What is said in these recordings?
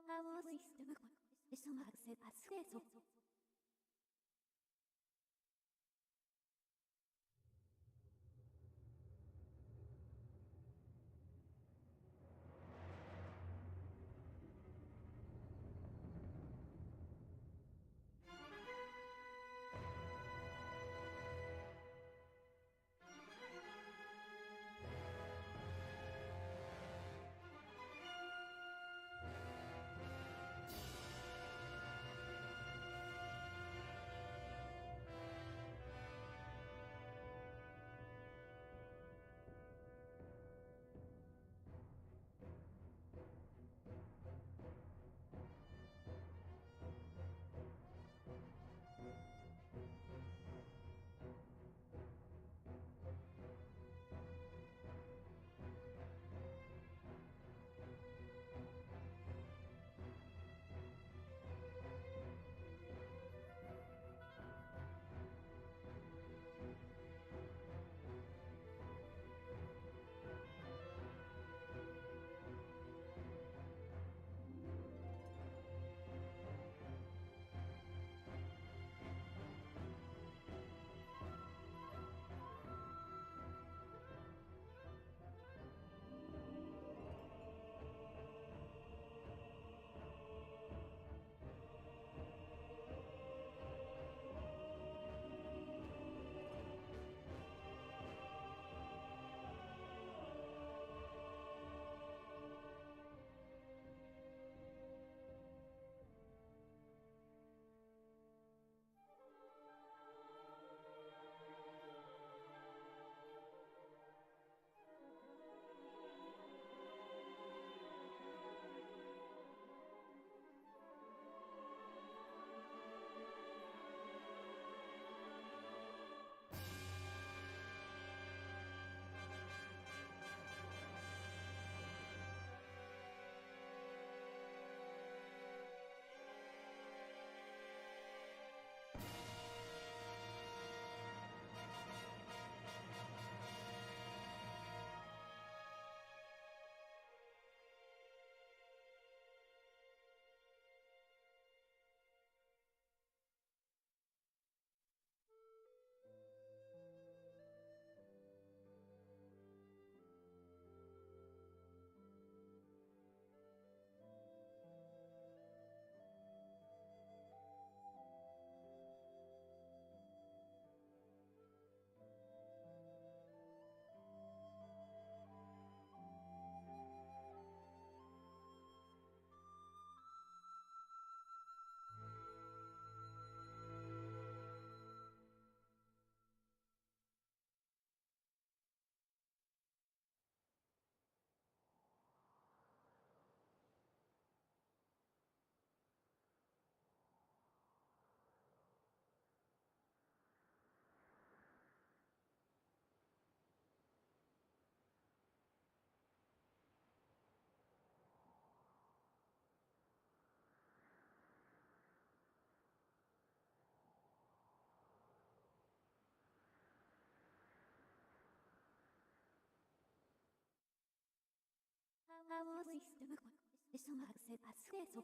How system is so much as so. How system is so much as so.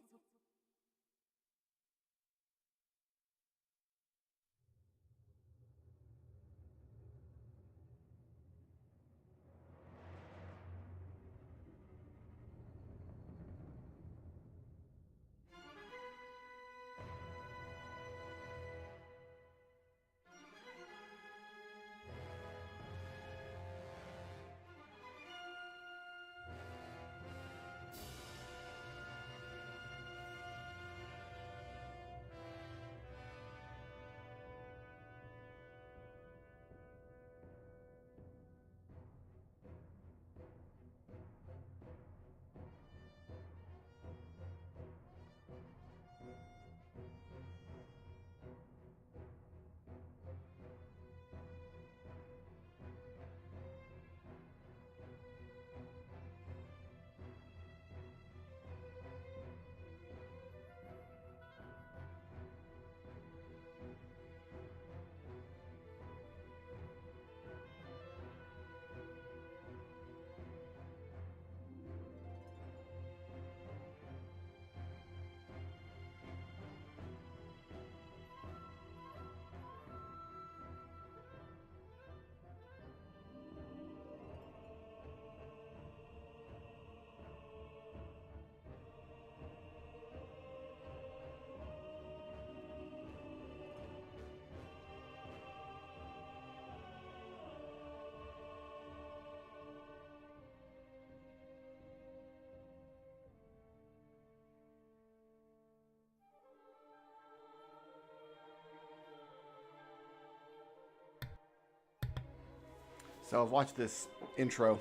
So I've watched this intro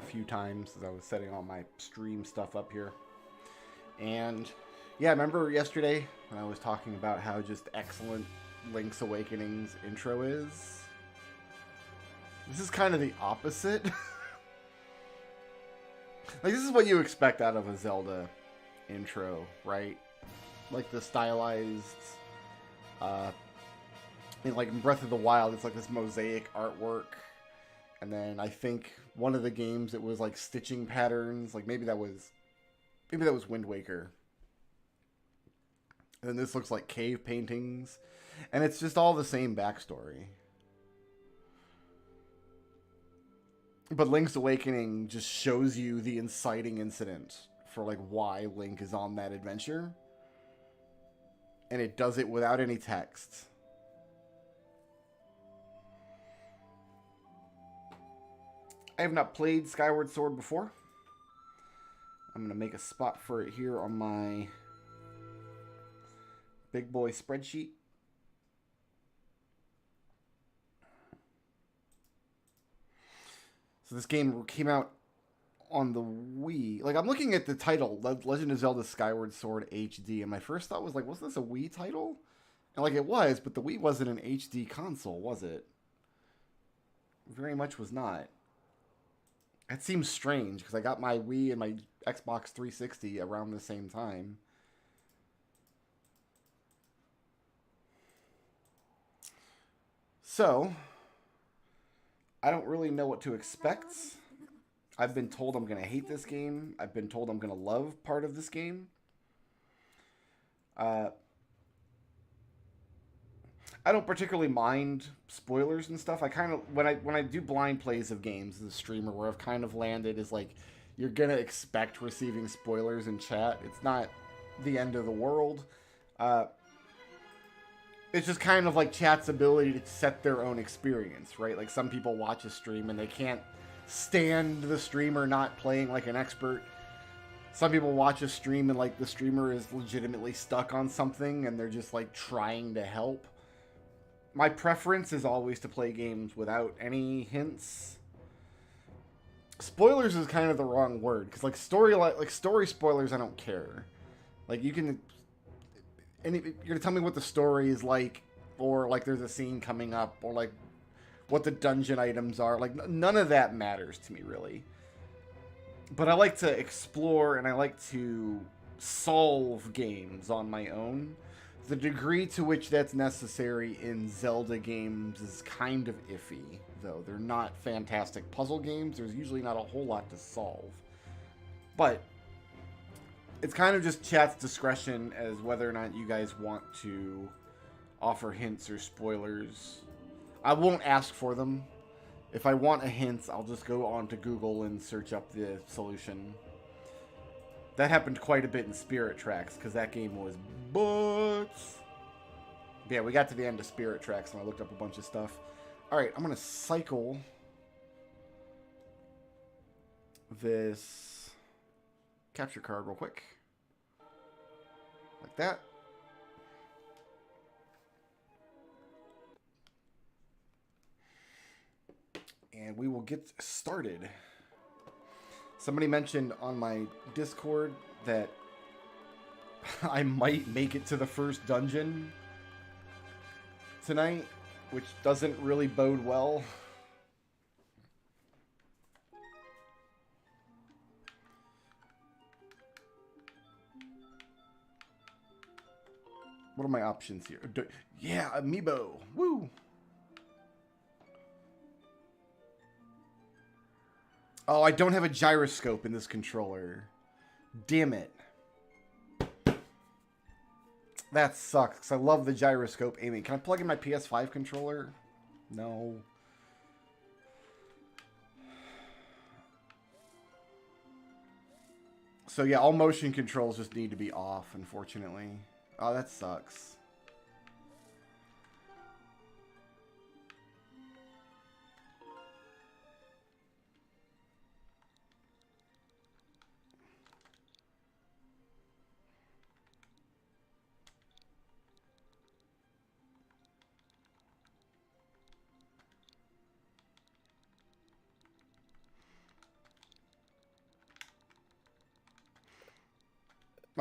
a few times as I was setting all my stream stuff up here. And yeah, remember yesterday when I was talking about how just excellent Link's Awakening's intro is? This is kind of the opposite. Like, this is what you expect out of a Zelda intro, right? Like the stylized, like in Breath of the Wild, it's like this mosaic artwork. And then I think one of the games it was like stitching patterns. Like maybe that was Wind Waker. And then this looks like cave paintings. And it's just all the same backstory. But Link's Awakening just shows you the inciting incident for like why Link is on that adventure. And it does it without any text. I have not played Skyward Sword before. I'm going to make a spot for it here on my big boy spreadsheet. So this game came out on the Wii. Like, I'm looking at the title, Legend of Zelda Skyward Sword HD, and my first thought was like, wasn't this a Wii title? And like, it was, but the Wii wasn't an HD console, was it? Very much was not. That seems strange, because I got my Wii and my Xbox 360 around the same time. So, I don't really know what to expect. I've been told I'm going to hate this game. I've been told I'm going to love part of this game. I don't particularly mind spoilers and stuff. I kind of, when I do blind plays of games as a streamer, where I've kind of landed is like, you're going to expect receiving spoilers in chat. It's not the end of the world. It's just kind of like chat's ability to set their own experience, right? Like some people watch a stream and they can't stand the streamer not playing like an expert. Some people watch a stream and like the streamer is legitimately stuck on something and they're just like trying to help. My preference is always to play games without any hints. Spoilers is kind of the wrong word, because like story spoilers I don't care. Like you can, and you're gonna tell me what the story is like, or like there's a scene coming up, or like what the dungeon items are. Like none of that matters to me really. But I like to explore and I like to solve games on my own. The degree to which that's necessary in Zelda games is kind of iffy, though. They're not fantastic puzzle games. There's usually not a whole lot to solve. But it's kind of just chat's discretion as whether or not you guys want to offer hints or spoilers. I won't ask for them. If I want a hint, I'll just go on to Google and search up the solution. That happened quite a bit in Spirit Tracks, because that game was butts. Yeah, we got to the end of Spirit Tracks, and I looked up a bunch of stuff. Alright, I'm going to cycle this capture card real quick. Like that. And we will get started. Somebody mentioned on my Discord that I might make it to the first dungeon tonight, which doesn't really bode well. What are my options here? Yeah, Amiibo. Woo! Oh, I don't have a gyroscope in this controller. Damn it. That sucks, because I love the gyroscope aiming. Can I plug in my PS5 controller? No. So yeah, all motion controls just need to be off, unfortunately. Oh, that sucks.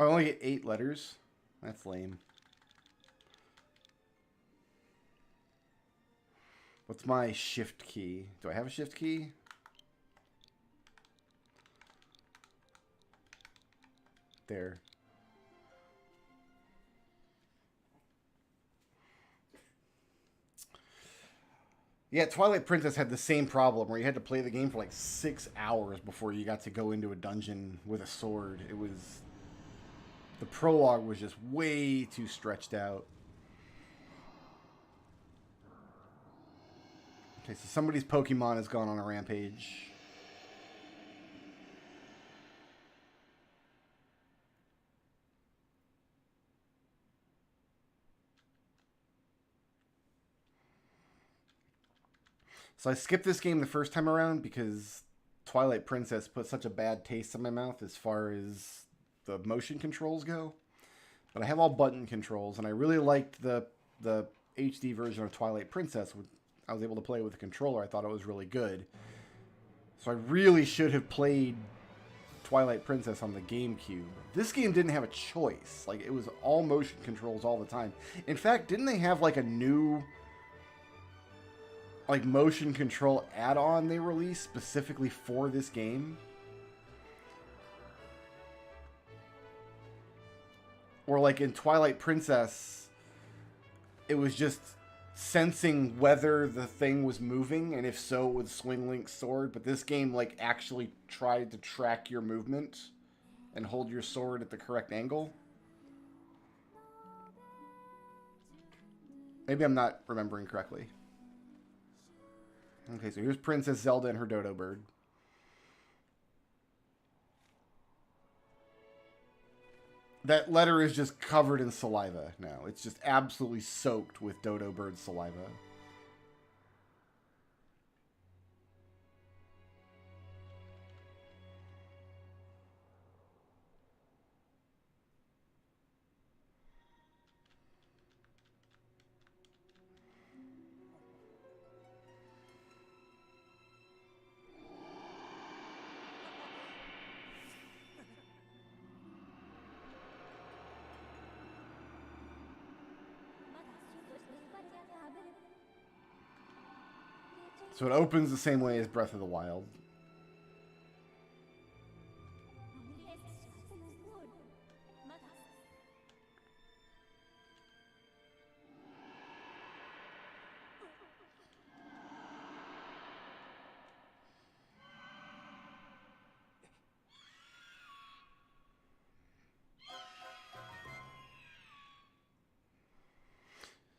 I only get 8 letters. That's lame. What's my shift key? Do I have a shift key? There. Yeah, Twilight Princess had the same problem where you had to play the game for like 6 hours before you got to go into a dungeon with a sword. It was... The prologue was just way too stretched out. Okay, so somebody's Pokemon has gone on a rampage. So I skipped this game the first time around because Twilight Princess put such a bad taste in my mouth as far as the motion controls go. But I have all button controls, and I really liked the HD version of Twilight Princess. I was able to play with the controller. I thought it was really good. So I really should have played Twilight Princess on the GameCube. This game didn't have a choice. Like, it was all motion controls all the time. In fact, didn't they have like a new like motion control add-on they released specifically for this game? Or like in Twilight Princess, it was just sensing whether the thing was moving, and if so, it would swing Link's sword. But this game like actually tried to track your movement and hold your sword at the correct angle. Maybe I'm not remembering correctly. Okay, so here's Princess Zelda and her dodo bird. That letter is just covered in saliva now. It's just absolutely soaked with dodo bird saliva. So it opens the same way as Breath of the Wild.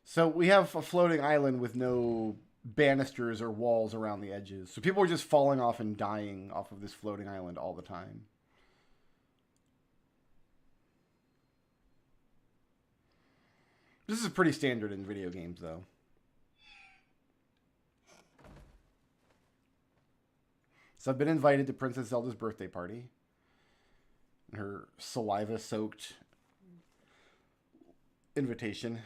So we have a floating island with no banisters or walls around the edges. So people are just falling off and dying off of this floating island all the time. This is pretty standard in video games, though. So I've been invited to Princess Zelda's birthday party. Her saliva-soaked invitation.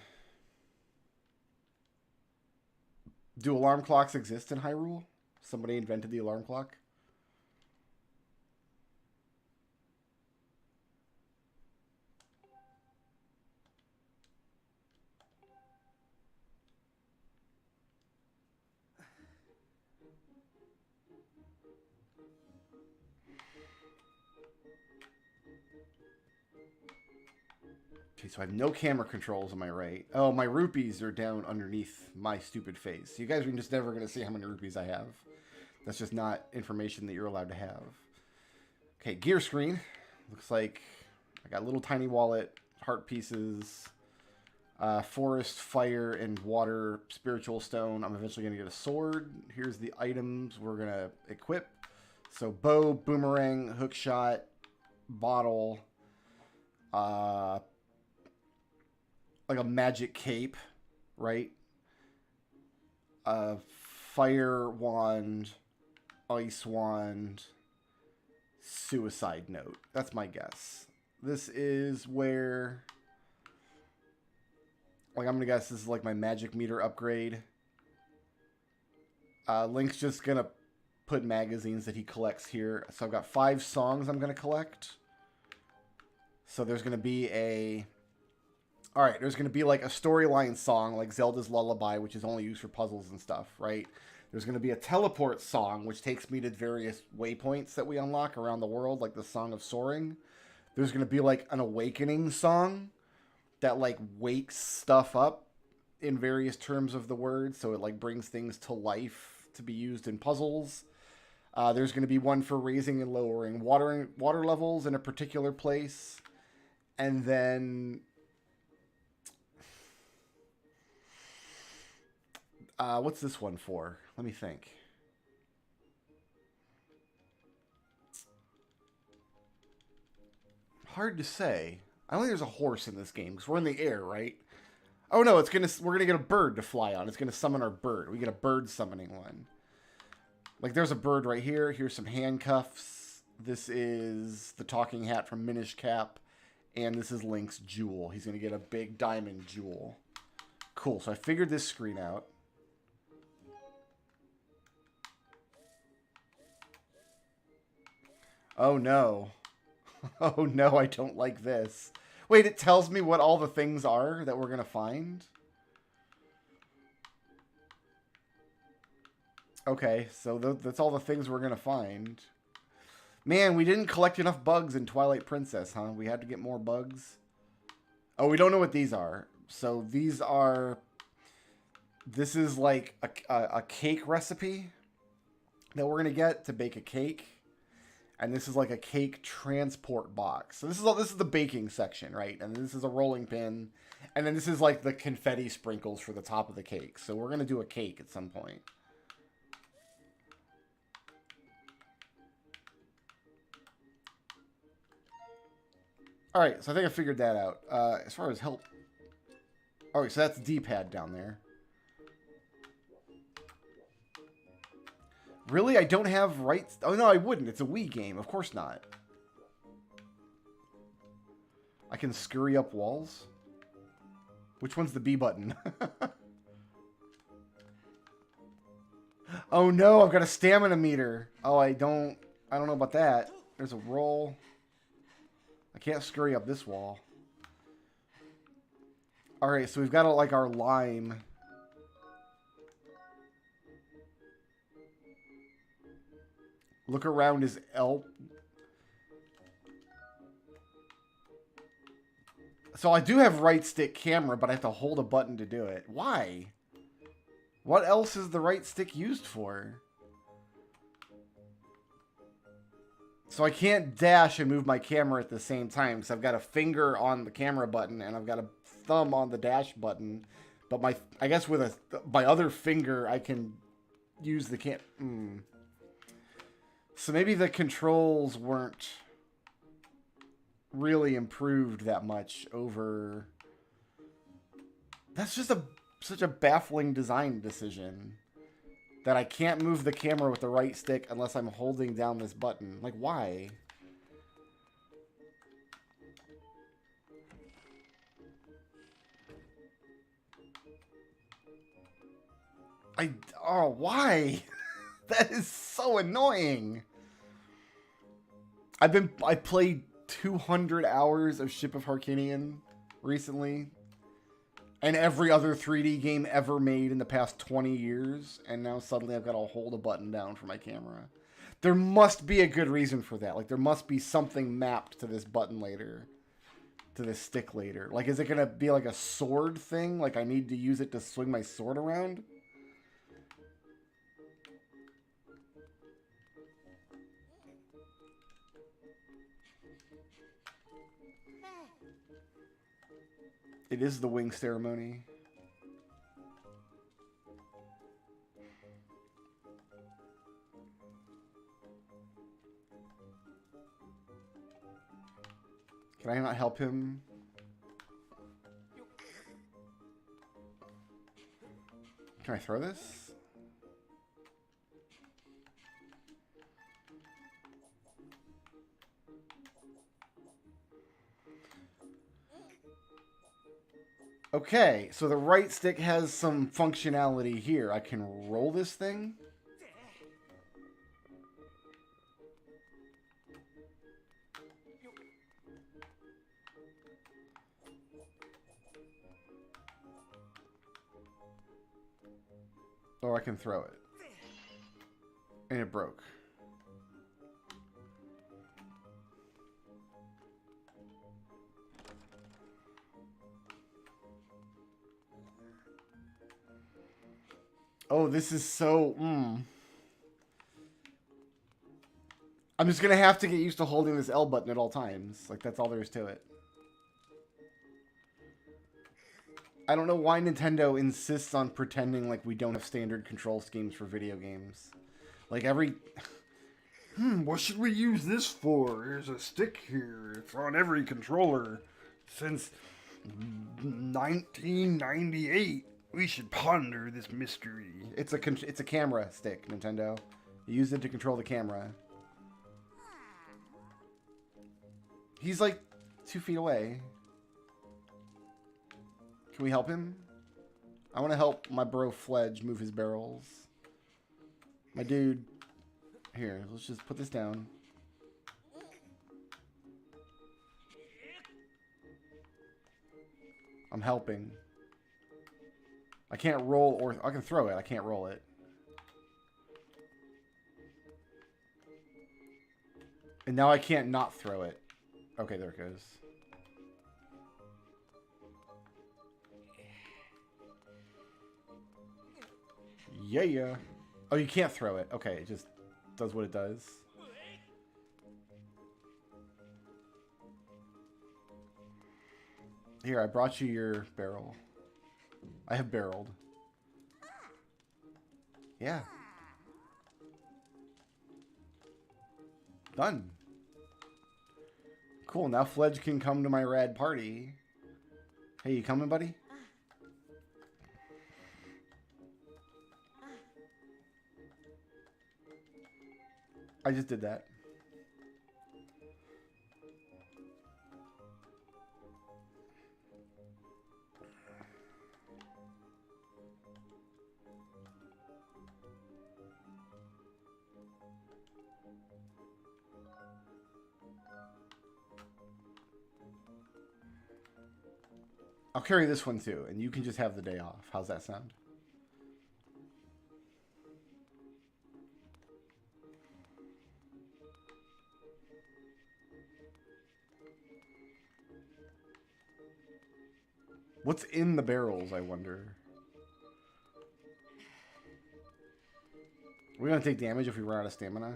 Do alarm clocks exist in Hyrule? Somebody invented the alarm clock? Okay, so I have no camera controls on my right. Oh, my rupees are down underneath my stupid face. You guys are just never going to see how many rupees I have. That's just not information that you're allowed to have. Okay, gear screen. Looks like I got a little tiny wallet, heart pieces, forest, fire, and water, spiritual stone. I'm eventually going to get a sword. Here's the items we're going to equip. So bow, boomerang, hook shot, bottle, like a magic cape, right? Fire wand, ice wand, suicide note. That's my guess. This is where, like, I'm gonna guess this is like my magic meter upgrade. Link's just gonna put magazines that he collects here. So I've got 5 songs I'm gonna collect. So there's going to be a... Alright, there's going to be like a storyline song, like Zelda's Lullaby, which is only used for puzzles and stuff, right? There's going to be a teleport song, which takes me to various waypoints that we unlock around the world, like the Song of Soaring. There's going to be like an awakening song that like wakes stuff up in various terms of the word, so it like brings things to life to be used in puzzles. There's going to be one for raising and lowering water levels in a particular place. And then... what's this one for? Let me think. Hard to say. I don't think there's a horse in this game, because we're in the air, right? Oh no, we're gonna get a bird to fly on. It's gonna summon our bird. We get a bird summoning one. Like, there's a bird right here. Here's some handcuffs. This is the talking hat from Minish Cap. And this is Link's jewel. He's going to get a big diamond jewel. Cool. So I figured this screen out. Oh, no. Oh, no, I don't like this. Wait, it tells me what all the things are that we're going to find? Okay, so that's all the things we're going to find. Man, we didn't collect enough bugs in Twilight Princess, huh? We had to get more bugs. Oh, we don't know what these are. So these are... This is like a cake recipe that we're going to get to bake a cake. And this is like a cake transport box. So this is the baking section, right? And this is a rolling pin. And then this is like the confetti sprinkles for the top of the cake. So we're going to do a cake at some point. Alright, so I think I figured that out. As far as help... Alright, so that's D-pad down there. Really? I don't have rights... Oh, no, I wouldn't. It's a Wii game. Of course not. I can scurry up walls? Which one's the B button? Oh, no, I've got a stamina meter. Oh, I don't know about that. There's a roll... I can't scurry up this wall. Alright, so we've got like our lime. Look around his L. So I do have right stick camera, but I have to hold a button to do it. Why? What else is the right stick used for? So I can't dash and move my camera at the same time because I've got a finger on the camera button and I've got a thumb on the dash button. But I guess with my other finger I can use the So maybe the controls weren't really improved that much over... That's just such a baffling design decision. That I can't move the camera with the right stick unless I'm holding down this button. Like, why? Oh, why? That is so annoying. I played 200 hours of Ship of Harkinian recently. And every other 3D game ever made in the past 20 years. And now suddenly I've got to hold a button down for my camera. There must be a good reason for that. Like, there must be something mapped to this button later. To this stick later. Like, is it going to be like a sword thing? Like, I need to use it to swing my sword around? It is the wing ceremony. Can I not help him? Can I throw this? Okay, so the right stick has some functionality here. I can roll this thing. Or I can throw it. And it broke. Oh, this is so... I'm just going to have to get used to holding this L button at all times. Like, that's all there is to it. I don't know why Nintendo insists on pretending like we don't have standard control schemes for video games. Like, every... what should we use this for? There's a stick here. It's on every controller. Since 1998. We should ponder this mystery. It's a camera stick, Nintendo. You use it to control the camera. He's like 2 feet away. Can we help him? I want to help my bro Fledge move his barrels. My dude. Here, let's just put this down. I'm helping. I can't roll, or I can throw it. I can't roll it. And now I can't not throw it. Okay, there it goes. Yeah. Oh, you can't throw it. Okay, it just does what it does. Here, I brought you your barrel. I have barreled. Yeah. Done. Cool, now Fledge can come to my rad party. Hey, you coming, buddy? I just did that. I'll carry this one too, and you can just have the day off. How's that sound? What's in the barrels, I wonder? Are we gonna take damage if we run out of stamina?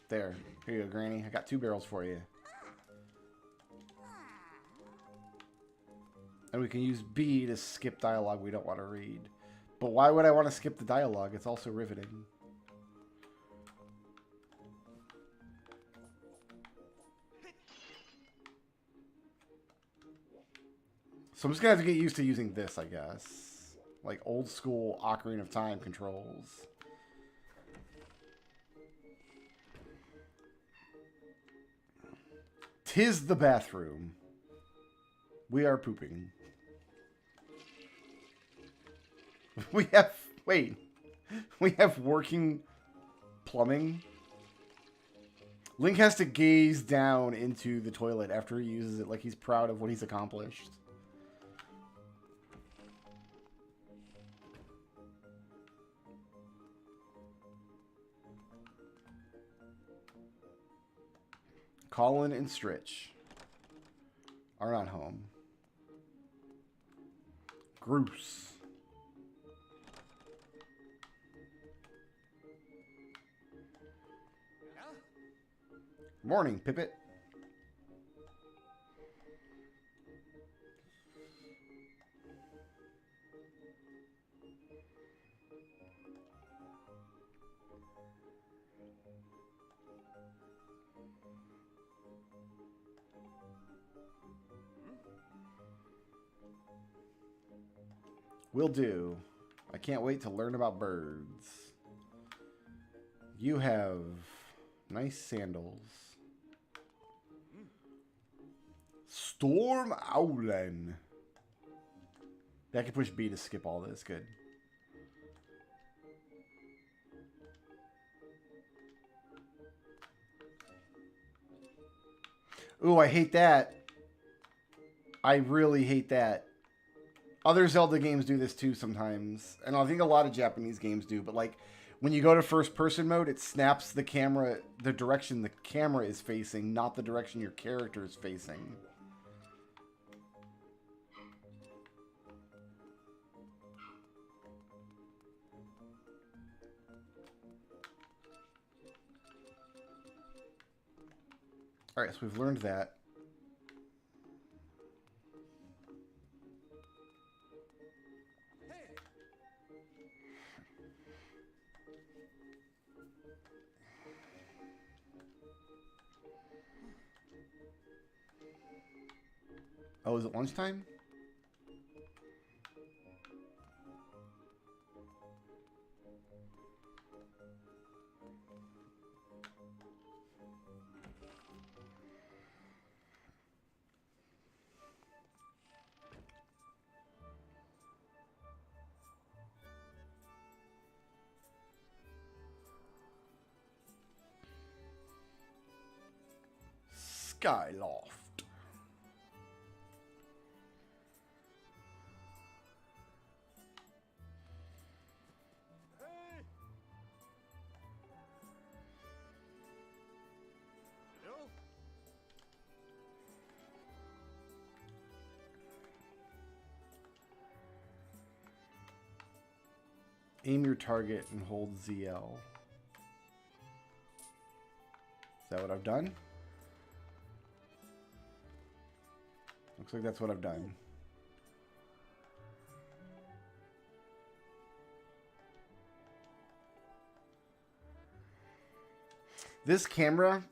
There. Here you go, Granny. I got 2 barrels for you. And we can use B to skip dialogue we don't want to read. But why would I want to skip the dialogue? It's also riveting. So I'm just going to have to get used to using this, I guess. Like old school Ocarina of Time controls. Tis the bathroom. We are pooping. We have... Wait. We have working plumbing? Link has to gaze down into the toilet after he uses it like he's proud of what he's accomplished. Colin and Stritch are not home. Groose. Morning, Pippet. Will do. I can't wait to learn about birds. You have nice sandals. Storm Owlen. I can push B to skip all this. Good. Ooh, I hate that. I really hate that. Other Zelda games do this too sometimes, and I think a lot of Japanese games do, but like when you go to first person mode, it snaps the camera, the direction the camera is facing, not the direction your character is facing. Alright, so we've learned that. Oh, is it lunchtime? Skyloft. Aim your target and hold ZL. Is that what I've done? Looks like that's what I've done. This camera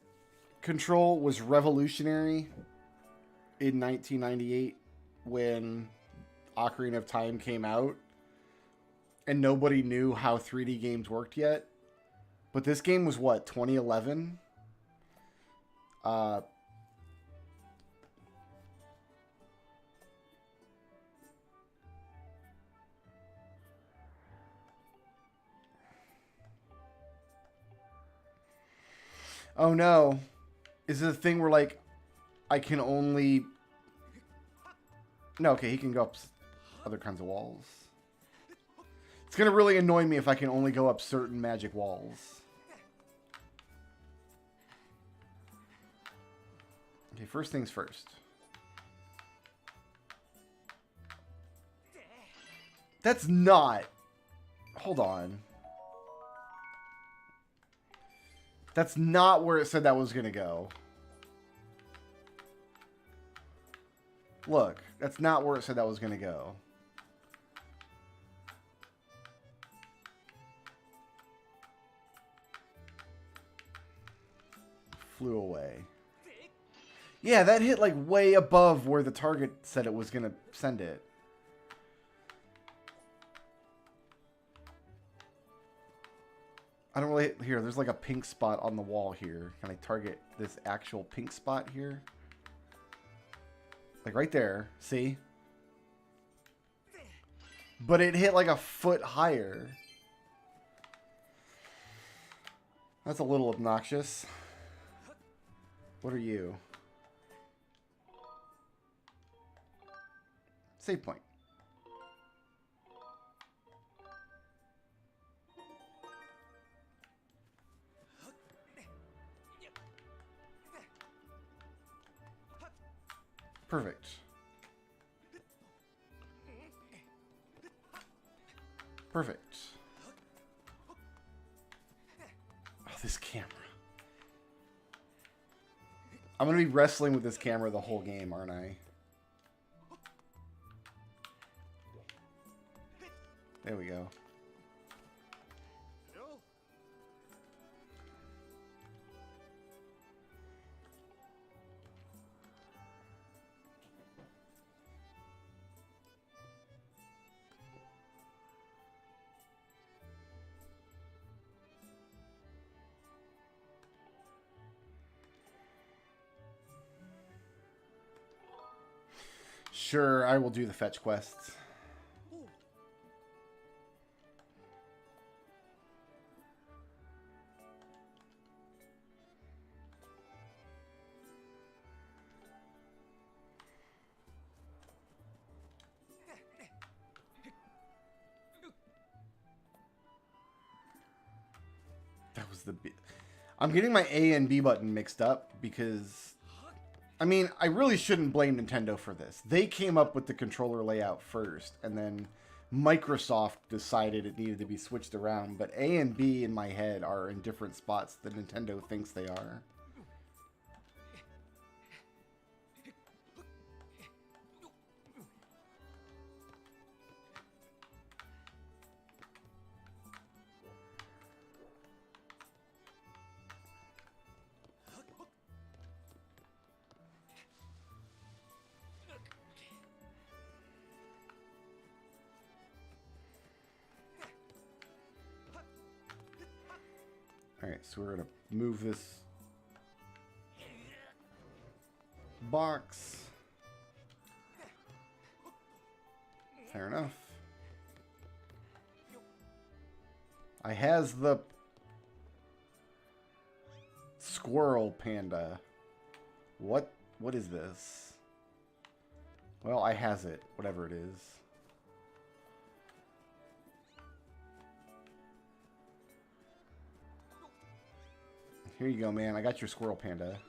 control was revolutionary in 1998 when Ocarina of Time came out. And nobody knew how 3D games worked yet. But this game was what, 2011? Oh no. Is it a thing where like I can only... No, okay, he can go up other kinds of walls. It's going to really annoy me if I can only go up certain magic walls. Okay, first things first. That's not... Hold on. That's not where it said that was going to go. Look, that's not where it said that was going to go. Flew away. Yeah, that hit like way above where the target said it was going to send it. I don't really... Here, there's like a pink spot on the wall here. Can I target this actual pink spot here? Like right there. See? But it hit like a foot higher. That's a little obnoxious. What are you? Save point. Perfect. Perfect. Oh, this camera. I'm going to be wrestling with this camera the whole game, aren't I? There we go. Sure, I will do the fetch quests. is the B. I'm getting my A and B button mixed up because, I mean, I really shouldn't blame Nintendo for this. They came up with the controller layout first, and then Microsoft decided it needed to be switched around. But A and B in my head are in different spots than Nintendo thinks they are. Alright, so we're going to move this box. Fair enough. I has the squirrel panda. What is this? Well, I has it, whatever it is. Here you go, man. I got your squirrel panda.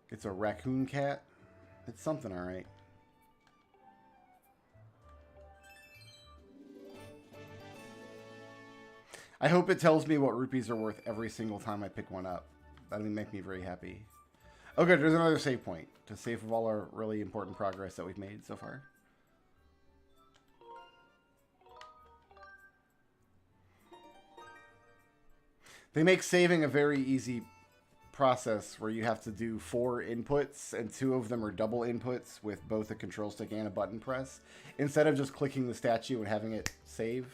It's a raccoon cat. It's something, all right. I hope it tells me what rupees are worth every single time I pick one up. That'll make me very happy. Okay, there's another save point to save of all our really important progress that we've made so far. They make saving a very easy process where you have to do 4 inputs and 2 of them are double inputs with both a control stick and a button press instead of just clicking the statue and having it save.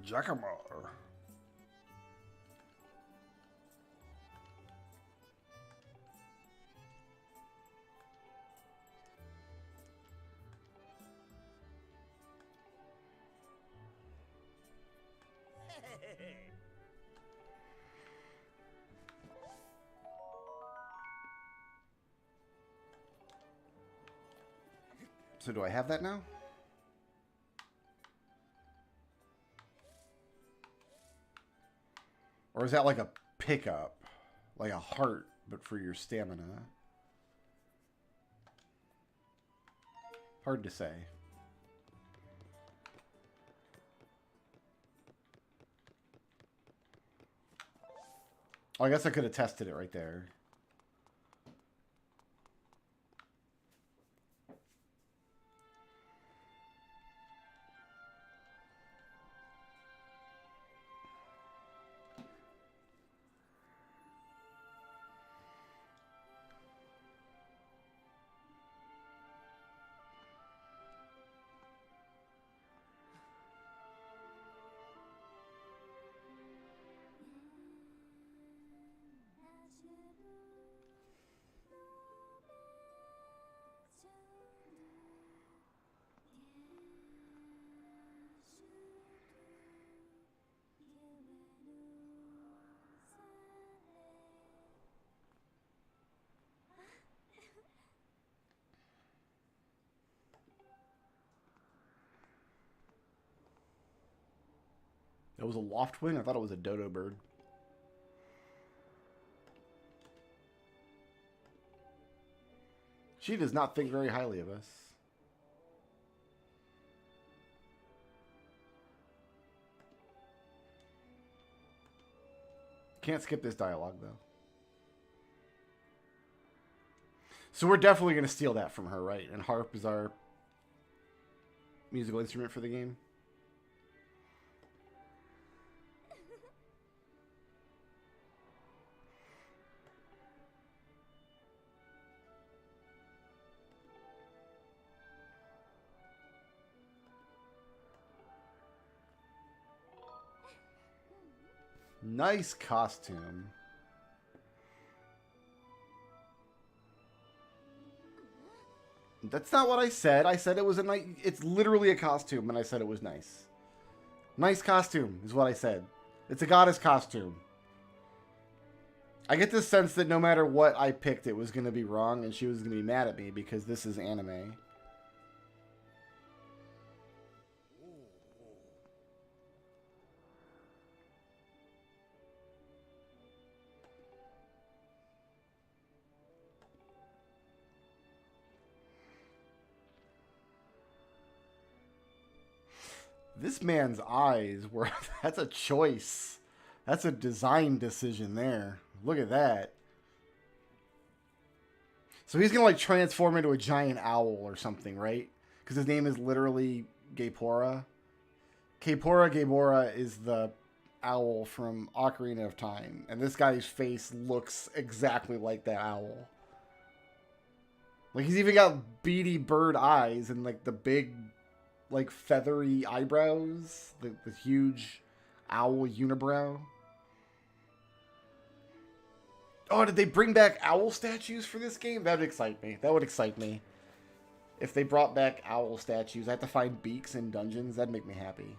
Jackamar. So do I have that now? Or is that like a pickup? Like a heart, but for your stamina? Hard to say. Oh, I guess I could have tested it right there. It was a loftwing? I thought it was a dodo bird. She does not think very highly of us. Can't skip this dialogue, though. So we're definitely going to steal that from her, right? And harp is our musical instrument for the game. Nice costume. That's not what I said. I said it was a nice... It's literally a costume, and I said it was nice. Nice costume is what I said. It's a goddess costume. I get this sense that no matter what I picked, it was going to be wrong, and she was going to be mad at me because this is anime. This man's eyes were... That's a choice. That's a design decision there. Look at that. So he's going to, like, transform into a giant owl or something, right? Because his name is literally Gaepora. Gaepora is the owl from Ocarina of Time. And this guy's face looks exactly like that owl. Like, he's even got beady bird eyes and, like, the big, like, feathery eyebrows. The huge owl unibrow. Oh, did they bring back owl statues for this game? That would excite me. That would excite me. If they brought back owl statues, I have to find beaks in dungeons. That'd make me happy.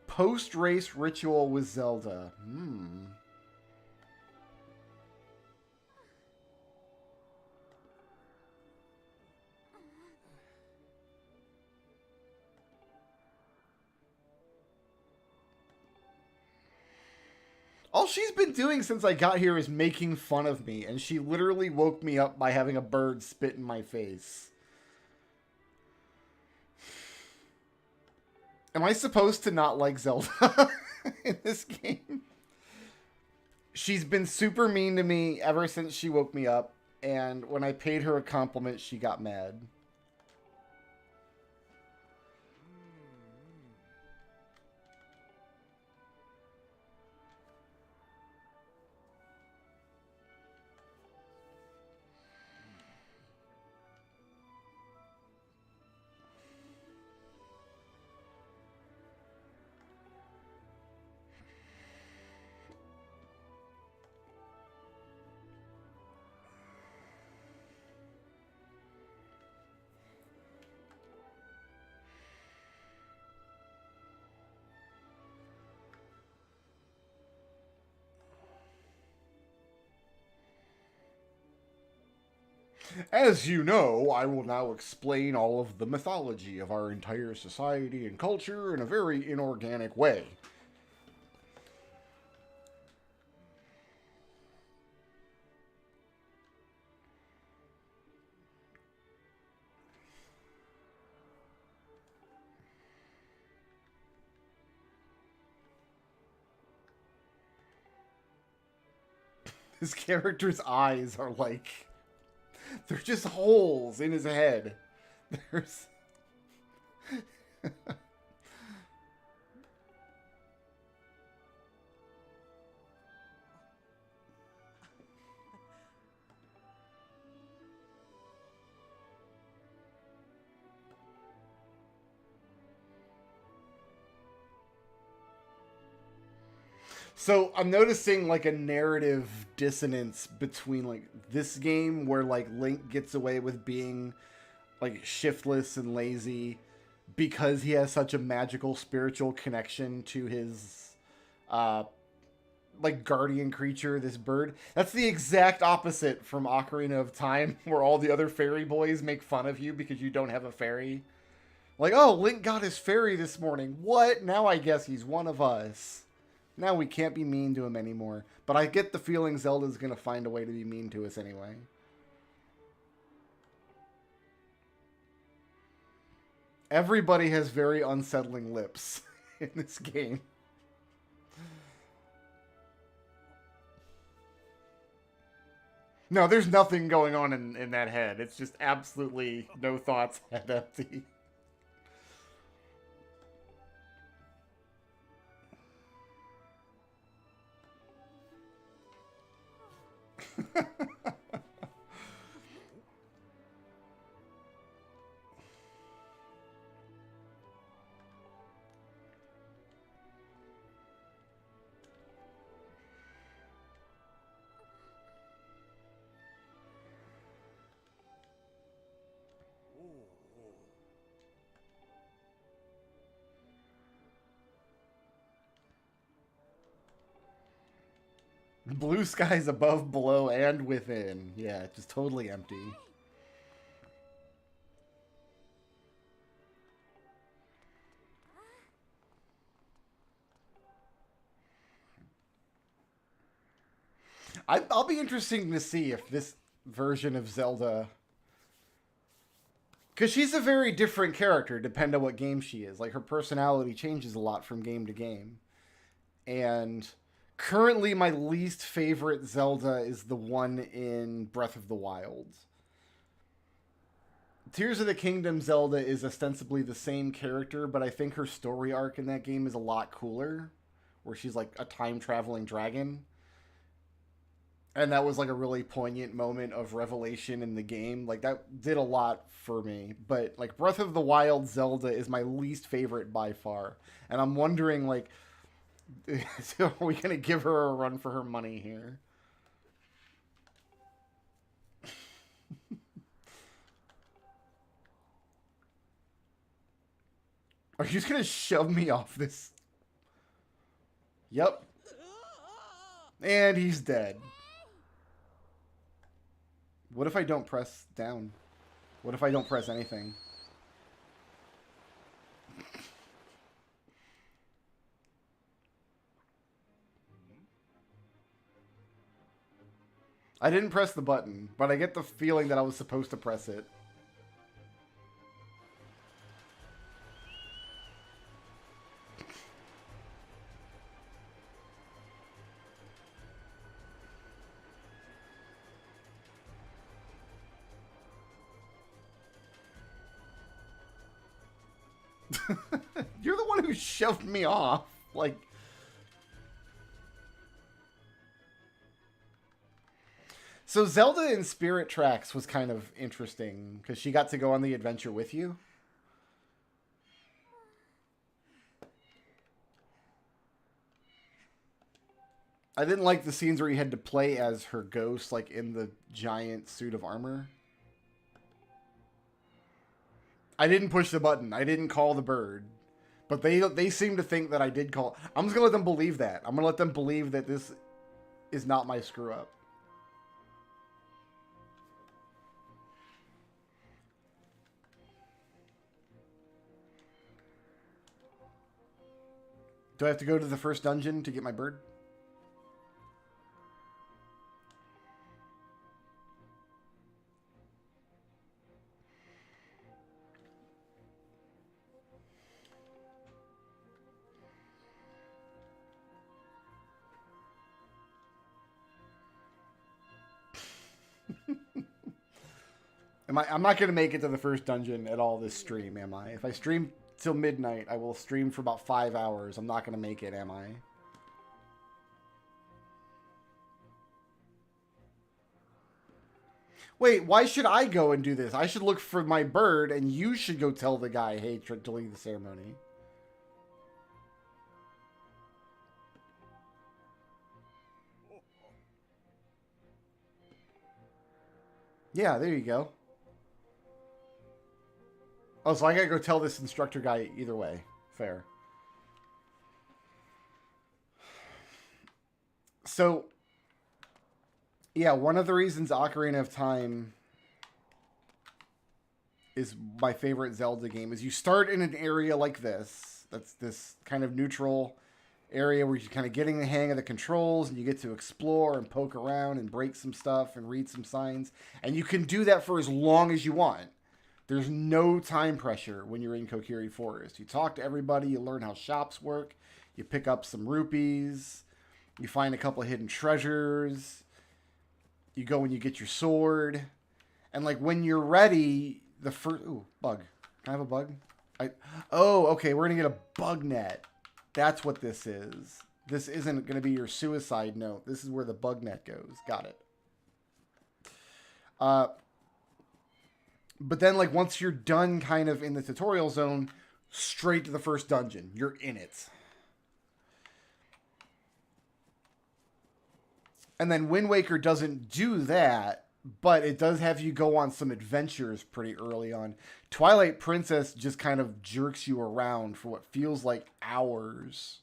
Post-race ritual with Zelda. All she's been doing since I got here is making fun of me, and she literally woke me up by having a bird spit in my face. Am I supposed to not like Zelda in this game? She's been super mean to me ever since she woke me up, and when I paid her a compliment, she got mad. As you know, I will now explain all of the mythology of our entire society and culture in a very inorganic way. His character's eyes are like... They're just holes in his head. There's... So I'm noticing like a narrative dissonance between like this game where like Link gets away with being like shiftless and lazy because he has such a magical spiritual connection to his like guardian creature, this bird. That's the exact opposite from Ocarina of Time, where all the other fairy boys make fun of you because you don't have a fairy. Like, oh, Link got his fairy this morning. What? Now I guess he's one of us. Now we can't be mean to him anymore. But I get the feeling Zelda's going to find a way to be mean to us anyway. Everybody has very unsettling lips in this game. No, there's nothing going on in that head. It's just absolutely no thoughts, head empty. Blue skies above, below, and within. Yeah, just totally empty. I'll be interesting to see if this version of Zelda, because she's a very different character depending on what game she is. Like her personality changes a lot from game to game. And currently my least favorite Zelda is the one in Breath of the Wild. Tears of the Kingdom Zelda is ostensibly the same character, but I think her story arc in that game is a lot cooler, where she's like a time traveling dragon. And that was like a really poignant moment of revelation in the game. Like that did a lot for me. But like Breath of the Wild Zelda is my least favorite by far. And I'm wondering like, are we gonna give her a run for her money here? Are you just gonna shove me off this? Yep. And he's dead. What if I don't press down? What if I don't press anything? I didn't press the button, but I get the feeling that I was supposed to press it. You're the one who shoved me off. Like... So Zelda in Spirit Tracks was kind of interesting, because she got to go on the adventure with you. I didn't like the scenes where you had to play as her ghost, like in the giant suit of armor. I didn't push the button. I didn't call the bird. But they seem to think that I did call... I'm just going to let them believe that. I'm going to let them believe that this is not my screw-up. Do I have to go to the first dungeon to get my bird? I'm not going to make it to the first dungeon at all this stream, am I? If I stream till midnight, I will stream for about 5 hours. I'm not going to make it, am I? Wait, why should I go and do this? I should look for my bird, and you should go tell the guy, hey, to leave the ceremony. Yeah, there you go. Oh, so I gotta go tell this instructor guy either way. Fair. So, yeah, one of the reasons Ocarina of Time is my favorite Zelda game is you start in an area like this. That's this kind of neutral area where you're kind of getting the hang of the controls and you get to explore and poke around and break some stuff and read some signs. And you can do that for as long as you want. There's no time pressure when you're in Kokiri Forest. You talk to everybody, you learn how shops work, you pick up some rupees, you find a couple of hidden treasures, you go and you get your sword, and like when you're ready, the first... Ooh, bug. Can I have a bug? Oh, okay, we're going to get a bug net. That's what this is. This isn't going to be your suicide note. This is where the bug net goes. Got it. But then, like, once you're done kind of in the tutorial zone, straight to the first dungeon. You're in it. And then Wind Waker doesn't do that, but it does have you go on some adventures pretty early on. Twilight Princess just kind of jerks you around for what feels like hours.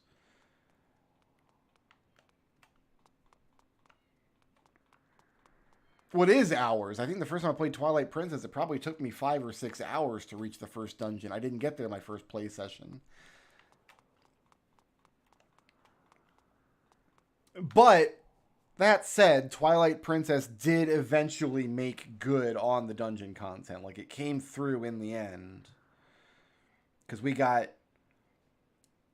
What is hours? I think the first time I played Twilight Princess, it probably took me 5 or 6 hours to reach the first dungeon. I didn't get there my first play session. But that said, Twilight Princess did eventually make good on the dungeon content. Like, it came through in the end. Because we got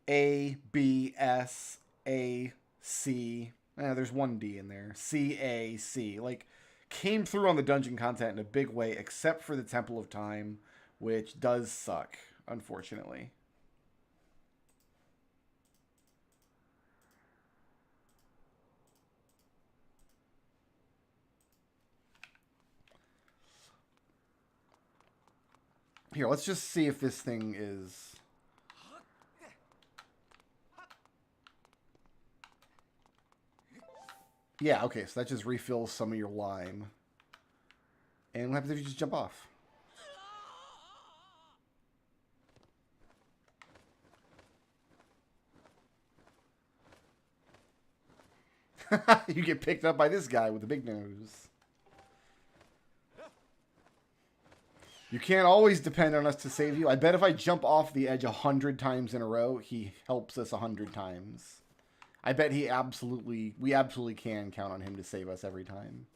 A, B, S, A, C. There's one D in there. C, A, C. Like, came through on the dungeon content in a big way, except for the Temple of Time, which does suck, unfortunately. Here, let's just see if this thing is... Yeah, okay, so that just refills some of your lime. And what happens if you just jump off? You get picked up by this guy with the big nose. You can't always depend on us to save you. I bet if I jump off the edge 100 times in a row, he helps us 100 times. I bet we absolutely can count on him to save us every time.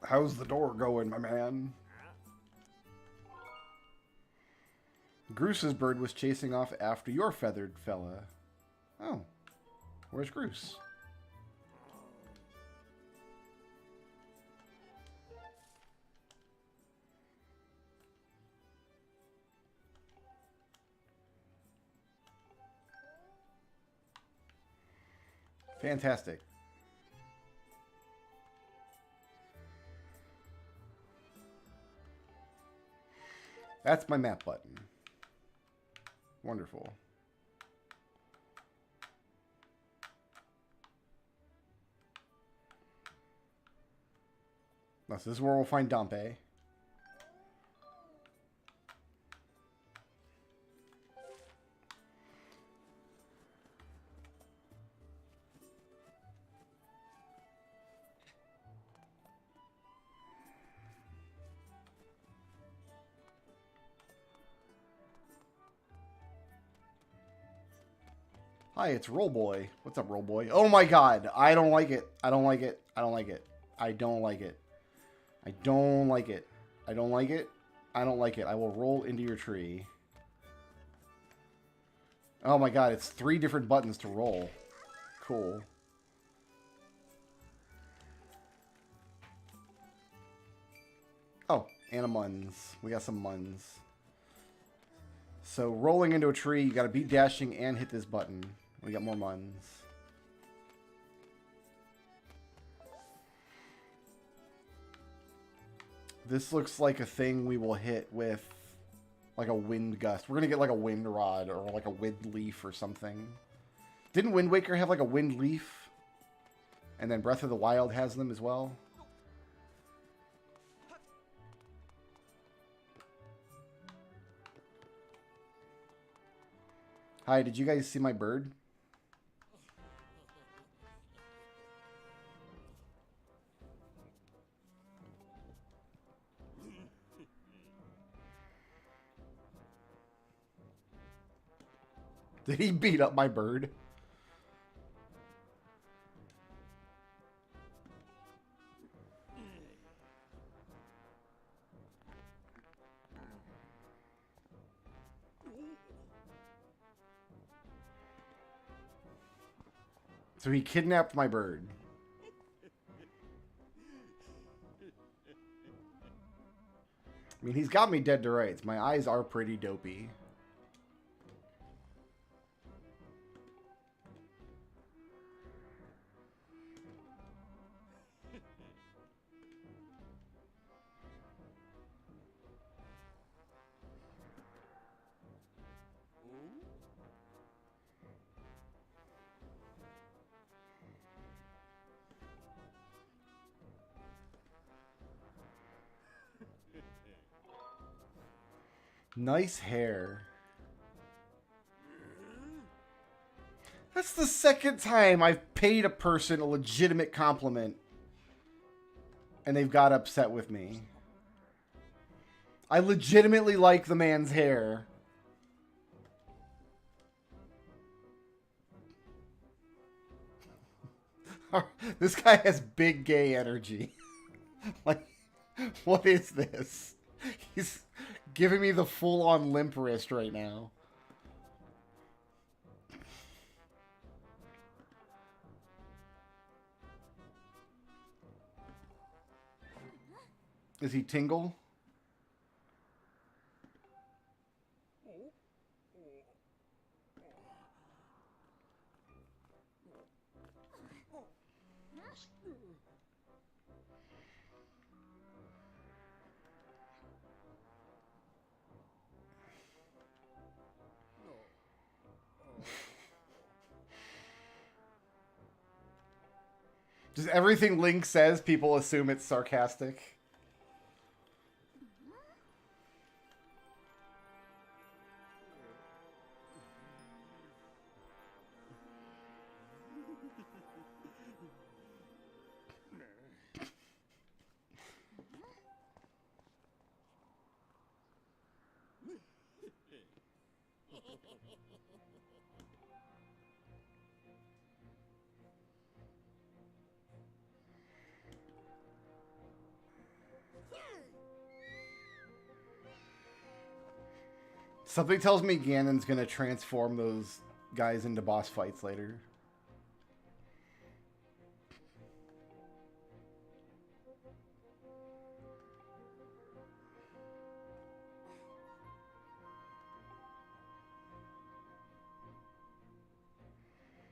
How's the door going, my man? Groos's bird was chasing off after your feathered fella. Oh. Where's Groos? Fantastic. That's my map button. Wonderful. Now, so this is where we'll find Dompe. Hi, it's Rollboy. What's up, Rollboy? Oh my god. I don't like it. I don't like it. I don't like it. I don't like it. I don't like it. I don't like it. I don't like it. I will roll into your tree. Oh my god, it's 3 different buttons to roll. Cool. Oh, and a Muns. We got some Muns. So, rolling into a tree, you gotta beat dashing and hit this button. We got more Muns. This looks like a thing we will hit with like a wind gust. We're gonna get like a wind rod or like a wind leaf or something. Didn't Wind Waker have like a wind leaf? And then Breath of the Wild has them as well? Hi, did you guys see my bird? Did he beat up my bird? So he kidnapped my bird. I mean, he's got me dead to rights. My eyes are pretty dopey. Nice hair. That's the second time I've paid a person a legitimate compliment and they've got upset with me. I legitimately like the man's hair. This guy has big gay energy. Like, what is this? He's giving me the full-on limp wrist right now. Is he Tingle? Just everything Link says, people assume it's sarcastic. Something tells me Ganon's gonna transform those guys into boss fights later.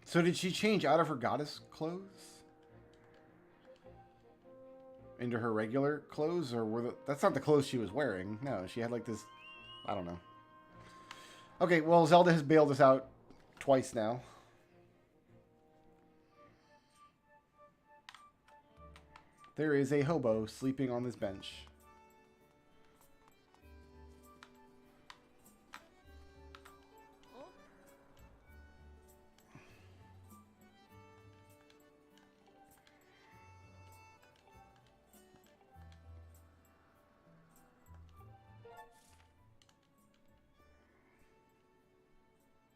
So did she change out of her goddess clothes into her regular clothes, or that's not the clothes she was wearing? No, she had like this, I don't know. Okay, well, Zelda has bailed us out twice now. There is a hobo sleeping on this bench.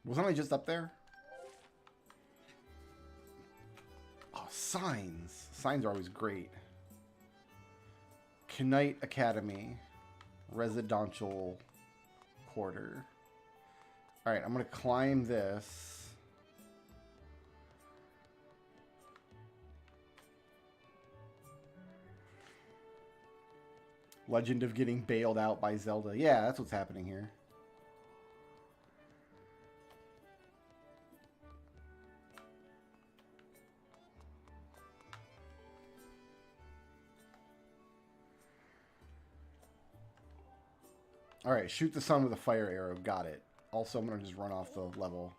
Wasn't I just up there? Oh, signs. Signs are always great. Knight Academy. Residential quarter. Alright, I'm going to climb this. Legend of getting bailed out by Zelda. Yeah, that's what's happening here. Alright, shoot the sun with a fire arrow. Got it. Also, I'm going to just run off the level.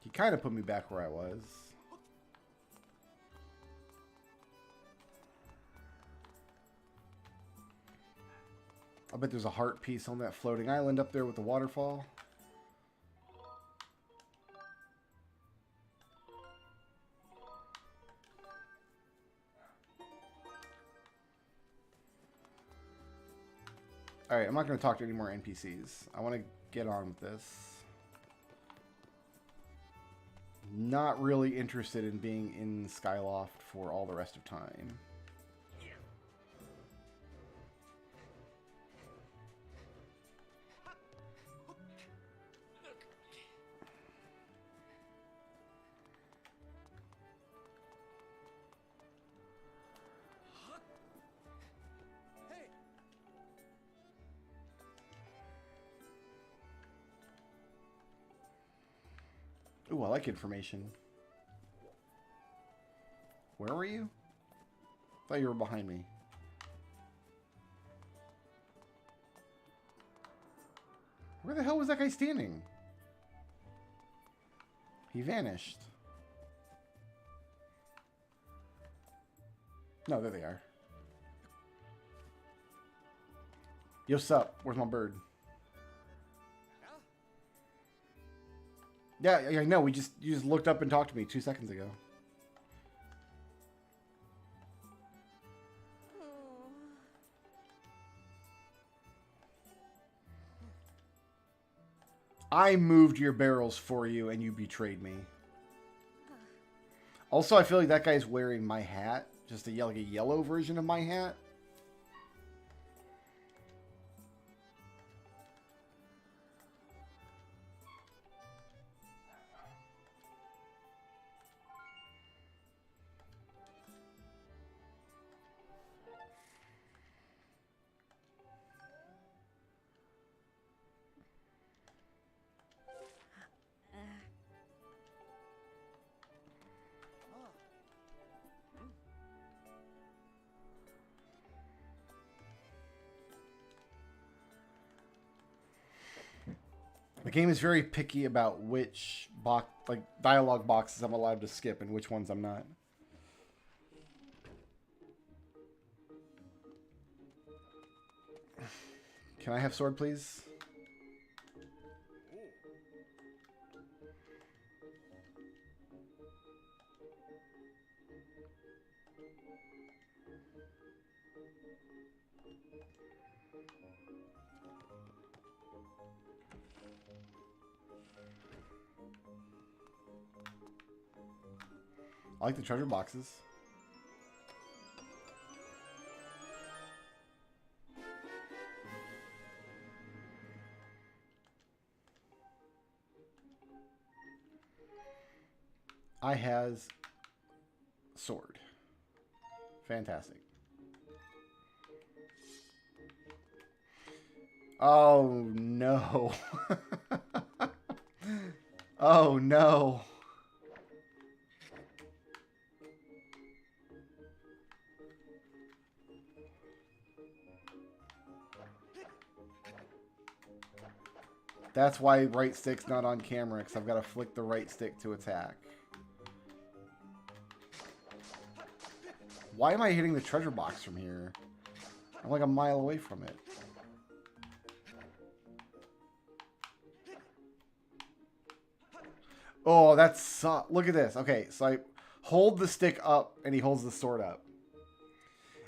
He kind of put me back where I was. I bet there's a heart piece on that floating island up there with the waterfall. Alright, I'm not going to talk to any more NPCs. I want to get on with this. Not really interested in being in Skyloft for all the rest of time. Ooh, I like information. Where were you? Thought you were behind me. Where the hell was that guy standing? He vanished. No, there they are. Yo, sup? Where's my bird? Yeah, I know. You just looked up and talked to me 2 seconds ago. I moved your barrels for you and you betrayed me. Also, I feel like that guy's wearing my hat. Just like a yellow version of my hat. The game is very picky about which dialogue boxes I'm allowed to skip and which ones I'm not. Can I have sword, please? I like the treasure boxes. I has sword. Fantastic. Oh no. Oh no. That's why right stick's not on camera, because I've got to flick the right stick to attack. Why am I hitting the treasure box from here? I'm like a mile away from it. Oh, that sucks. Look at this. Okay, so I hold the stick up and he holds the sword up.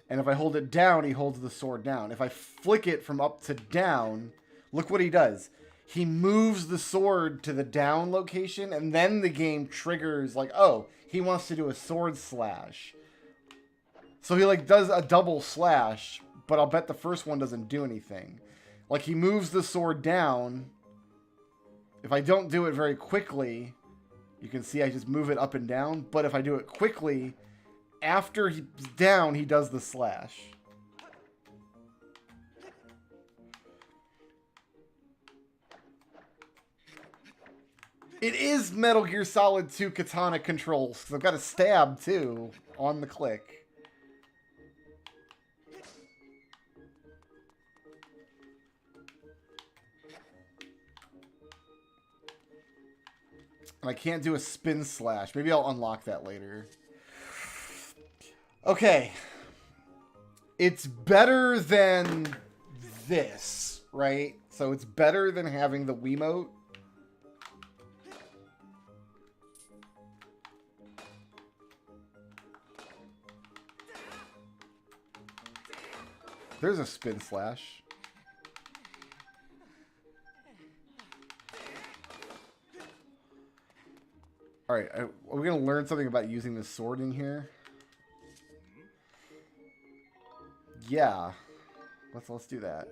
And if I hold it down, he holds the sword down. If I flick it from up to down, look what he does. He moves the sword to the down location, and then the game triggers like, oh, he wants to do a sword slash. So he like does a double slash, but I'll bet the first one doesn't do anything. Like he moves the sword down. If I don't do it very quickly, you can see I just move it up and down. But if I do it quickly, after he's down, he does the slash. It is Metal Gear Solid 2 katana controls, because I've got a stab, too, on the click. And I can't do a spin slash. Maybe I'll unlock that later. Okay. It's better than this, right? So it's better than having the Wiimote. There's a spin slash. Alright, are we going to learn something about using the sword in here? Yeah. Let's do that.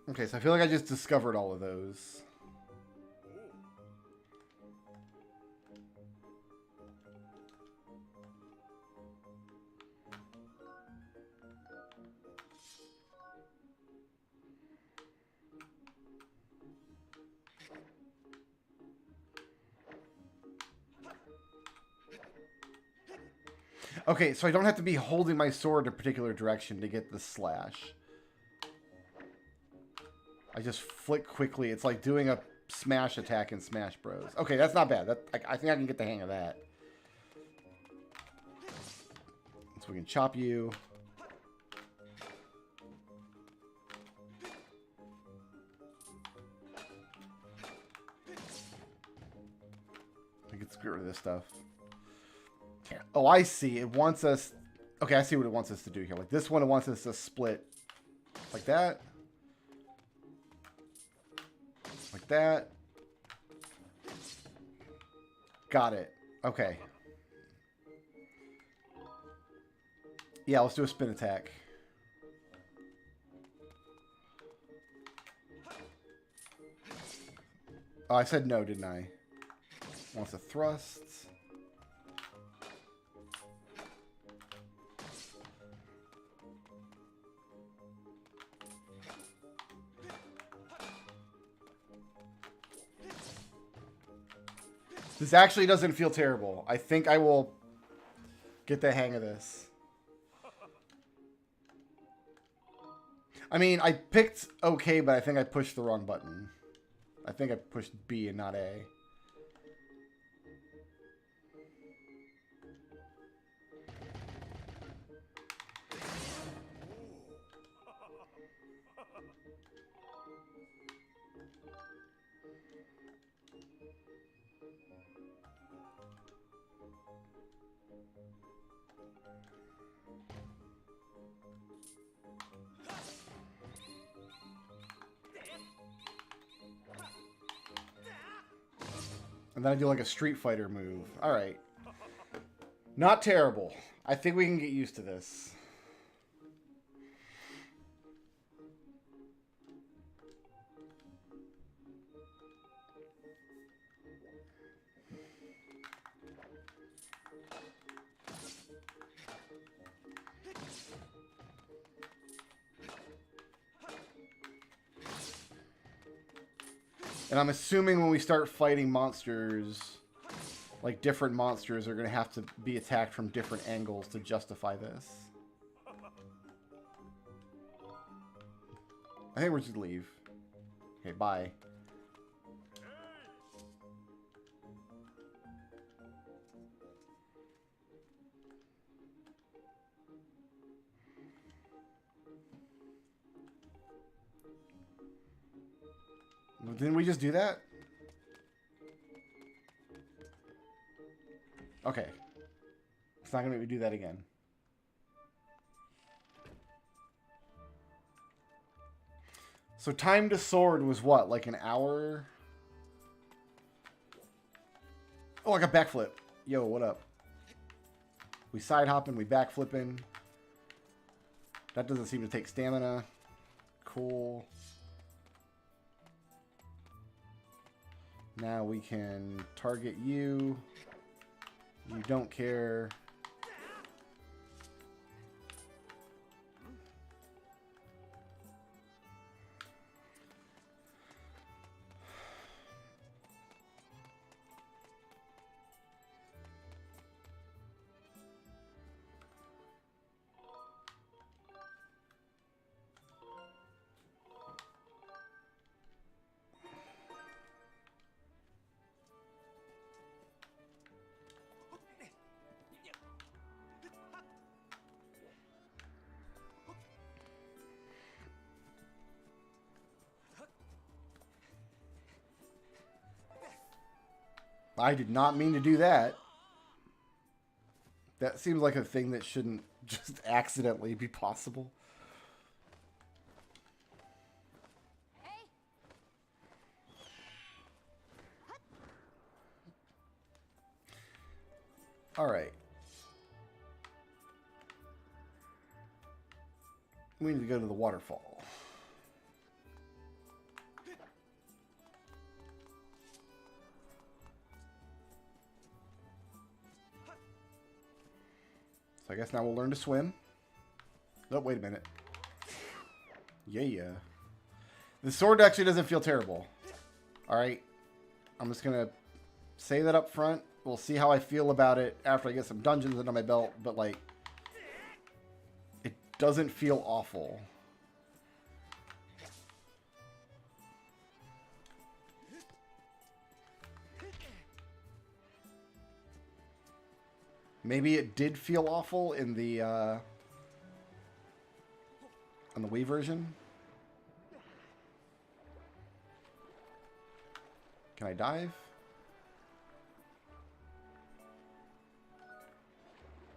Okay, so I feel like I just discovered all of those. Okay, so I don't have to be holding my sword in a particular direction to get the slash. I just flick quickly. It's like doing a smash attack in Smash Bros. Okay, that's not bad. I think I can get the hang of that. So we can chop you. We can get rid of this stuff. Oh, I see. It wants us... Okay, I see what it wants us to do here. Like this one, it wants us to split like that. Like that. Got it. Okay. Yeah, let's do a spin attack. Oh, I said no, didn't I? Wants a thrust. This actually doesn't feel terrible. I think I will get the hang of this. I mean, I picked okay, but I think I pushed the wrong button. I think I pushed B and not A. And then I do like a Street Fighter move. Alright. Not terrible. I think we can get used to this. And I'm assuming when we start fighting monsters, like different monsters are going to have to be attacked from different angles to justify this. I think we're just leave. Okay, bye. Didn't we just do that? Okay. It's not going to make me do that again. So time to sword was what? Like an hour? Oh, I got backflip. Yo, what up? We side hopping, we backflipping. That doesn't seem to take stamina. Cool. Now we can target you. You don't care. I did not mean to do that. That seems like a thing that shouldn't just accidentally be possible. All right. We need to go to the waterfall. So I guess now we'll learn to swim. Oh, wait a minute. Yeah. The sword actually doesn't feel terrible. Alright. I'm just going to say that up front. We'll see how I feel about it after I get some dungeons under my belt, but like, it doesn't feel awful. Maybe it did feel awful in the on the Wii version. Can I dive?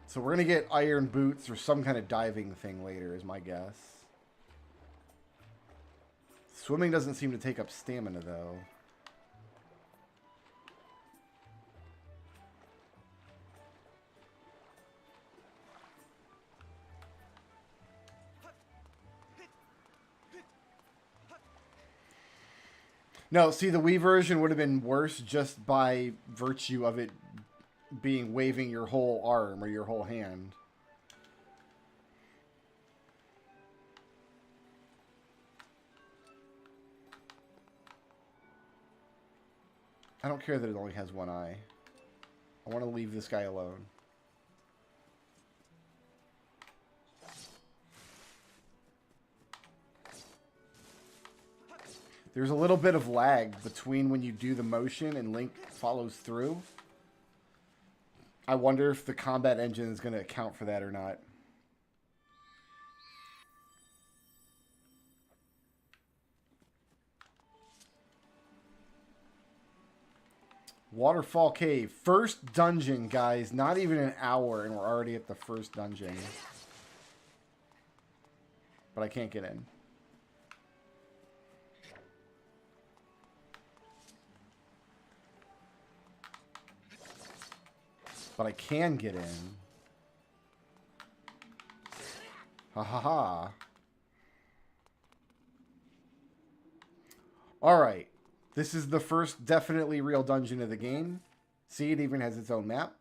So we're gonna get iron boots or some kind of diving thing later, is my guess. Swimming doesn't seem to take up stamina though. No, see, the Wii version would have been worse just by virtue of it being waving your whole arm or your whole hand. I don't care that it only has one eye. I want to leave this guy alone. There's a little bit of lag between when you do the motion and Link follows through. I wonder if the combat engine is going to account for that or not. Waterfall Cave. First dungeon, guys. Not even an hour and we're already at the first dungeon. But I can't get in. But I can get in. Ha ha ha. Alright. This is the first definitely real dungeon of the game. See, it even has its own map.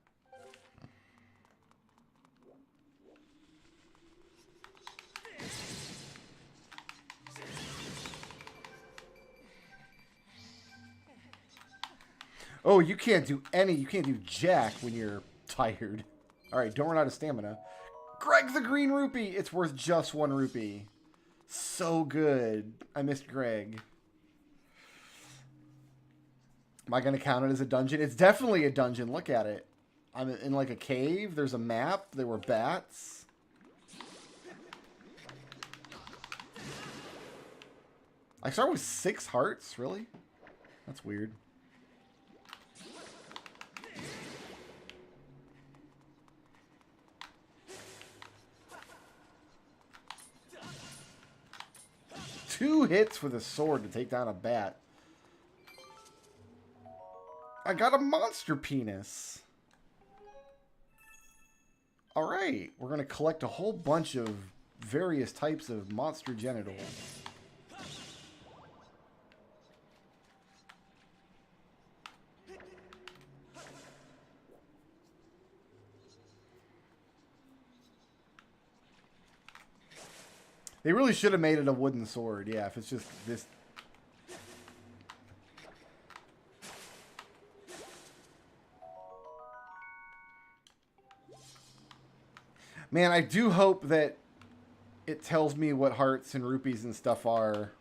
Oh, you can't do jack when you're tired. Alright, don't run out of stamina. Greg the Green Rupee! It's worth just 1 rupee. So good. I missed Greg. Am I going to count it as a dungeon? It's definitely a dungeon. Look at it. I'm in like a cave. There's a map. There were bats. I start with 6 hearts? Really? That's weird. Two hits with a sword to take down a bat. I got a monster penis. Alright, we're going to collect a whole bunch of various types of monster genitals. They really should have made it a wooden sword. Yeah, if it's just this. Man, I do hope that it tells me what hearts and rupees and stuff are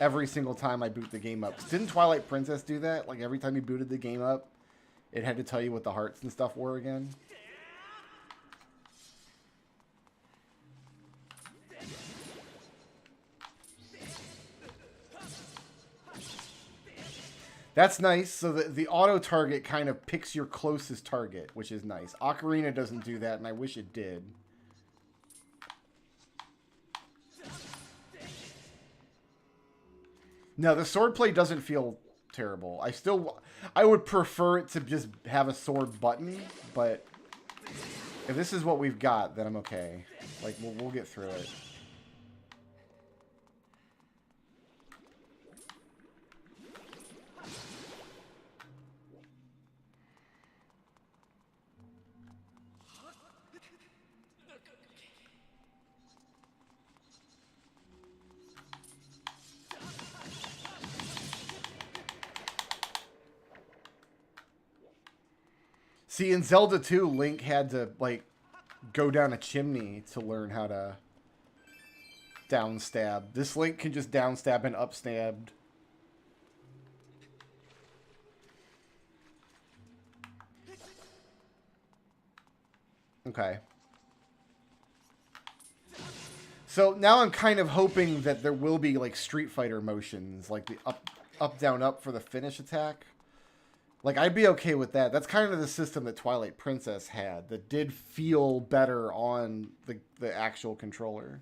every single time I boot the game up. Didn't Twilight Princess do that? Like every time you booted the game up, it had to tell you what the hearts and stuff were again? That's nice. So the auto target kind of picks your closest target, which is nice. Ocarina doesn't do that, and I wish it did. No, the swordplay doesn't feel terrible. I would prefer it to just have a sword button, but if this is what we've got, then I'm okay. Like, we'll get through it. See, in Zelda 2, Link had to, like, go down a chimney to learn how to down stab. This Link can just down stab and up stab. Okay. So now I'm kind of hoping that there will be like Street Fighter motions, like the up, down, up for the finish attack. Like, I'd be okay with that. That's kind of the system that Twilight Princess had that did feel better on the actual controller.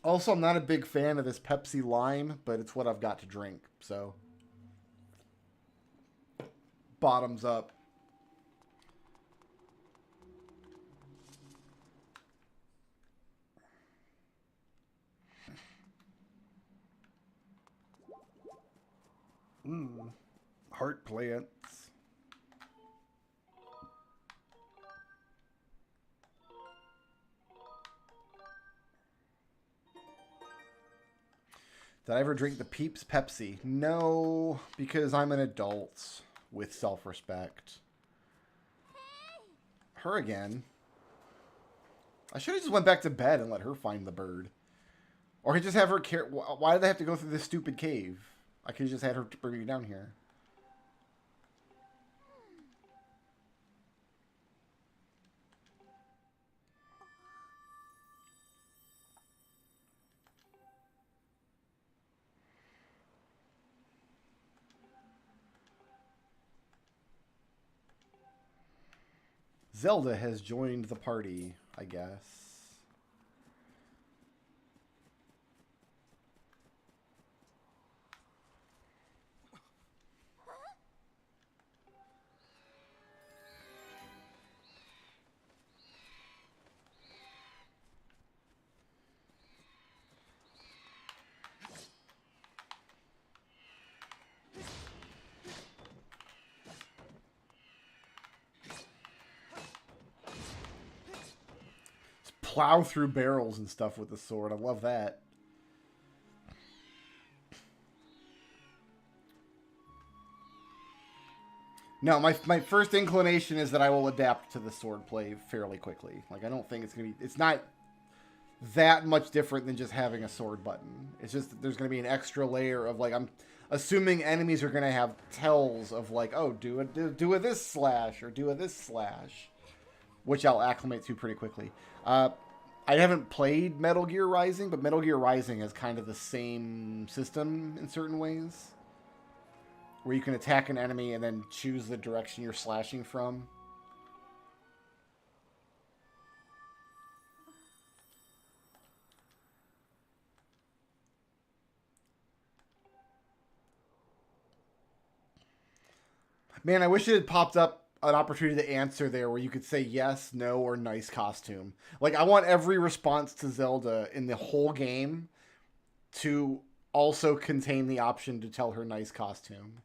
Also, I'm not a big fan of this Pepsi Lime, but it's what I've got to drink, so. Bottoms up. Heart plants. Did I ever drink the Peeps Pepsi? No, because I'm an adult with self-respect. Her again. I should have just went back to bed and let her find the bird. Or just have her care. Why did they have to go through this stupid cave? I could have just had her bring me down here. Zelda has joined the party, I guess. Plow through barrels and stuff with the sword. I love that. No, my first inclination is that I will adapt to the sword play fairly quickly. Like, I don't think it's going to be... It's not that much different than just having a sword button. It's just that there's going to be an extra layer of, like, I'm assuming enemies are going to have tells of, like, oh, do a this slash or do a this slash. Which I'll acclimate to pretty quickly. I haven't played Metal Gear Rising, but Metal Gear Rising has kind of the same system in certain ways. Where you can attack an enemy and then choose the direction you're slashing from. Man, I wish it had popped up an opportunity to answer there where you could say yes, no, or nice costume. Like, I want every response to Zelda in the whole game to also contain the option to tell her nice costume.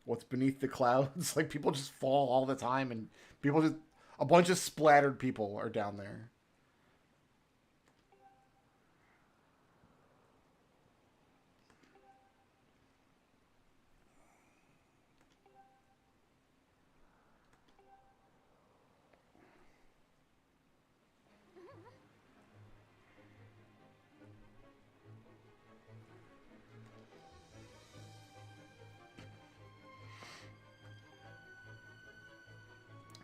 What's beneath the clouds? Like, people just fall all the time and people just... A bunch of splattered people are down there.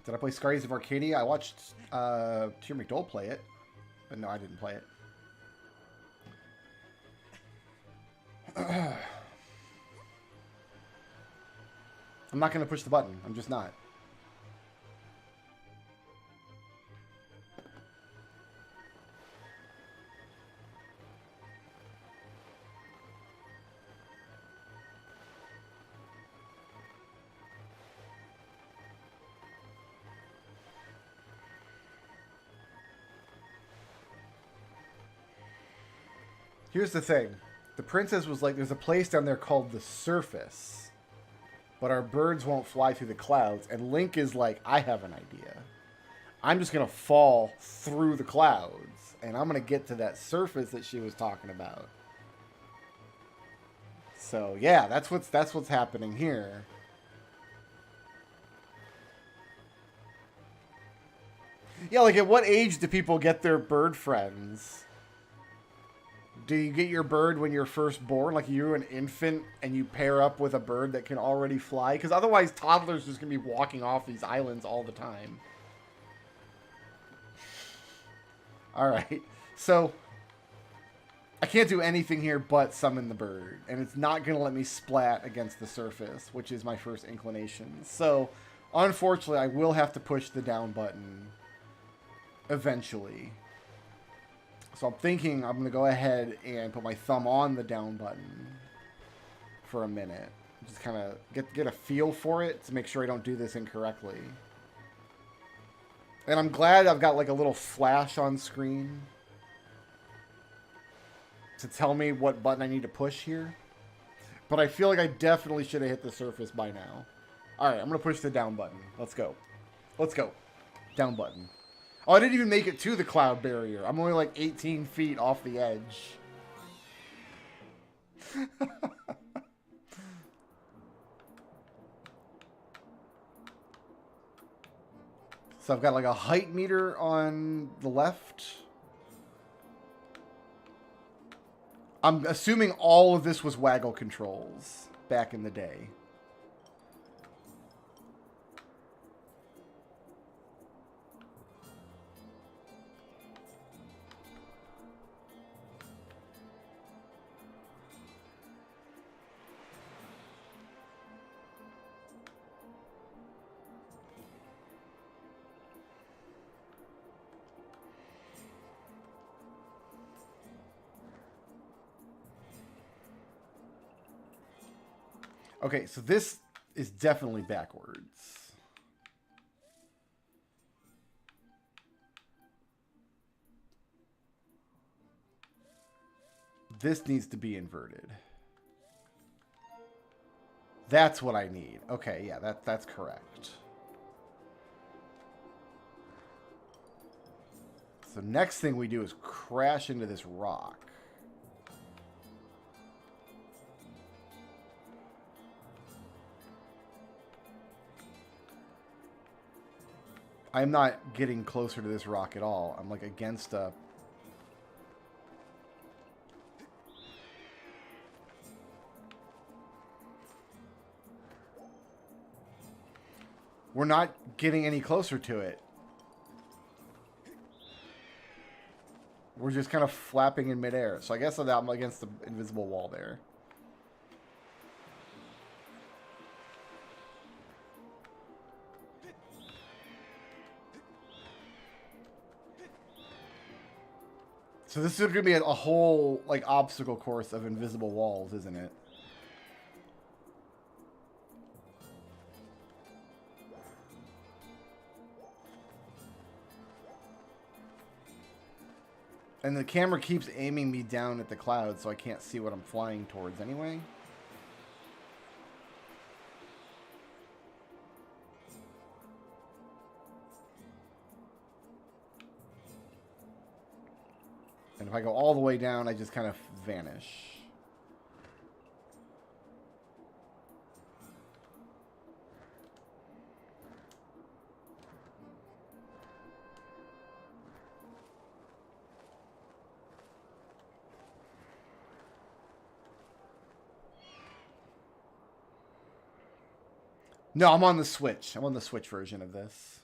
Did I play Scars of Arcadia? I watched Tier McDole play it. But no, I didn't play it. I'm not going to push the button. I'm just not. Here's the thing. The princess was like, there's a place down there called the Surface, but our birds won't fly through the clouds. And Link is like, I have an idea. I'm just going to fall through the clouds, and I'm going to get to that surface that she was talking about. So yeah, that's what's happening here. Yeah, like at what age do people get their bird friends? Do you get your bird when you're first born? Like you're an infant and you pair up with a bird that can already fly? Because otherwise toddlers just going to be walking off these islands all the time. Alright, so I can't do anything here but summon the bird. And it's not going to let me splat against the surface, which is my first inclination. So, unfortunately, I will have to push the down button eventually. So I'm thinking I'm going to go ahead and put my thumb on the down button for a minute. Just kind of get a feel for it to make sure I don't do this incorrectly. And I'm glad I've got like a little flash on screen to tell me what button I need to push here. But I feel like I definitely should have hit the surface by now. Alright, I'm going to push the down button. Let's go. Let's go. Down button. Oh, I didn't even make it to the cloud barrier. I'm only like 18 feet off the edge. So I've got like a height meter on the left. I'm assuming all of this was waggle controls back in the day. Okay, so this is definitely backwards. This needs to be inverted. That's what I need. Okay, yeah, that's correct. So next thing we do is crash into this rock. I'm not getting closer to this rock at all. I'm like against a... We're not getting any closer to it. We're just kind of flapping in midair. So I guess I'm against the invisible wall there. So this is going to be a whole, like, obstacle course of invisible walls, isn't it? And the camera keeps aiming me down at the clouds, so I can't see what I'm flying towards anyway. And if I go all the way down, I just kind of vanish. No, I'm on the Switch. I'm on the Switch version of this.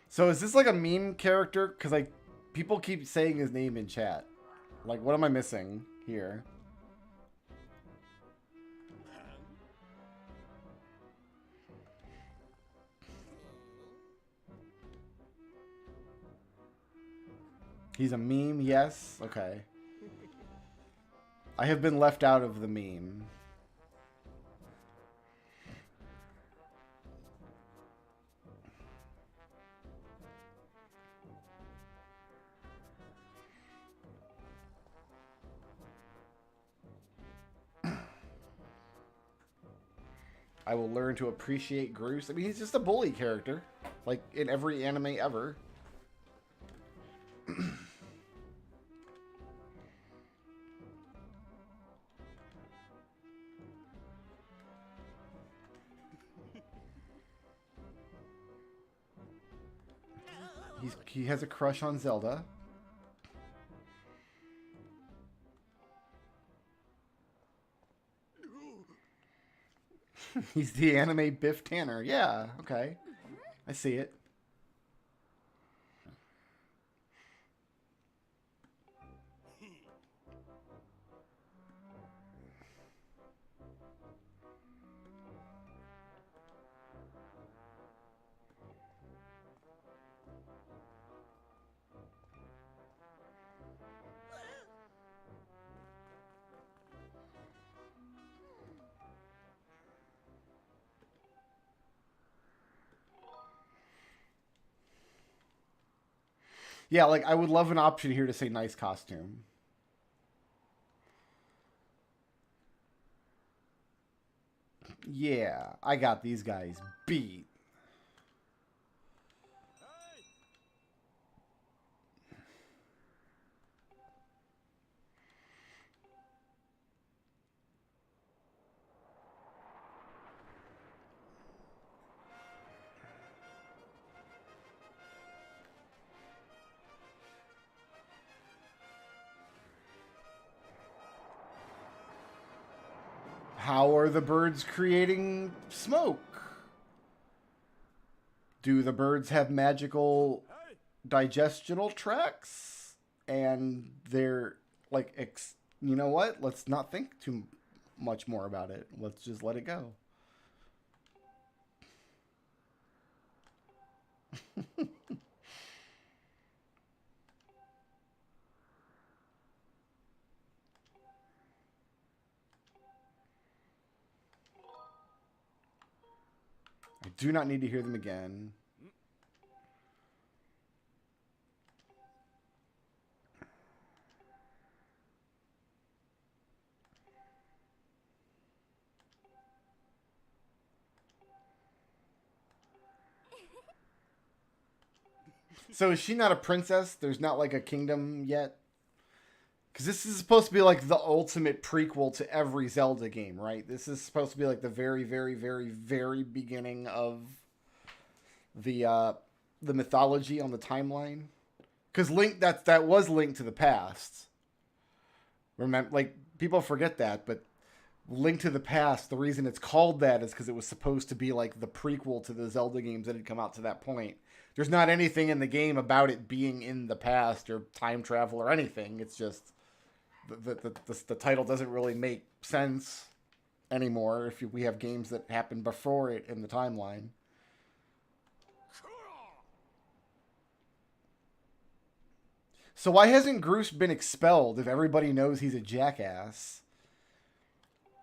So is this like a meme character? Because like people keep saying his name in chat. Like, what am I missing here? He's a meme, yes? Okay. I have been left out of the meme. I will learn to appreciate Groose. I mean, he's just a bully character. Like, in every anime ever. He has a crush on Zelda. He's the anime Biff Tanner. Yeah, okay. I see it. Yeah, like, I would love an option here to say nice costume. Yeah, I got these guys beat. How are the birds creating smoke? Do the birds have magical digestional tracts? And they're like, you know what? Let's not think too much more about it. Let's just let it go. I do not need to hear them again. So is she not a princess? There's not like a kingdom yet? Because this is supposed to be like the ultimate prequel to every Zelda game, right? This is supposed to be like the very, very, very, very beginning of the mythology on the timeline. Because Link, that was Link to the Past. Remember, like, people forget that, but Link to the Past, the reason it's called that is because it was supposed to be like the prequel to the Zelda games that had come out to that point. There's not anything in the game about it being in the past or time travel or anything. It's just the title doesn't really make sense anymore if we have games that happen before it in the timeline. So why hasn't Groose been expelled if everybody knows he's a jackass?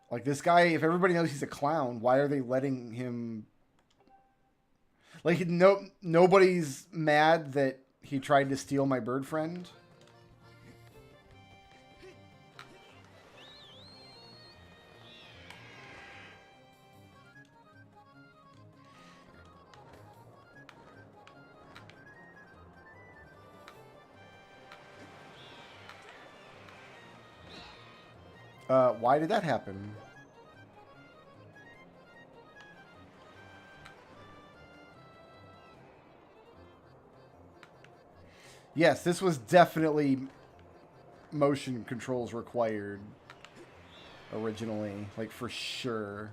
Like, this guy, if everybody knows he's a clown, why are they letting him... Like, nobody's mad that he tried to steal my bird friend? Why did that happen? Yes, this was definitely motion controls required originally, like, for sure.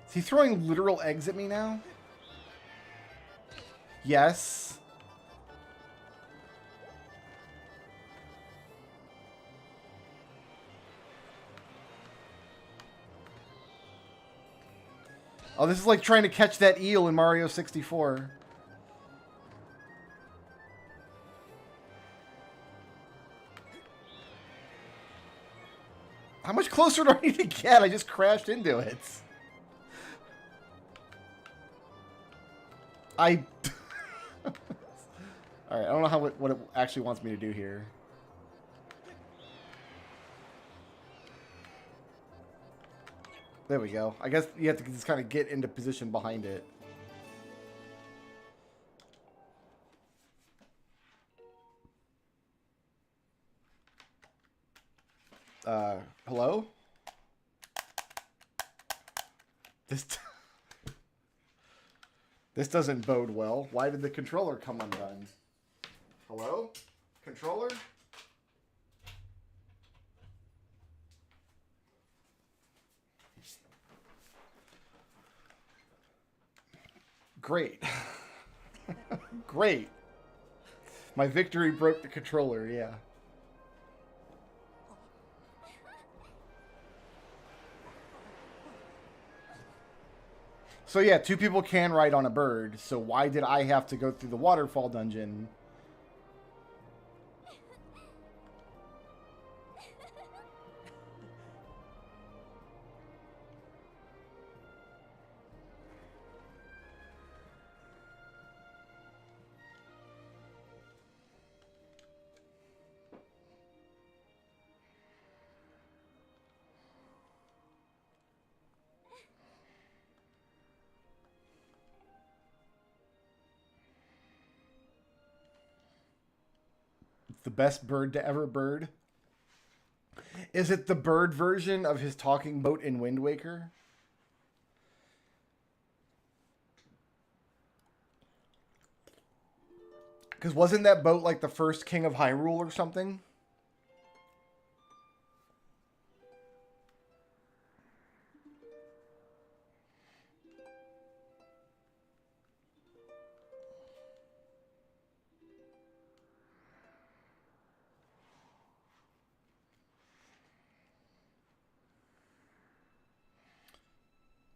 Is he throwing literal eggs at me now? Yes. Oh, this is like trying to catch that eel in Mario 64. How much closer do I need to get? I just crashed into it. Alright, I don't know what it actually wants me to do here. There we go. I guess you have to just kind of get into position behind it. Hello? This doesn't bode well. Why did the controller come undone? Hello? Controller? Great. Great. My victory broke the controller, yeah. So yeah, 2 people can ride on a bird, so why did I have to go through the waterfall dungeon? It's the best bird to ever bird. Is it the bird version of his talking boat in Wind Waker? Because wasn't that boat like the first king of Hyrule or something?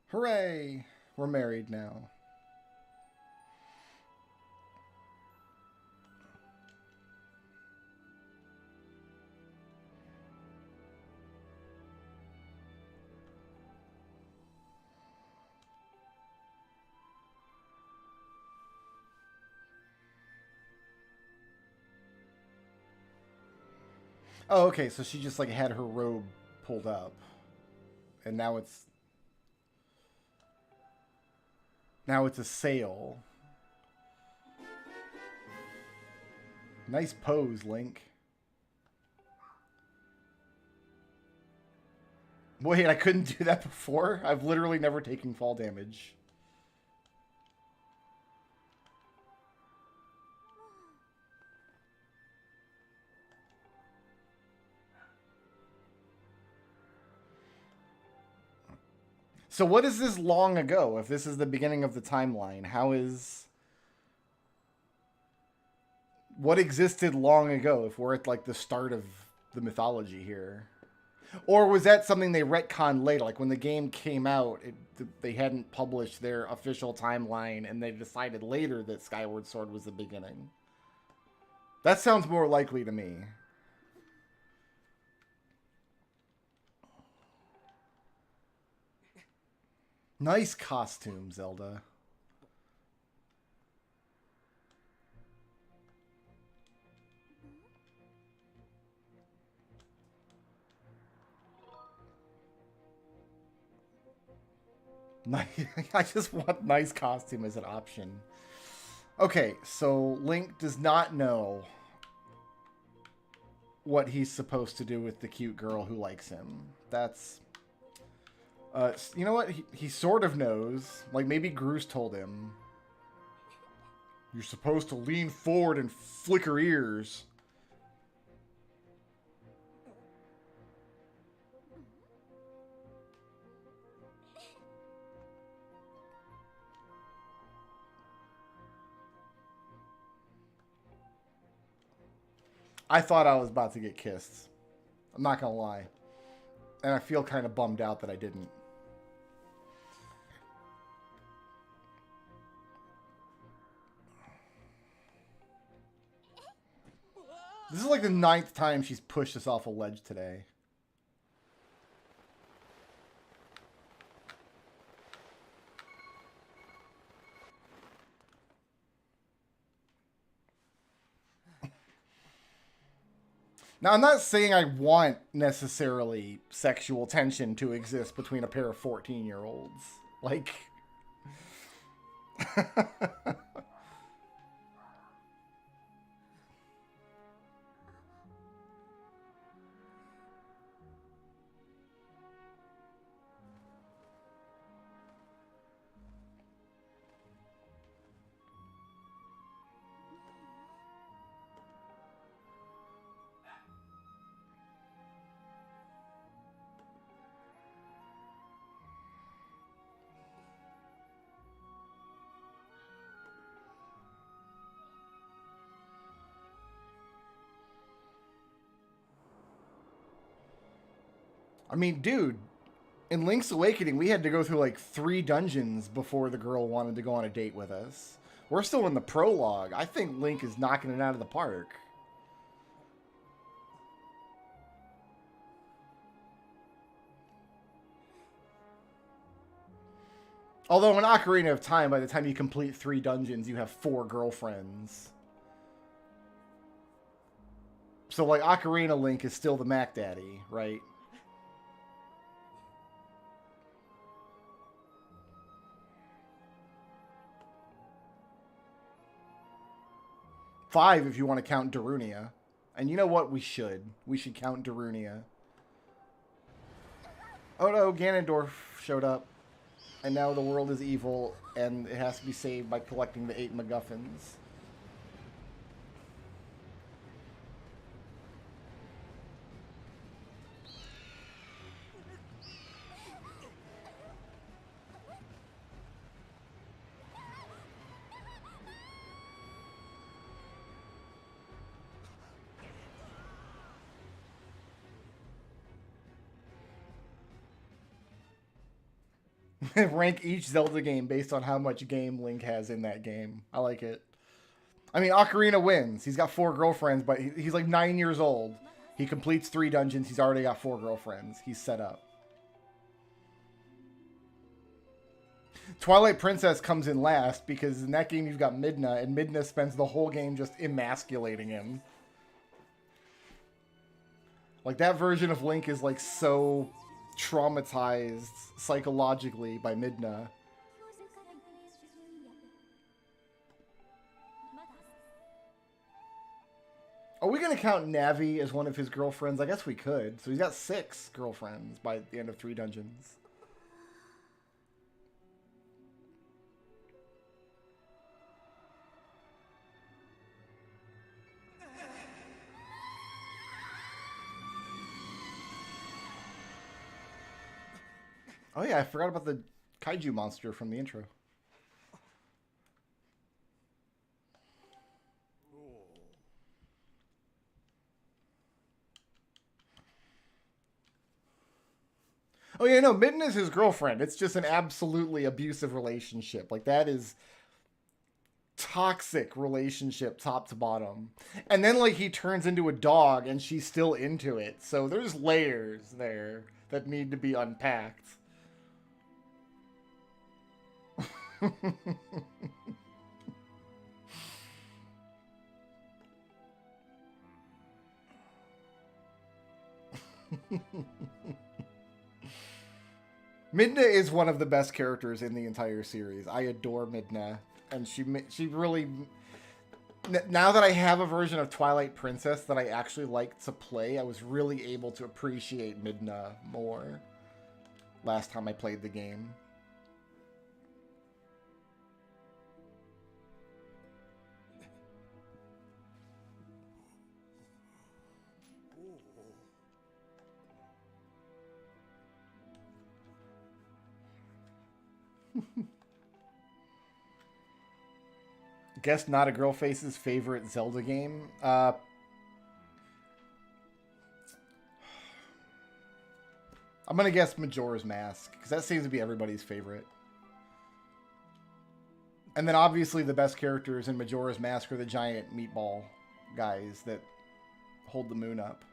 Hooray! We're married now. Oh, okay, so she just like had her robe pulled up. And now it's a sail. Nice pose, Link. Wait, I couldn't do that before? I've literally never taken fall damage. So what is this long ago? If this is the beginning of the timeline, how is... What existed long ago if we're at like the start of the mythology here? Or was that something they retconned later? Like when the game came out, they hadn't published their official timeline and they decided later that Skyward Sword was the beginning. That sounds more likely to me. Nice costume, Zelda. I just want nice costume as an option. Okay, so Link does not know what he's supposed to do with the cute girl who likes him. That's... you know what? He sort of knows. Like, maybe Groose told him. You're supposed to lean forward and flick her ears. I thought I was about to get kissed. I'm not gonna lie. And I feel kind of bummed out that I didn't. This is like the 9th time she's pushed us off a ledge today. Now, I'm not saying I want necessarily sexual tension to exist between a pair of 14-year-olds. Like... I mean, dude, in Link's Awakening, we had to go through like 3 dungeons before the girl wanted to go on a date with us. We're still in the prologue. I think Link is knocking it out of the park. Although in Ocarina of Time, by the time you complete 3 dungeons, you have 4 girlfriends. So, like, Ocarina Link is still the Mac Daddy, right? Five if you want to count Darunia. And you know what? We should. We should count Darunia. Oh no, Ganondorf showed up. And now the world is evil, and it has to be saved by collecting the 8 MacGuffins. Rank each Zelda game based on how much game Link has in that game. I like it. I mean, Ocarina wins. He's got 4 girlfriends, but he's like 9 years old. He completes 3 dungeons. He's already got 4 girlfriends. He's set up. Twilight Princess comes in last because in that game you've got Midna, and Midna spends the whole game just emasculating him. Like, that version of Link is like so traumatized psychologically by Midna. Are we going to count Navi as one of his girlfriends? I guess we could. So he's got 6 girlfriends by the end of 3 dungeons. Oh yeah, I forgot about the kaiju monster from the intro. Oh yeah, no, Mitten is his girlfriend. It's just an absolutely abusive relationship. Like, that is toxic relationship top to bottom. And then, like, he turns into a dog and she's still into it. So there's layers there that need to be unpacked. Midna is one of the best characters in the entire series. I adore Midna, and she really... Now that I have a version of Twilight Princess that I actually like to play, I was really able to appreciate Midna more last time I played the game. Guess Not a Girl Face's favorite Zelda game? I'm going to guess Majora's Mask, because that seems to be everybody's favorite. And then obviously the best characters in Majora's Mask are the giant meatball guys that hold the moon up.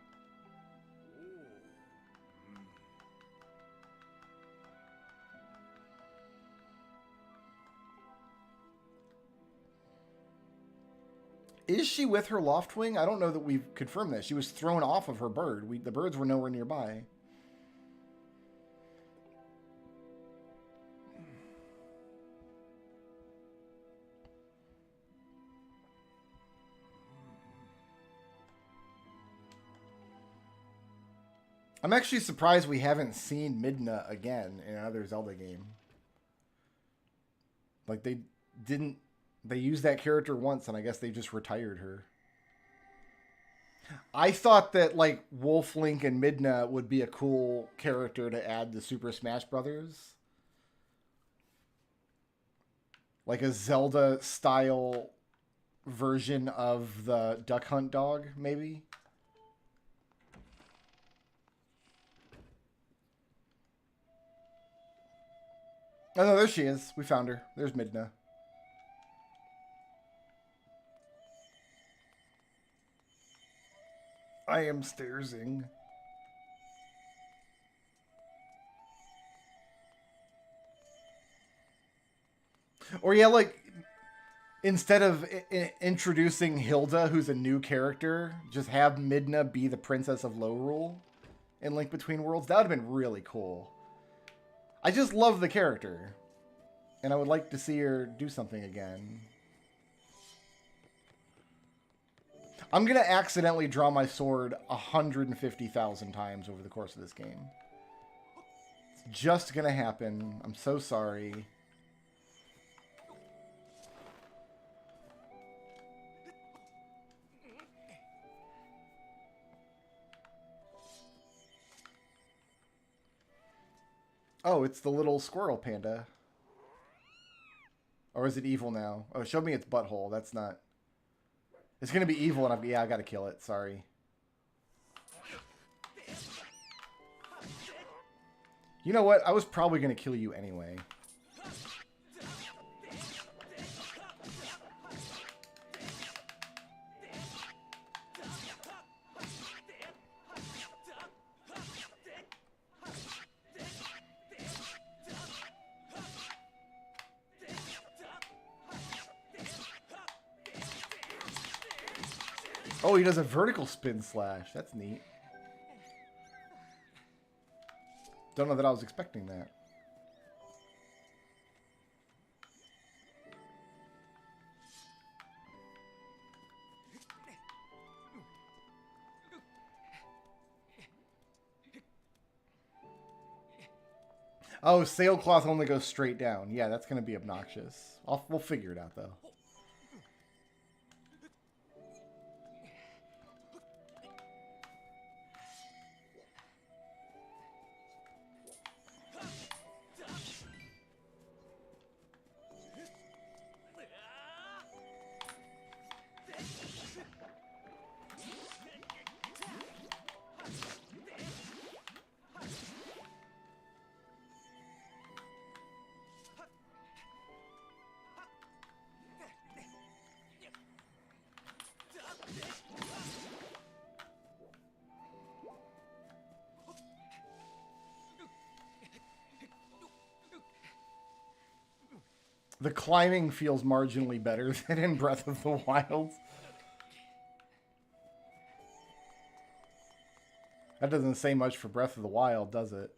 Is she with her Loftwing? I don't know that we've confirmed that. She was thrown off of her bird. The birds were nowhere nearby. I'm actually surprised we haven't seen Midna again in another Zelda game. Like, they didn't... They used that character once, and I guess they just retired her. I thought that, like, Wolf Link and Midna would be a cool character to add to Super Smash Brothers. Like a Zelda-style version of the Duck Hunt dog, maybe? Oh, no, there she is. We found her. There's Midna. I am stairsing. Or yeah, like, instead of introducing Hilda, who's a new character, just have Midna be the Princess of Lorule in Link Between Worlds. That would have been really cool. I just love the character. And I would like to see her do something again. I'm going to accidentally draw my sword 150,000 times over the course of this game. It's just going to happen. I'm so sorry. Oh, it's the little squirrel panda. Or is it evil now? Oh, it showed me its butthole. That's not... It's going to be evil, and I got to kill it. Sorry. You know what? I was probably going to kill you anyway. Oh, he does a vertical spin slash. That's neat. Don't know that I was expecting that. Oh, sailcloth only goes straight down. Yeah, that's going to be obnoxious. We'll figure it out, though. The climbing feels marginally better than in Breath of the Wild. That doesn't say much for Breath of the Wild, does it?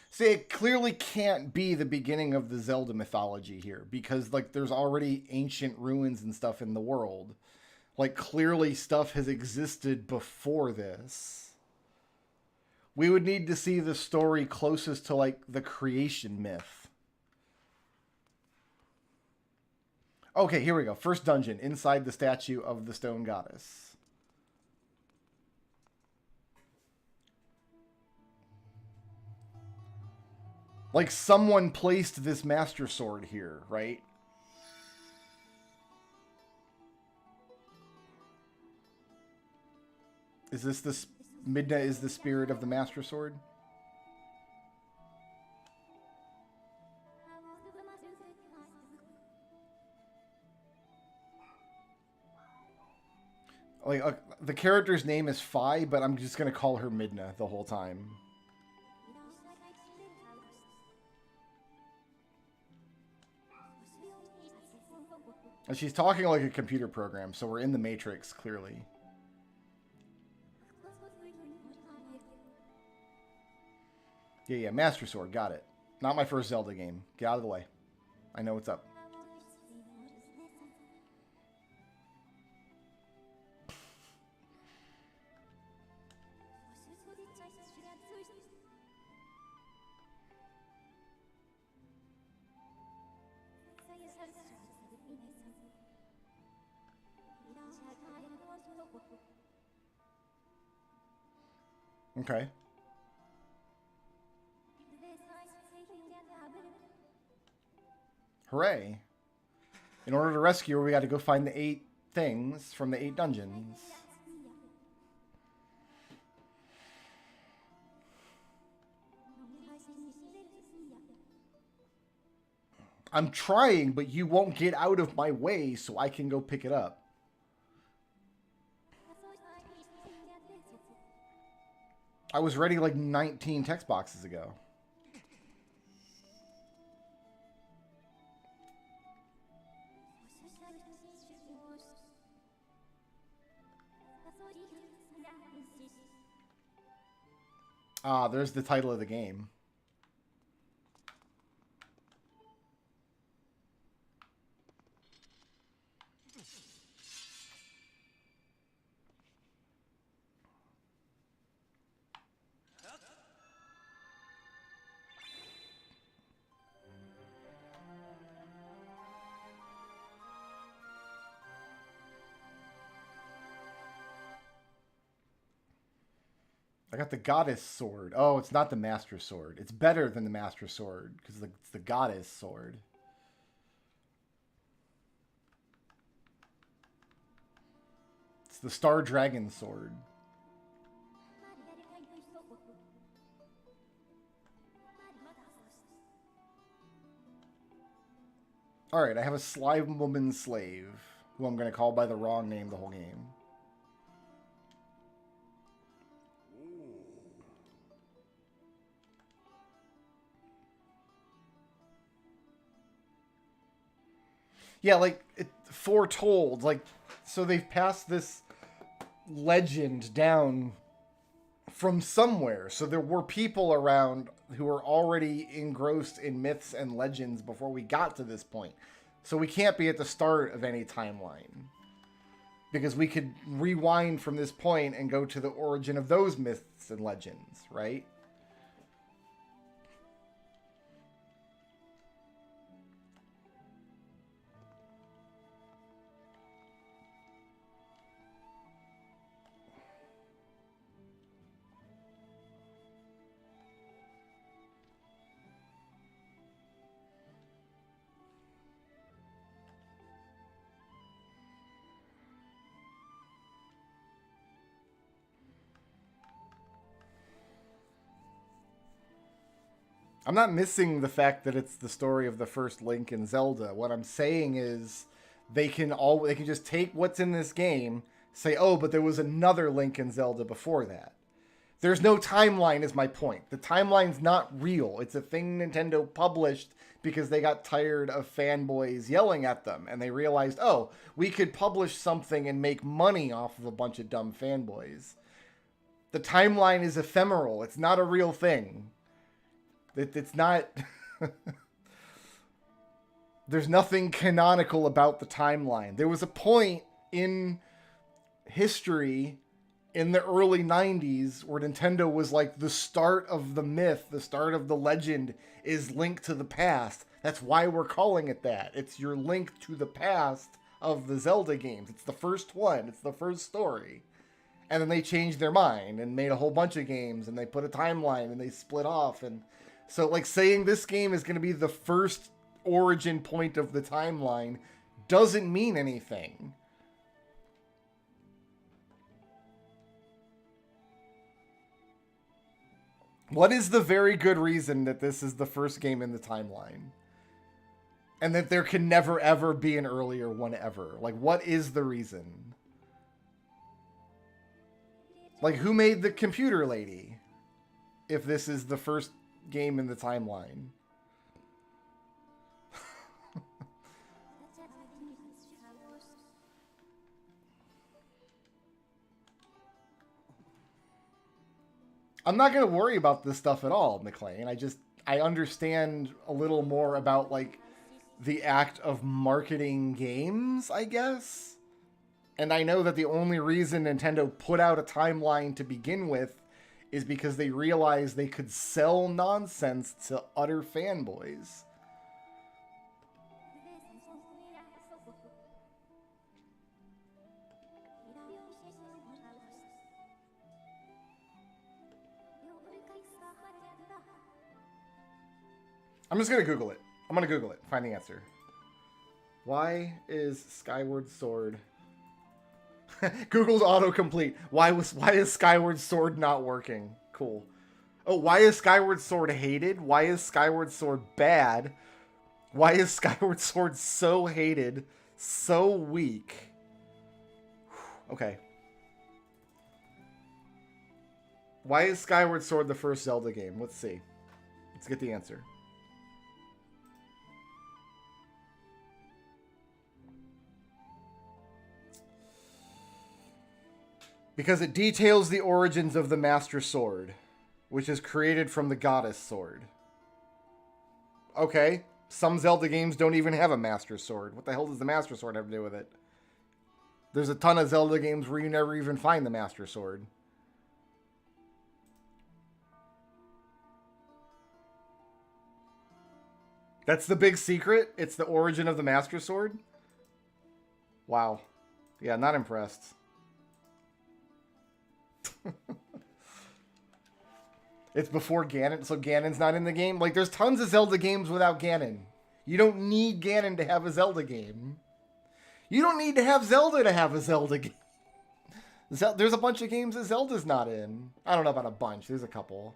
See, it clearly can't be the beginning of the Zelda mythology here, because, like, there's already ancient ruins and stuff in the world. Like, clearly stuff has existed before this. We would need to see the story closest to, like, the creation myth. Okay, here we go. First dungeon, inside the statue of the stone goddess. Like, someone placed this Master Sword here, right? Is this the Midna is the spirit of the Master Sword? Like the character's name is Fi, but I'm just gonna call her Midna the whole time. And she's talking like a computer program, so we're in the Matrix, clearly. Yeah, Master Sword, got it. Not my first Zelda game. Get out of the way. I know what's up. Okay. Hooray. In order to rescue her, we got to go find the 8 things from the 8 dungeons. I'm trying, but you won't get out of my way so I can go pick it up. I was ready like 19 text boxes ago. Ah, there's the title of the game. I got the Goddess Sword. Oh, it's not the Master Sword. It's better than the Master Sword because it's the Goddess Sword. It's the Star Dragon Sword. Alright, I have a slime woman slave, who I'm going to call by the wrong name the whole game. Yeah, like, it foretold, like, so they've passed this legend down from somewhere. So there were people around who were already engrossed in myths and legends before we got to this point. So we can't be at the start of any timeline. Because we could rewind from this point and go to the origin of those myths and legends, right? I'm not missing the fact that it's the story of the first Link and Zelda. What I'm saying is they can just take what's in this game, say, oh, but there was another Link and Zelda before that. There's no timeline is my point. The timeline's not real. It's a thing Nintendo published because they got tired of fanboys yelling at them. And they realized, oh, we could publish something and make money off of a bunch of dumb fanboys. The timeline is ephemeral. It's not a real thing. It's not... There's nothing canonical about the timeline. There was a point in history in the early 90s where Nintendo was like, the start of the myth, the start of the legend is Link to the Past. That's why we're calling it that. It's your Link to the Past of the Zelda games. It's the first one. It's the first story. And then they changed their mind and made a whole bunch of games and they put a timeline and they split off. And so, like, saying this game is going to be the first origin point of the timeline doesn't mean anything. What is the very good reason that this is the first game in the timeline? And that there can never ever be an earlier one ever? Like, what is the reason? Like, who made the computer lady? If this is the first game in the timeline. I'm not going to worry about this stuff at all, McLean. I understand a little more about, like, the act of marketing games, I guess. And I know that the only reason Nintendo put out a timeline to begin with is because they realized they could sell nonsense to utter fanboys. I'm just going to Google it. I'm going to Google it. Find the answer. Why is Skyward Sword... Google's autocomplete. Why is Skyward Sword not working? Cool. Oh, why is Skyward Sword hated? Why is Skyward Sword bad? Why is Skyward Sword so hated? So weak? Okay. Why is Skyward Sword the first Zelda game? Let's see. Let's get the answer. Because it details the origins of the Master Sword, which is created from the Goddess Sword. Okay, some Zelda games don't even have a Master Sword. What the hell does the Master Sword have to do with it? There's a ton of Zelda games where you never even find the Master Sword. That's the big secret? It's the origin of the Master Sword? Wow. Yeah, not impressed. It's before Ganon, so Ganon's not in the game. Like, there's tons of Zelda games without Ganon. You don't need Ganon to have a Zelda game. You don't need to have Zelda to have a Zelda game. There's a bunch of games that Zelda's not in. I don't know about a bunch. There's a couple.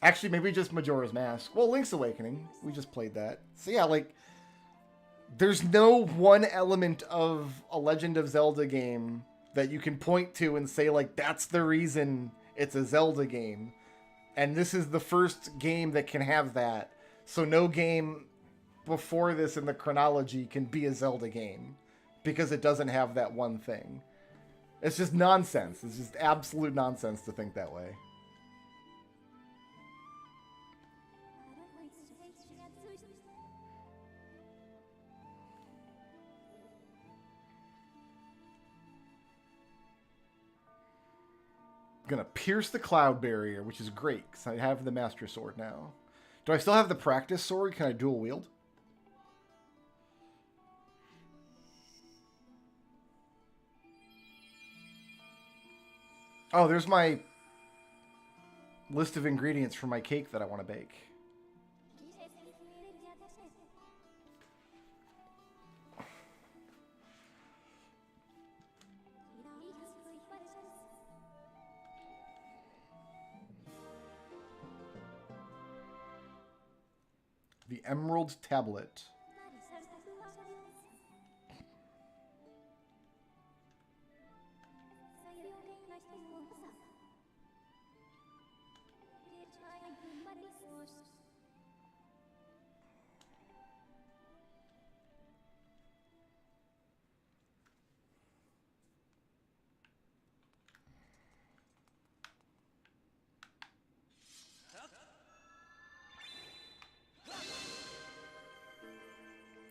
Actually, maybe just Majora's Mask. Well, Link's Awakening. We just played that. So yeah, like, there's no one element of a Legend of Zelda game that you can point to and say, like, that's the reason it's a Zelda game. And this is the first game that can have that. So no game before this in the chronology can be a Zelda game. Because it doesn't have that one thing. It's just nonsense. It's just absolute nonsense to think that way. I'm gonna pierce the cloud barrier, which is great, because I have the Master Sword now. Do I still have the practice sword? Can I dual wield? Oh, there's my list of ingredients for my cake that I want to bake. The Emerald Tablet.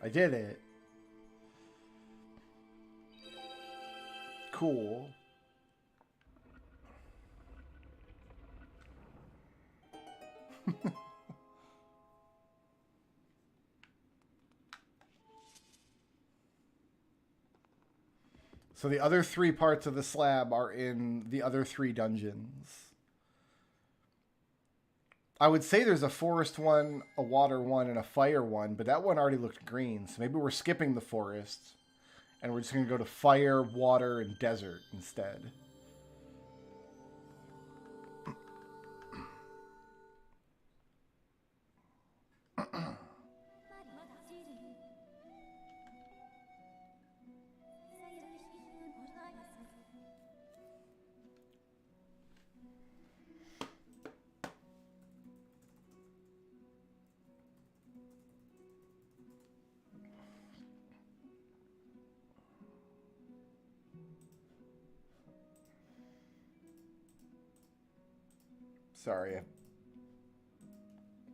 I did it. Cool. So the other 3 parts of the slab are in the other 3 dungeons. I would say there's a forest one, a water one, and a fire one, but that one already looked green. So maybe we're skipping the forest, and we're just going to go to fire, water, and desert instead. Sorry.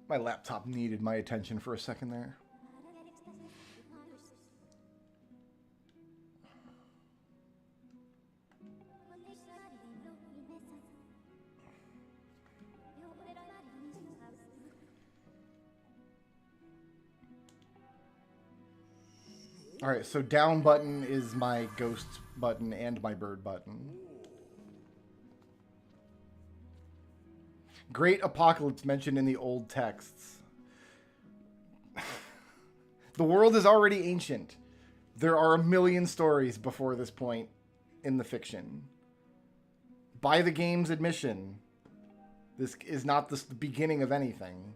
My laptop needed my attention for a second there. Alright, so down button is my ghost button and my bird button. Great apocalypse mentioned in the old texts. The world is already ancient. There are a million stories before this point in the fiction. By the game's admission, this is not the beginning of anything.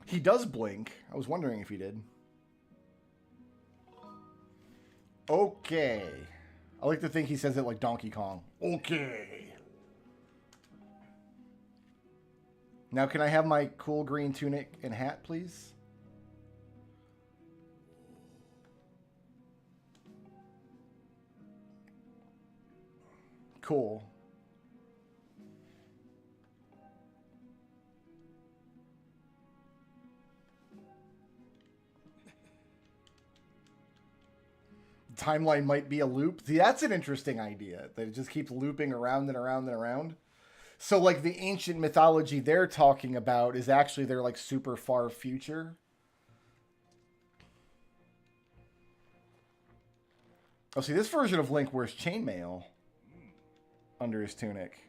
He does blink. I was wondering if he did. Okay. I like to think he says it like Donkey Kong. Okay. Now can I have my cool green tunic and hat, please? Cool. Timeline might be a loop. See, that's an interesting idea. That it just keeps looping around and around and around. So, like, the ancient mythology they're talking about is actually their, like, super far future. Oh, see, this version of Link wears chainmail under his tunic.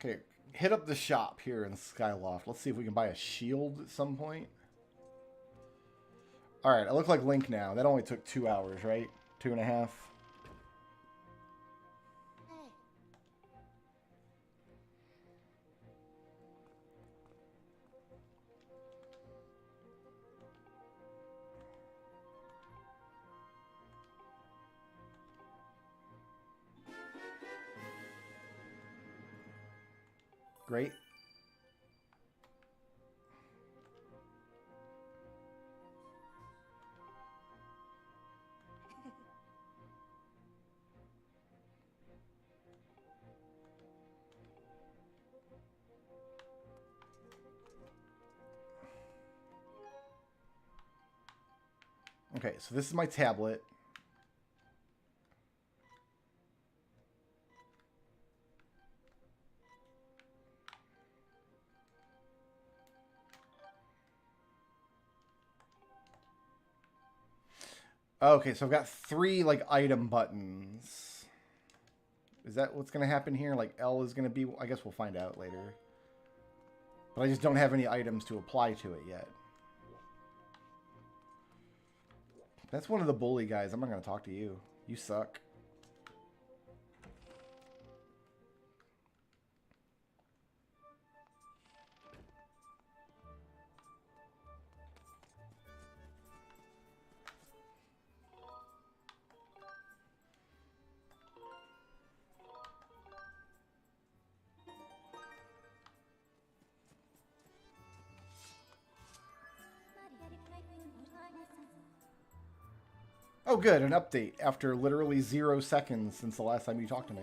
Okay, hit up the shop here in Skyloft. Let's see if we can buy a shield at some point. Alright, I look like Link now. That only took 2 hours, right? 2.5. Great. Okay, so this is my tablet. Okay, so I've got 3, like, item buttons. Is that what's going to happen here? Like, L is going to be... I guess we'll find out later. But I just don't have any items to apply to it yet. That's one of the bully guys. I'm not going to talk to you. You suck. Oh, good. An update after literally 0 seconds since the last time you talked to me.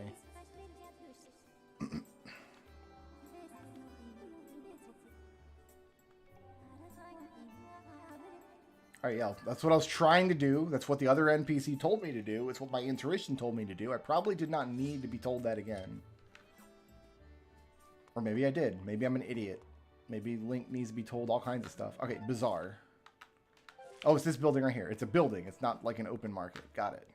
Alright, yeah, that's what I was trying to do. That's what the other NPC told me to do. It's what my intuition told me to do. I probably did not need to be told that again. Or maybe I did. Maybe I'm an idiot. Maybe Link needs to be told all kinds of stuff. Okay, bizarre. Oh, it's this building right here. It's a building. It's not like an open market. Got it.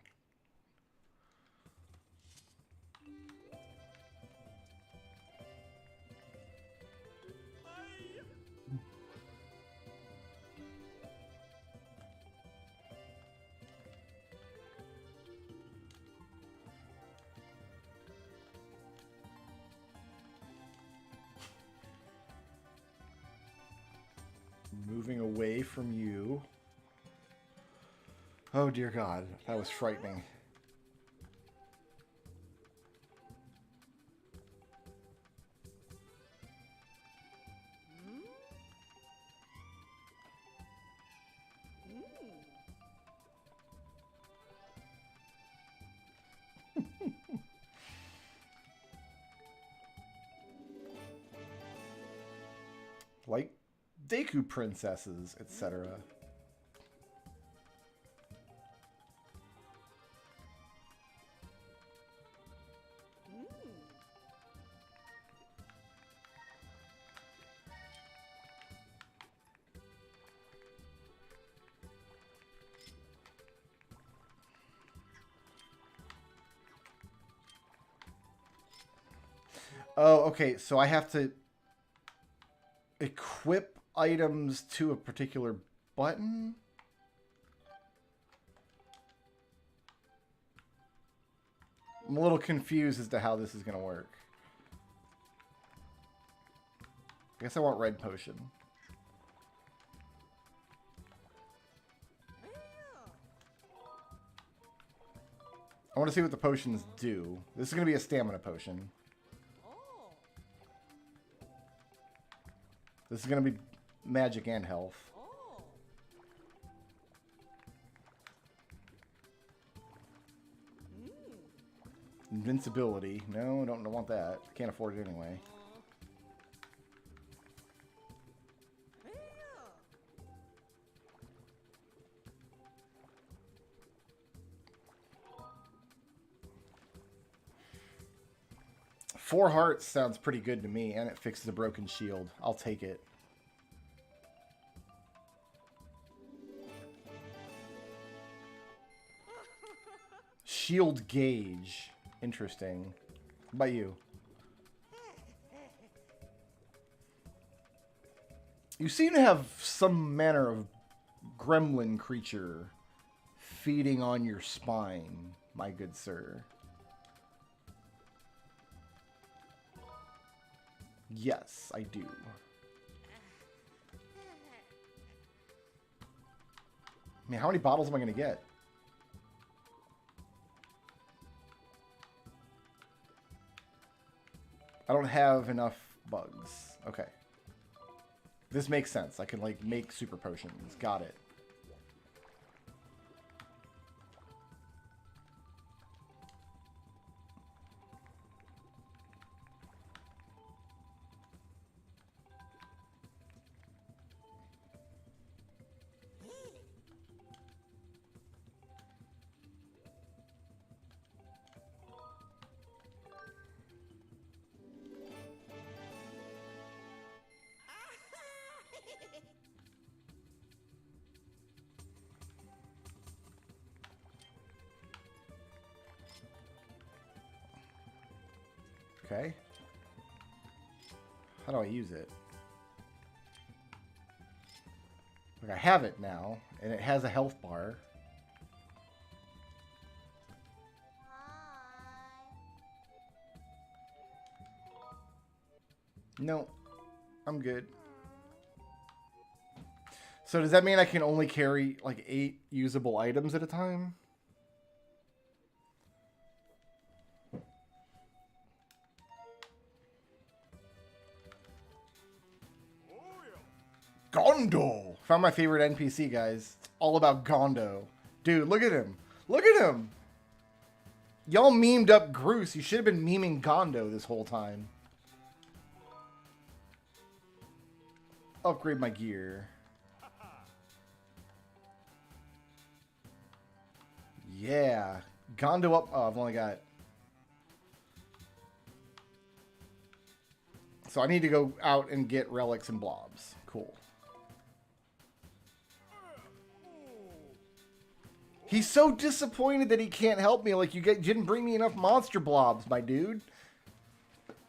Moving away from you. Oh dear God, that was frightening. Like Deku princesses, etc. Oh, okay, so I have to equip items to a particular button? I'm a little confused as to how this is going to work. I guess I want red potion. I want to see what the potions do. This is going to be a stamina potion. This is going to be magic and health. Invincibility. No, I don't want that. Can't afford it anyway. Four hearts sounds pretty good to me, and it fixes a broken shield. I'll take it. Shield gauge. Interesting. What about you? You seem to have some manner of gremlin creature feeding on your spine, my good sir. Yes, I do. I mean, how many bottles am I going to get? I don't have enough bugs. Okay. This makes sense. I can, like, make super potions. Got it. Okay. How do I use it? Like, I have it now, and it has a health bar. No, I'm good. So does that mean I can only carry like 8 usable items at a time? Gondo! Found my favorite NPC, guys. It's all about Gondo. Dude, look at him. Look at him! Y'all memed up Groose. You should have been memeing Gondo this whole time. Upgrade my gear. Yeah. Gondo up. Oh, I've only got... So I need to go out and get relics and blobs. Cool. He's so disappointed that he can't help me. Like, you didn't bring me enough monster blobs, my dude.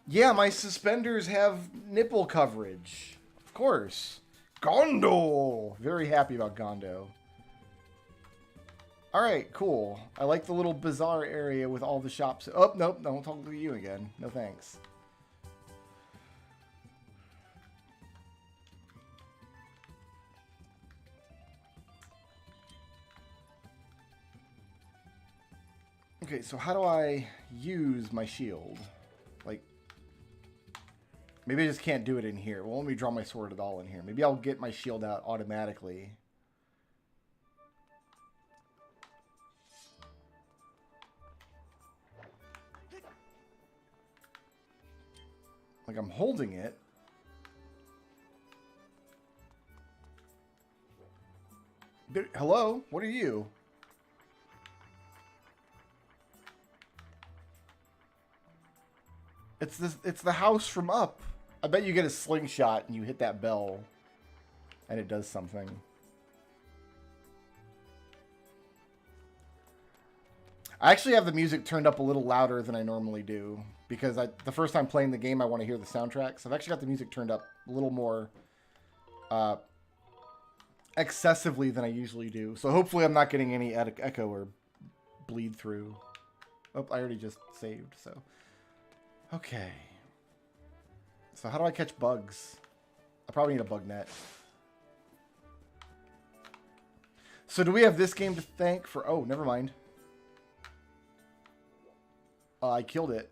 Yeah, my suspenders have nipple coverage. Of course. Gondo! Very happy about Gondo. Alright, cool. I like the little bazaar area with all the shops. Oh, nope, don't talk to you again. No thanks. Okay, so how do I use my shield? Like, maybe I just can't do it in here. Well, let me draw my sword at all in here. Maybe I'll get my shield out automatically. Like I'm holding it. Hello? What are you? It's the house from Up. I bet you get a slingshot and you hit that bell and it does something. I actually have the music turned up a little louder than I normally do because the first time playing the game I want to hear the soundtrack. So I've actually got the music turned up a little more excessively than I usually do. So hopefully I'm not getting any echo or bleed through. Oh, I already just saved, so. Okay. So how do I catch bugs? I probably need a bug net. So do we have this game to thank for... Oh, never mind. I killed it.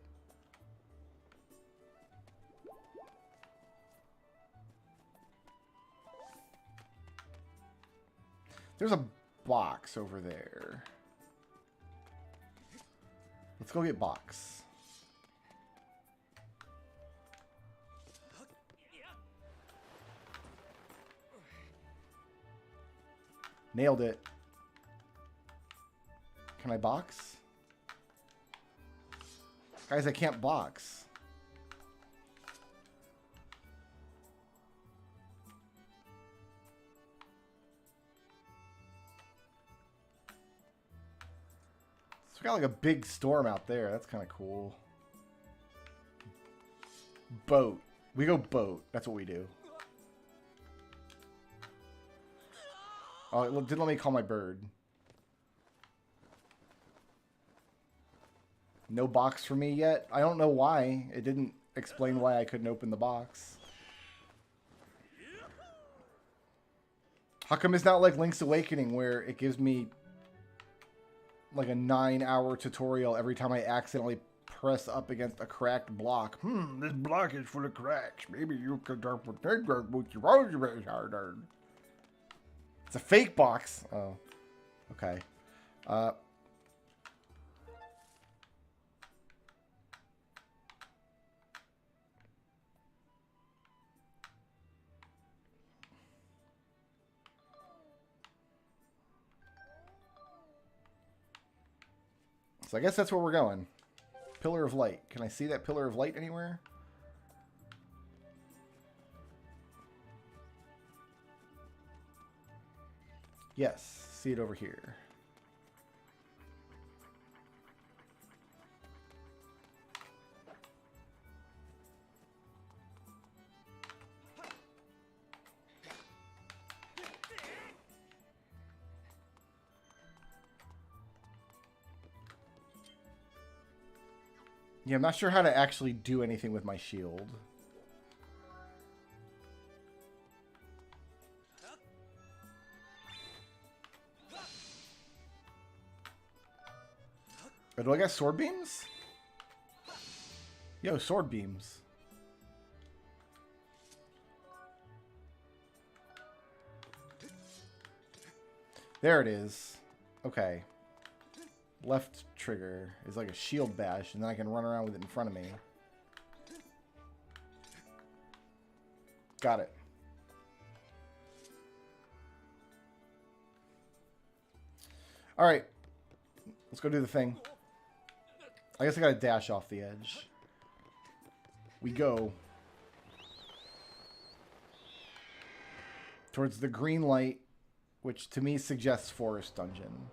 There's a box over there. Let's go get box. Nailed it. Can I box? Guys, I can't box. So we got like a big storm out there. That's kind of cool. Boat. We go boat. That's what we do. Oh, it didn't let me call my bird. No box for me yet? I don't know why. It didn't explain why I couldn't open the box. How come it's not like Link's Awakening where it gives me like a 9-hour tutorial every time I accidentally press up against a cracked block? This block is full of cracks. Maybe you could with your rosary harder. It's a fake box. Oh, okay. So I guess that's where we're going. Pillar of light. Can I see that pillar of light anywhere? Yes, see it over here. Yeah, I'm not sure how to actually do anything with my shield. Oh, do I got sword beams? Yo, sword beams. There it is. Okay. Left trigger is like a shield bash, and then I can run around with it in front of me. Got it. Alright. Let's go do the thing. I guess I gotta dash off the edge. We go. Towards the green light, which to me suggests forest dungeon.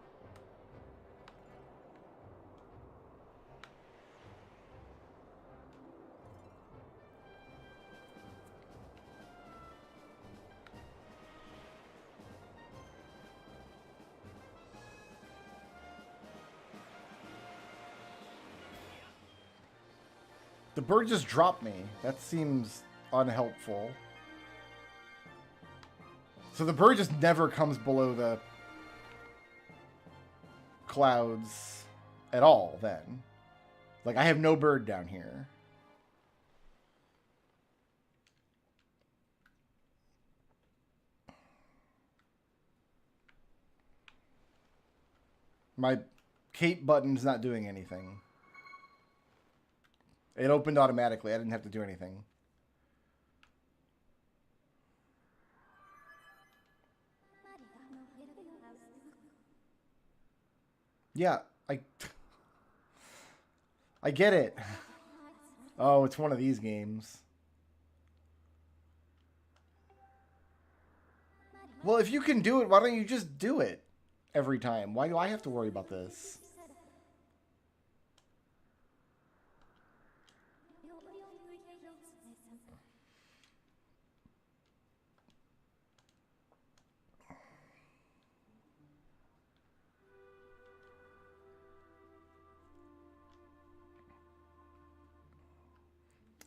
The bird just dropped me. That seems unhelpful. So the bird just never comes below the clouds. at all then. Like, I have no bird down here. My cape button's not doing anything. It opened automatically. I didn't have to do anything. Yeah, I get it. Oh, it's one of these games. Well, if you can do it, why don't you just do it every time? Why do I have to worry about this?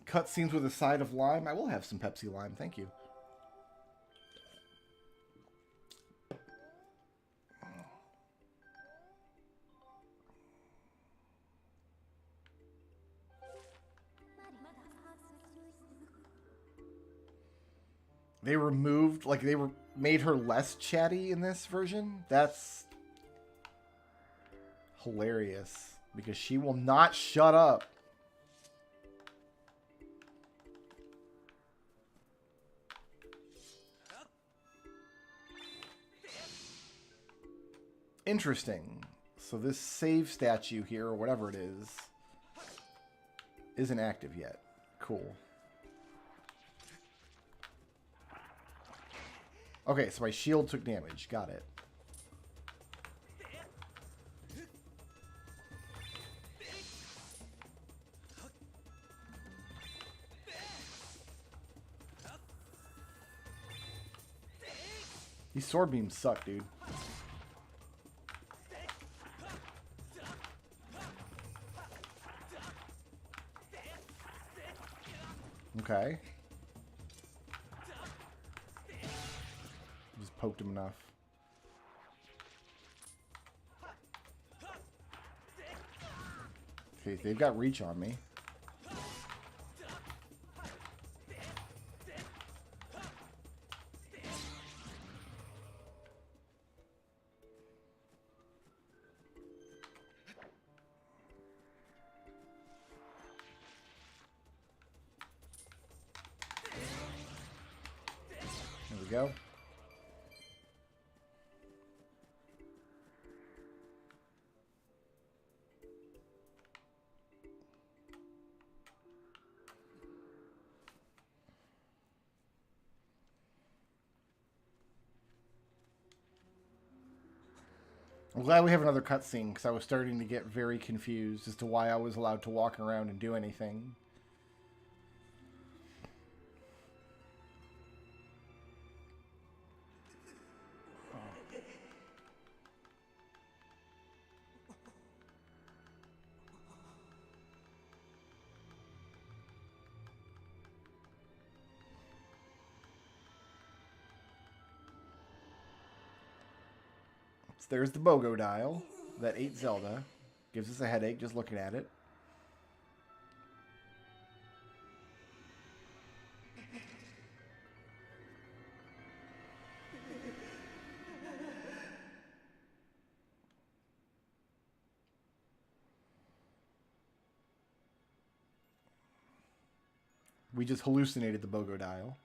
Cutscenes with a side of lime. I will have some Pepsi Lime. Thank you. They removed, like, made her less chatty in this version. That's hilarious because she will not shut up. Interesting. So this save statue here, or whatever it is, isn't active yet. Cool. Okay, so my shield took damage. Got it. These sword beams suck, dude. Okay. Just poked him enough. Okay, they've got reach on me. There we go. I'm glad we have another cutscene because I was starting to get very confused as to why I was allowed to walk around and do anything. There's the BOGO dial that ate Zelda. Gives us a headache just looking at it. We just hallucinated the BOGO dial.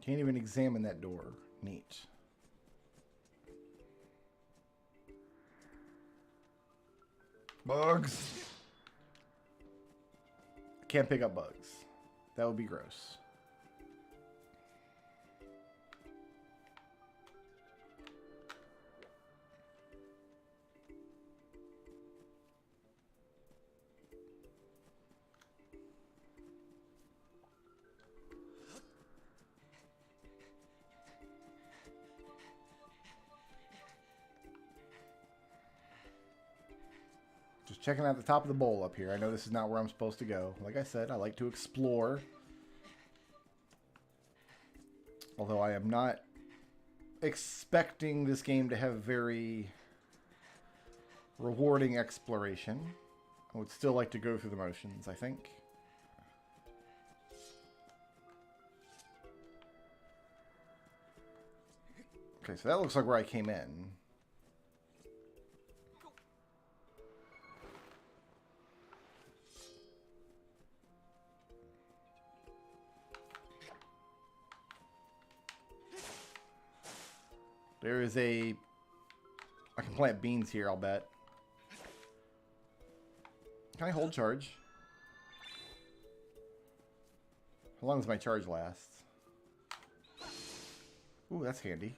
Can't even examine that door. Neat. Bugs! Can't pick up bugs. That would be gross. Checking out the top of the bowl up here. I know this is not where I'm supposed to go. Like I said, I like to explore. Although I am not expecting this game to have very rewarding exploration. I would still like to go through the motions, I think. Okay, so that looks like where I came in. There is a... I can plant beans here, I'll bet. Can I hold charge? How long does my charge last? Ooh, that's handy.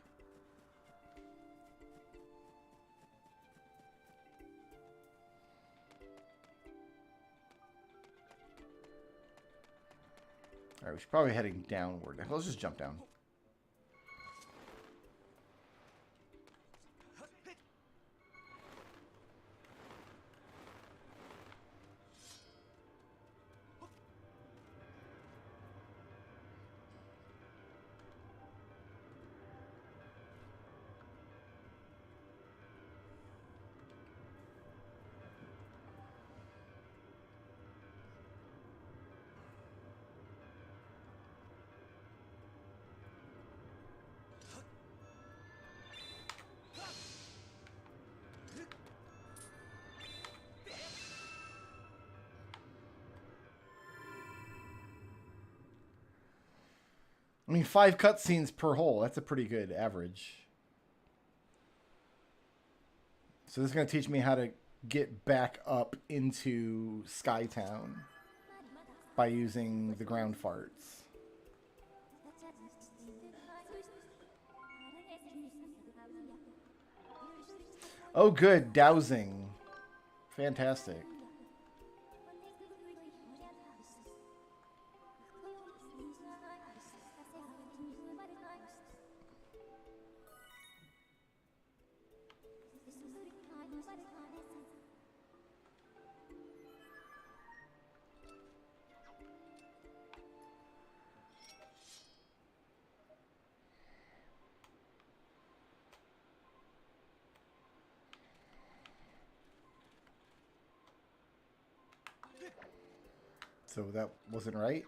Alright, we should probably be heading downward. Let's just jump down. I mean, 5 cutscenes per hole. That's a pretty good average. So this is going to teach me how to get back up into Skytown by using the ground farts. Oh, good. Dowsing. Fantastic. So that wasn't right.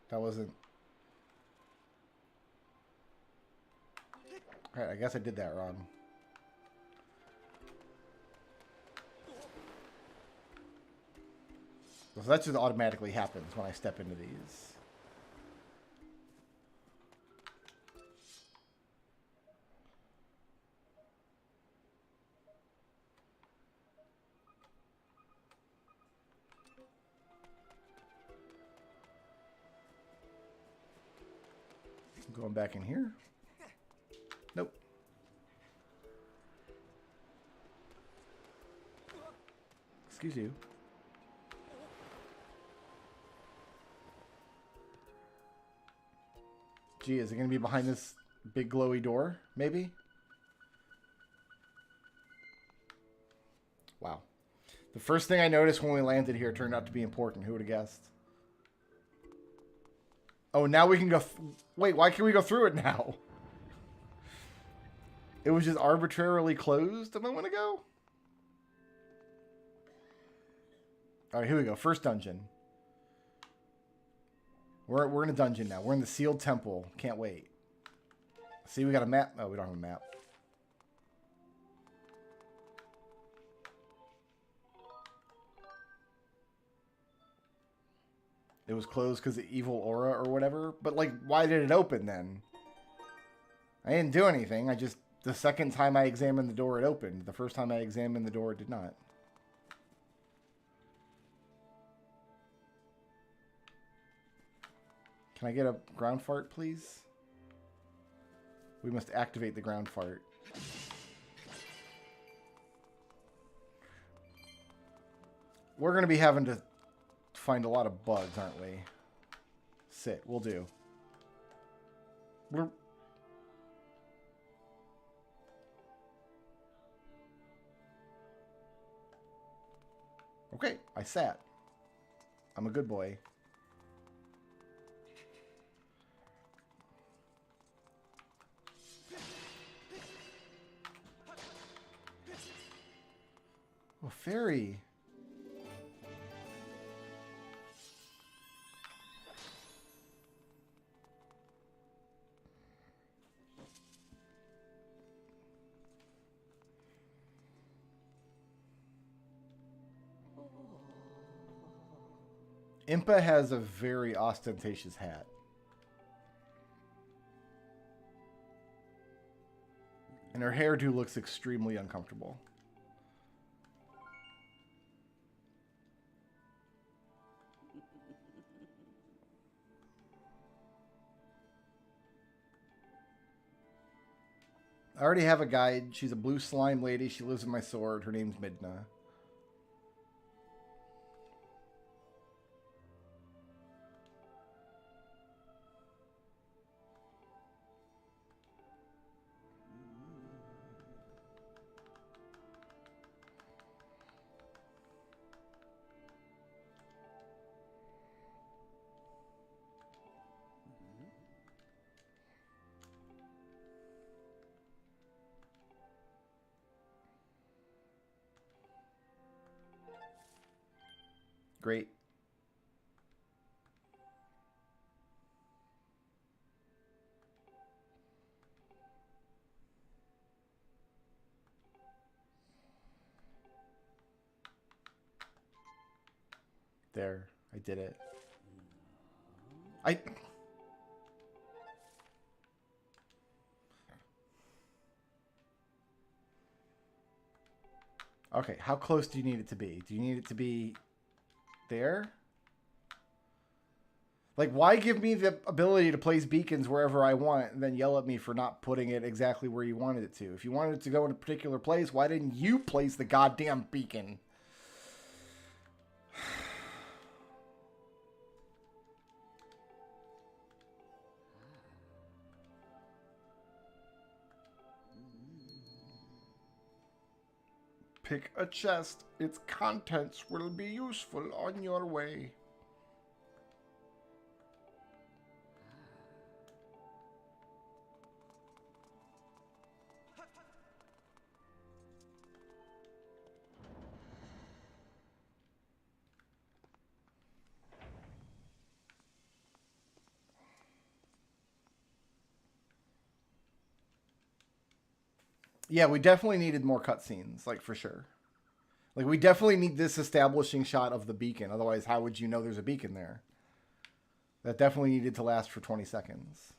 That wasn't... Alright, I guess I did that wrong. So that just automatically happens when I step into these. Going back in here. Nope. Excuse you. Gee, is it going to be behind this big glowy door? Maybe? Wow. The first thing I noticed when we landed here turned out to be important. Who would have guessed? Oh, now we can go... Wait, why can we go through it now? It was just arbitrarily closed a moment ago? Alright, here we go. First dungeon. We're in a dungeon now. We're in the sealed temple. Can't wait. See, we got a map. Oh, we don't have a map. It was closed because of evil aura or whatever. But, like, why did it open then? I didn't do anything. I just... The second time I examined the door, it opened. The first time I examined the door, it did not. Can I get a ground fart, please? We must activate the ground fart. We're going to be having to find a lot of bugs, aren't we? Sit. We'll do. Okay, I sat. I'm a good boy. Oh, fairy. Impa has a very ostentatious hat. And her hairdo looks extremely uncomfortable. I already have a guide. She's a blue slime lady. She lives in my sword. Her name's Midna. Great. There. I did it. Okay, how close do you need it to be? Do you need it to be there? Like, why give me the ability to place beacons wherever I want and then yell at me for not putting it exactly where you wanted it to? If you wanted it to go in a particular place, why didn't you place the goddamn beacon? Pick a chest. Its contents will be useful on your way. Yeah, we definitely needed more cutscenes, like, for sure. Like, we definitely need this establishing shot of the beacon. Otherwise, how would you know there's a beacon there? That definitely needed to last for 20 seconds.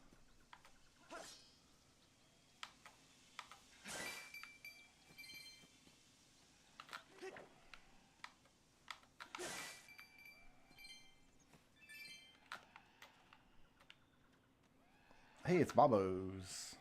Hey, it's Babos.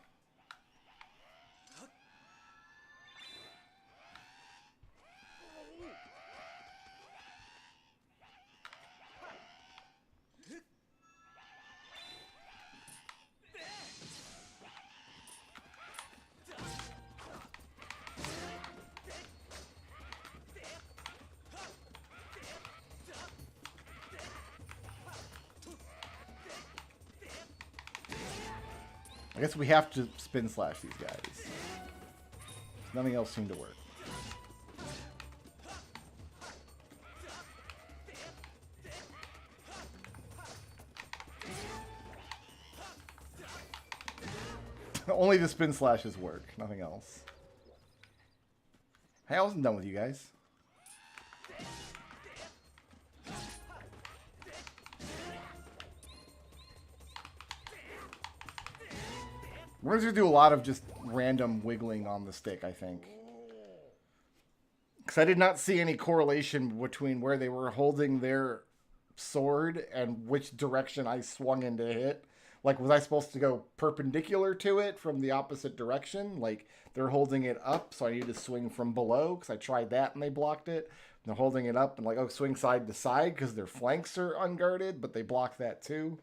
I guess we have to spin slash these guys. Nothing else seemed to work. Only the spin slashes work, nothing else. Hey, I wasn't done with you guys. We're going to do a lot of just random wiggling on the stick, I think. Because I did not see any correlation between where they were holding their sword and which direction I swung in to hit. Like, was I supposed to go perpendicular to it from the opposite direction? Like, they're holding it up, so I need to swing from below, because I tried that and they blocked it. And they're holding it up and like, oh, swing side to side, because their flanks are unguarded, but they block that too.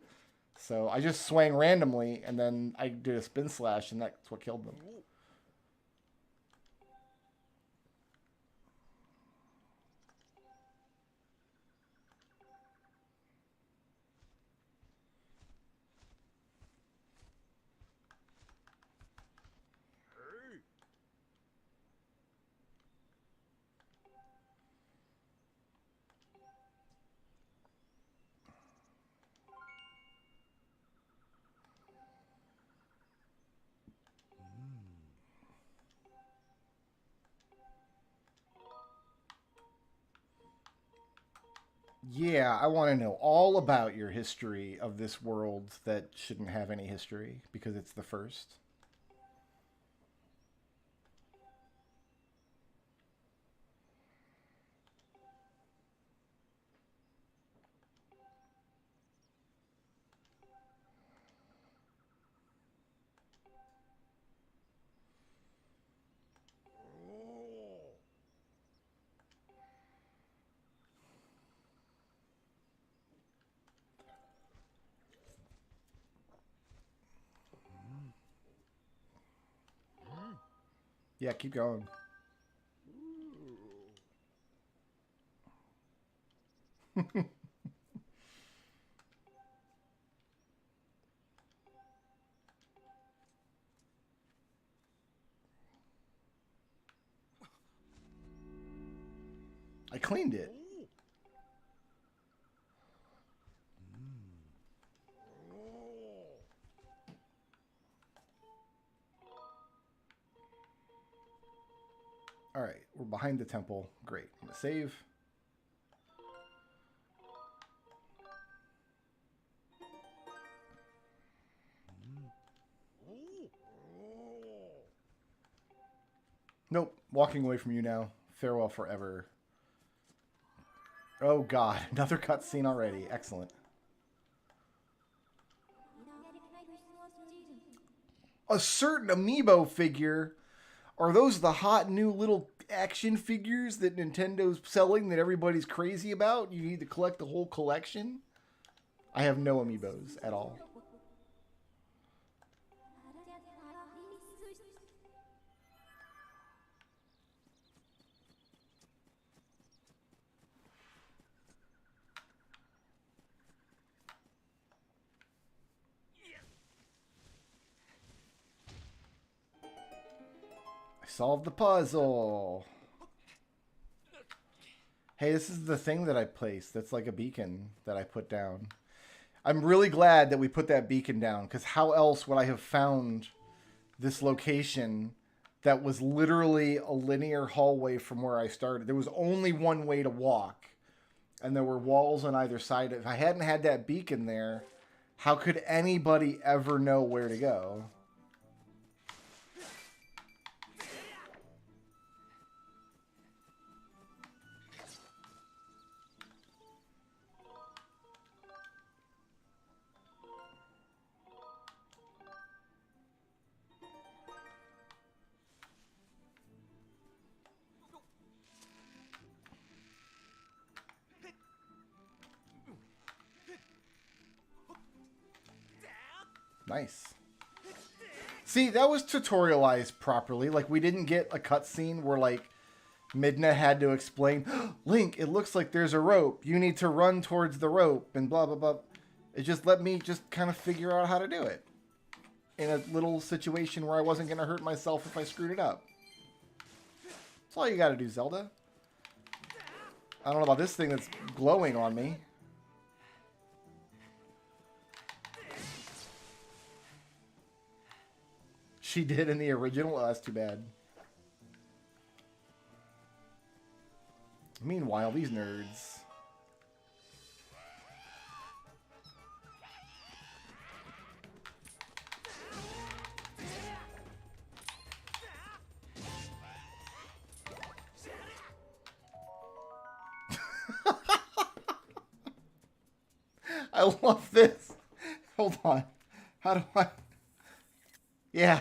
So I just swang randomly, and then I did a spin slash, and that's what killed them. Yeah, I want to know all about your history of this world that shouldn't have any history because it's the first. Yeah, keep going. I cleaned it. All right, we're behind the temple. Great. I'm gonna save. Nope. Walking away from you now. Farewell forever. Oh god, another cutscene already. Excellent. A certain amiibo figure. Are those the hot new little action figures that Nintendo's selling that everybody's crazy about? You need to collect the whole collection? I have no amiibos at all. I solved the puzzle. Hey, this is the thing that I placed. That's like a beacon that I put down. I'm really glad that we put that beacon down, because how else would I have found this location that was literally a linear hallway from where I started? There was only one way to walk, and there were walls on either side. If I hadn't had that beacon there, how could anybody ever know where to go? Nice. See, that was tutorialized properly. Like, we didn't get a cutscene where, like, Midna had to explain, Link, it looks like there's a rope. You need to run towards the rope, and blah, blah, blah. It just let me just kind of figure out how to do it in a little situation where I wasn't going to hurt myself if I screwed it up. That's all you got to do, Zelda. I don't know about this thing that's glowing on me. She did in the original? Oh, that's too bad. Meanwhile, these nerds. I love this. Hold on. How do I... Yeah.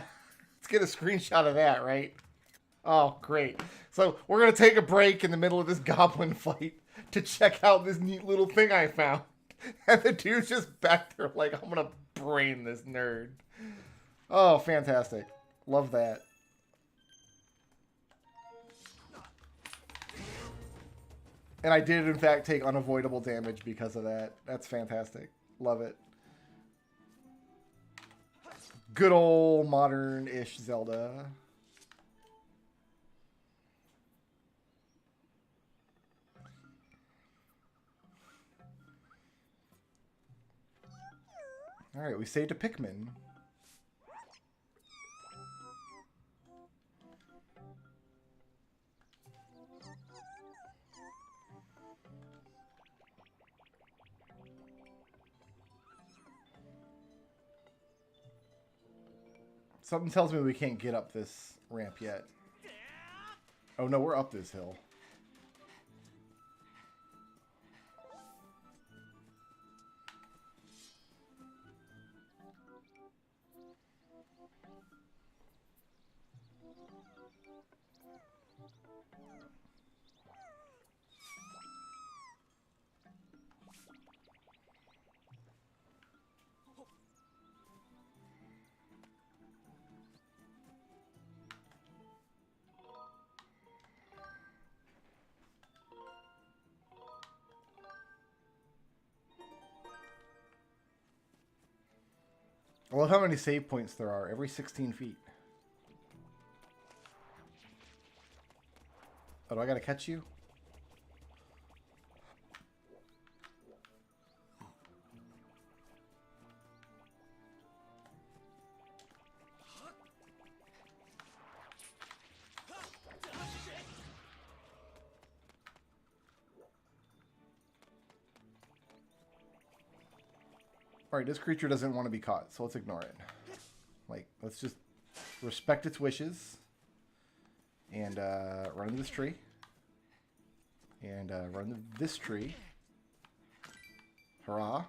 Let's get a screenshot of that, right? Oh, great. So we're going to take a break in the middle of this goblin fight to check out this neat little thing I found. And the dude's just back there like, I'm going to brain this nerd. Oh, fantastic. Love that. And I did, in fact, take unavoidable damage because of that. That's fantastic. Love it. Good old modern-ish Zelda. Alright, we saved a Pikmin. Something tells me we can't get up this ramp yet. Oh no, we're up this hill. I love how many save points there are every 16 feet. Oh, do I gotta catch you? Alright, this creature doesn't want to be caught, so let's ignore it. Like, let's just respect its wishes. And run into this tree. And run into this tree. Hurrah.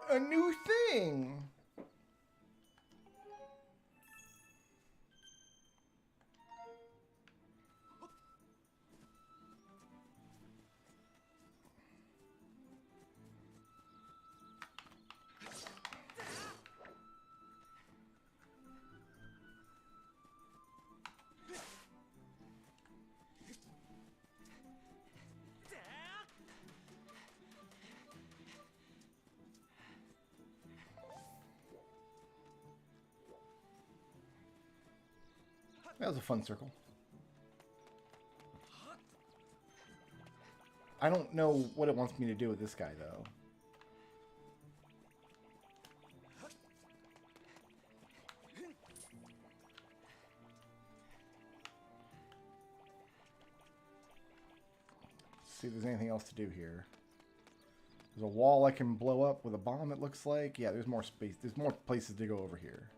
A new thing! That was a fun circle. I don't know what it wants me to do with this guy, though. See if there's anything else to do here. There's a wall I can blow up with a bomb, it looks like. Yeah, there's more space. There's more places to go over here.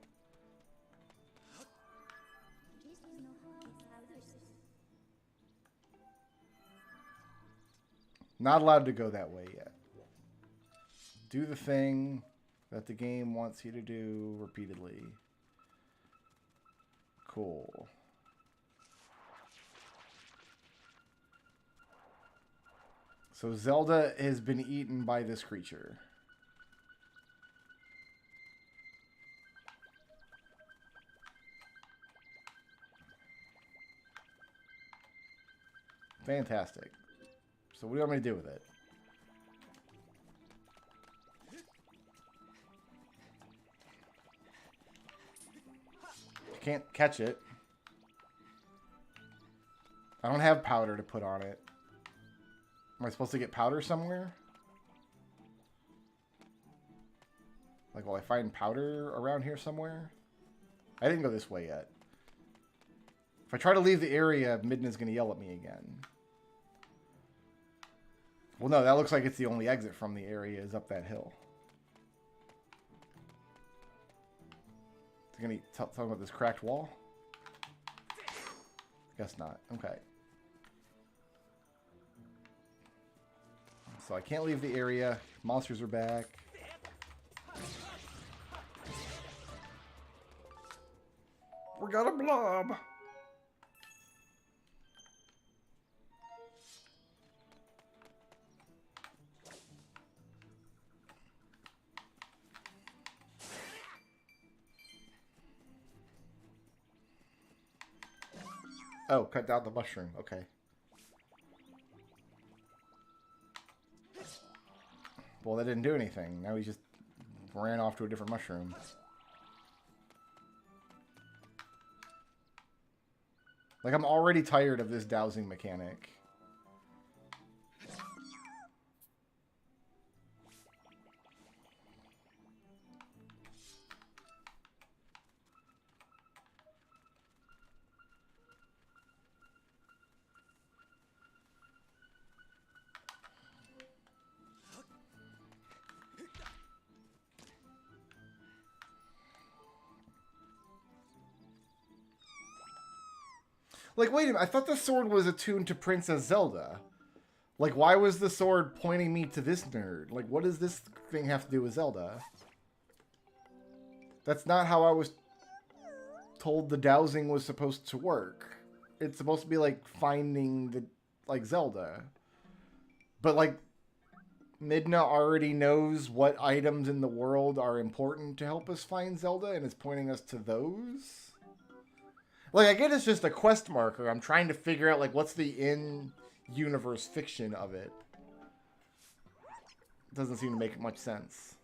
Not allowed to go that way yet. Do the thing that the game wants you to do repeatedly. Cool. So Zelda has been eaten by this creature. Fantastic. So what do you want me to do with it? You can't catch it. I don't have powder to put on it. Am I supposed to get powder somewhere? Like, will I find powder around here somewhere? I didn't go this way yet. If I try to leave the area, Midna's going to yell at me again. Well, no, that looks like it's the only exit from the area is up that hill. They're going to talk about this cracked wall? Guess not. Okay. So I can't leave the area. Monsters are back. We got a blob. Oh, cut down the mushroom. Okay. Well, that didn't do anything. Now he just ran off to a different mushroom. Like, I'm already tired of this dowsing mechanic. Like, wait a minute. I thought the sword was attuned to Princess Zelda. Like, why was the sword pointing me to this nerd? Like, what does this thing have to do with Zelda? That's not how I was told the dowsing was supposed to work. It's supposed to be, like, finding the, like, Zelda. But, like, Midna already knows what items in the world are important to help us find Zelda and is pointing us to those. Like, I get it's just a quest marker. I'm trying to figure out, like, what's the in-universe fiction of it. Doesn't seem to make much sense.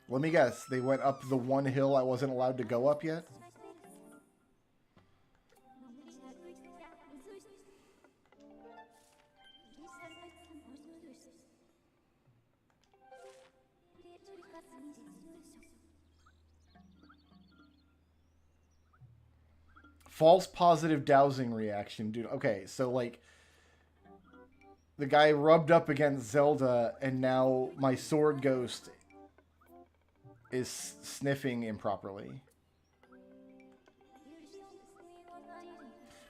Let me guess. They went up the one hill I wasn't allowed to go up yet? False positive dowsing reaction, dude. Okay, so, like, the guy rubbed up against Zelda, and now my sword ghost is sniffing improperly.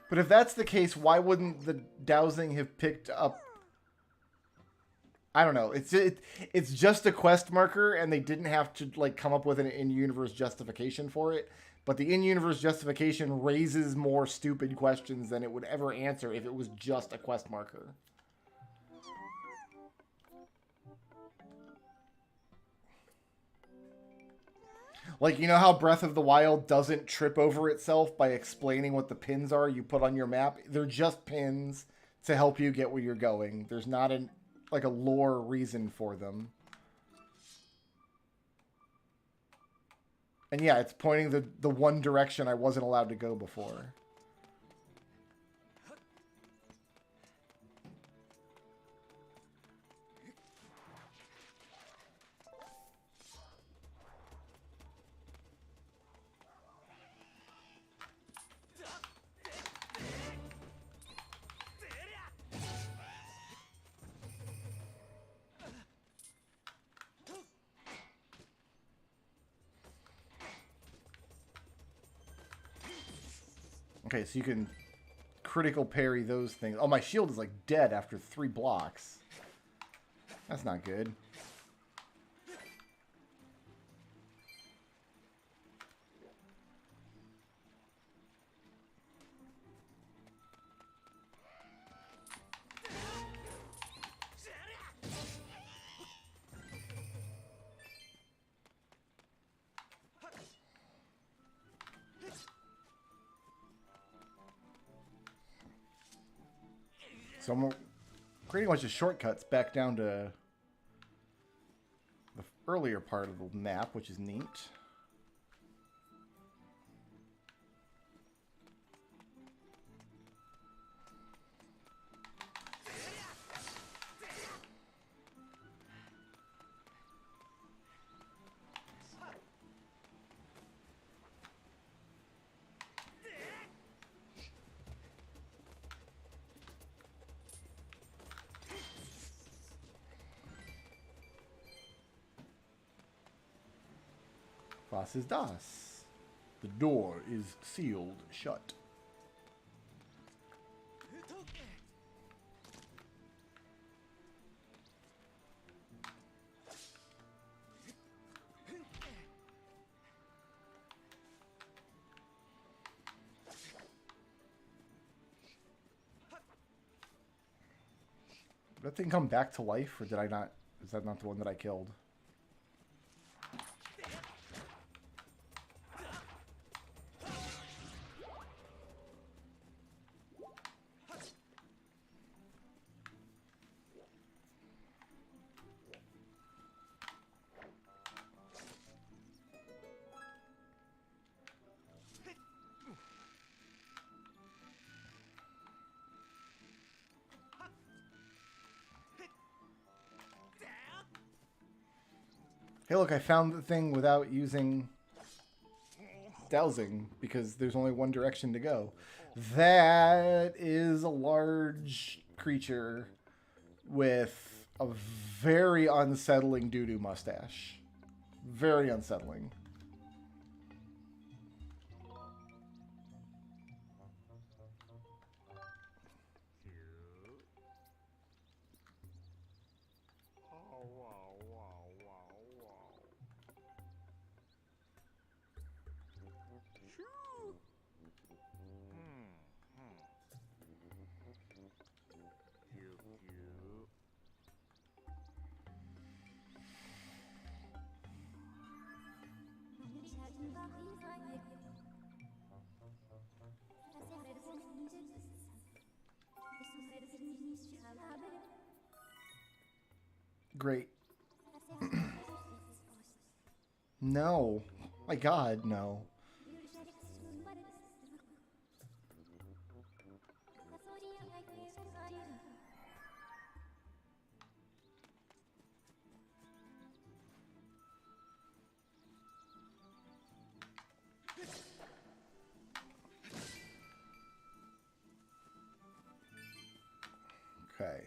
But if that's the case, why wouldn't the dowsing have picked up? I don't know. It's just a quest marker, and they didn't have to, like, come up with an in-universe justification for it. But the in-universe justification raises more stupid questions than it would ever answer if it was just a quest marker. Like, you know how Breath of the Wild doesn't trip over itself by explaining what the pins are you put on your map? They're just pins to help you get where you're going. There's not like a lore reason for them. And yeah, it's pointing the one direction I wasn't allowed to go before. Okay, so you can critical parry those things. Oh, my shield is like dead after 3 blocks. That's not good. So I'm creating a bunch of shortcuts back down to the earlier part of the map, which is neat. Was ist das? The door is sealed shut. Did that thing come back to life, or did I not? Is that not the one that I killed? Hey, look, I found the thing without using dowsing because there's only one direction to go. That is a large creature with a very unsettling doo-doo mustache. Very unsettling. Great. No. My God, no. Okay.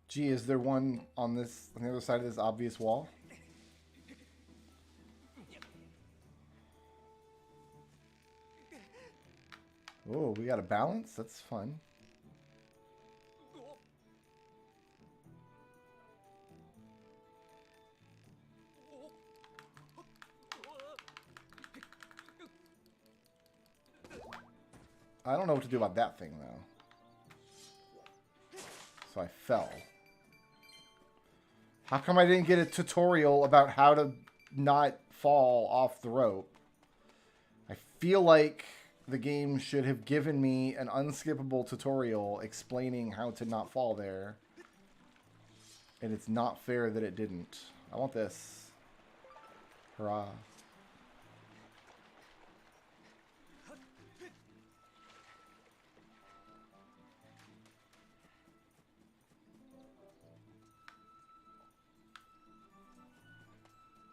Gee, is there one on the other side of this obvious wall? Oh, we got a balance? That's fun. I don't know what to do about that thing, though. So I fell. How come I didn't get a tutorial about how to not fall off the rope? I feel like the game should have given me an unskippable tutorial explaining how to not fall there. And it's not fair that it didn't. I want this. Hurrah.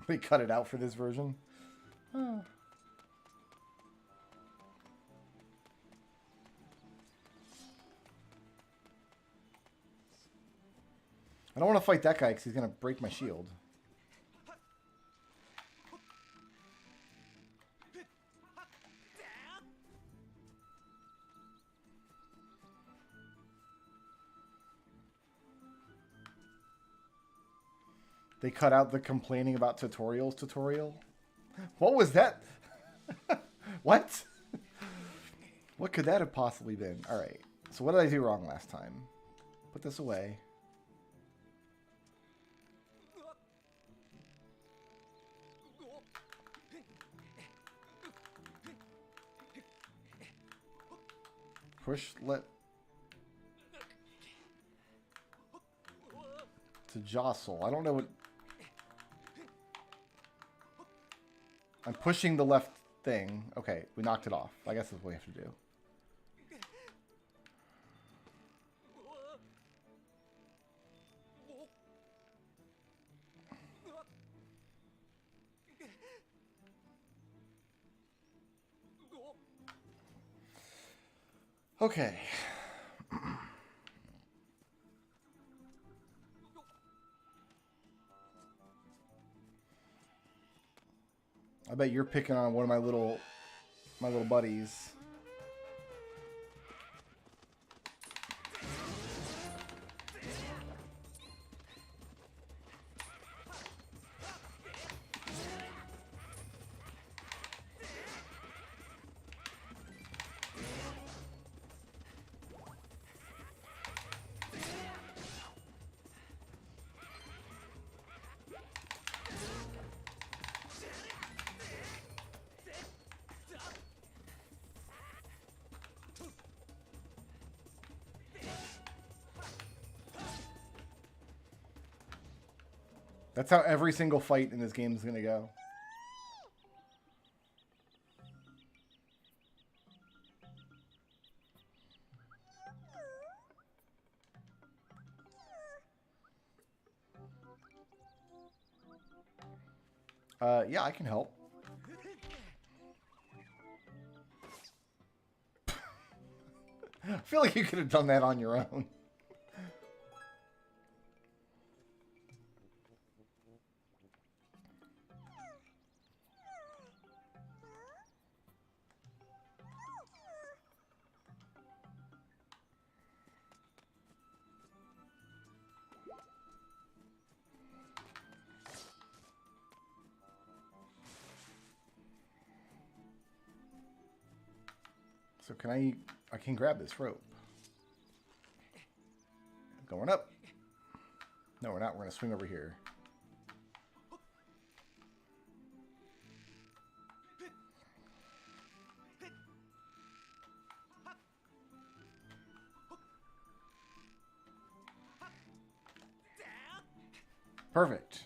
They cut it out for this version. Huh. I don't want to fight that guy because he's going to break my shield. They cut out the complaining about tutorials tutorial. What was that? What? What could that have possibly been? All right. So what did I do wrong last time? Put this away. Push, let... to jostle. I don't know what... I'm pushing the left thing. Okay, we knocked it off. I guess that's what we have to do. Okay. I bet you're picking on one of my little buddies. That's how every single fight in this game is going to go. Yeah, I can help. I feel like you could have done that on your own. So can I can grab this rope. Going up. No, we're not. We're going to swing over here. Perfect.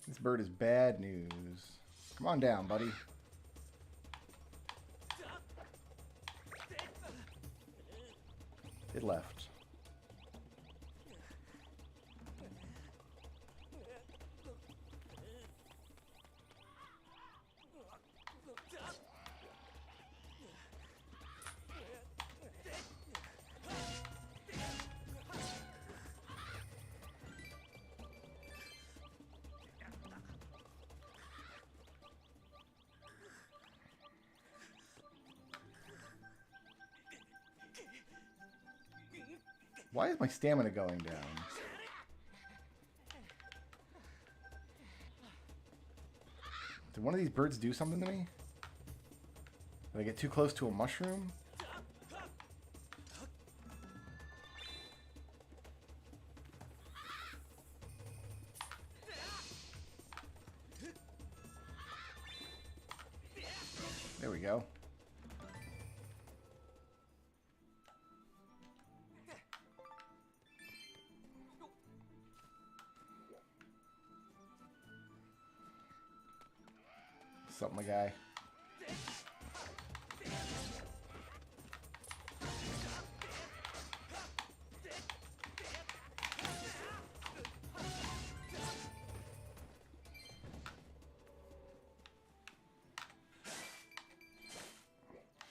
This bird is bad news. Come on down, buddy. It left. Why is my stamina going down? Did one of these birds do something to me? Did I get too close to a mushroom? There we go. Something, my guy.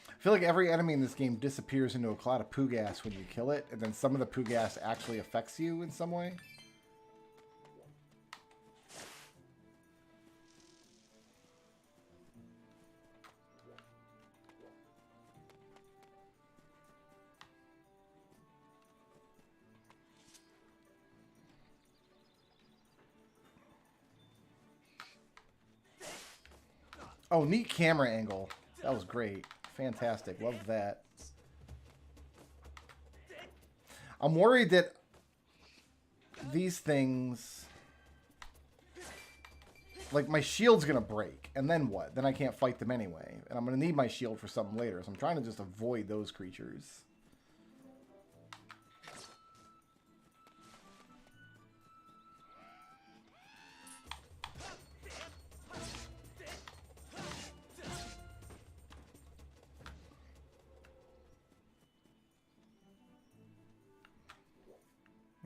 I feel like every enemy in this game disappears into a cloud of poo gas when you kill it, and then some of the poo gas actually affects you in some way. Oh, neat camera angle. That was great. Fantastic. Loved that. I'm worried that these things... Like, my shield's going to break. And then what? Then I can't fight them anyway. And I'm going to need my shield for something later. So I'm trying to just avoid those creatures.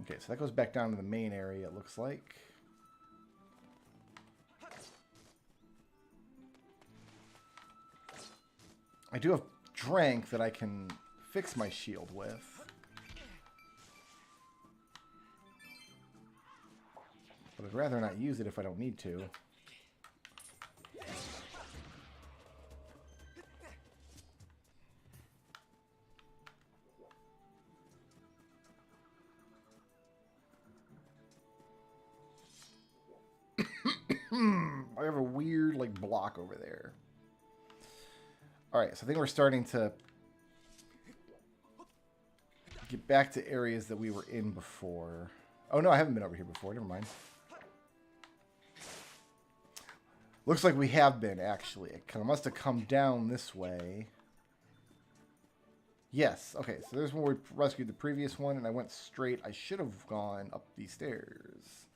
Okay, so that goes back down to the main area, it looks like. I do have Drank that I can fix my shield with. But I'd rather not use it if I don't need to. I have a weird, like, block over there. Alright, so I think we're starting to get back to areas that we were in before. Oh, no, I haven't been over here before. Never mind. Looks like we have been, actually. It must have come down this way. Yes. Okay, so there's where we rescued the previous one, and I went straight. I should have gone up these stairs.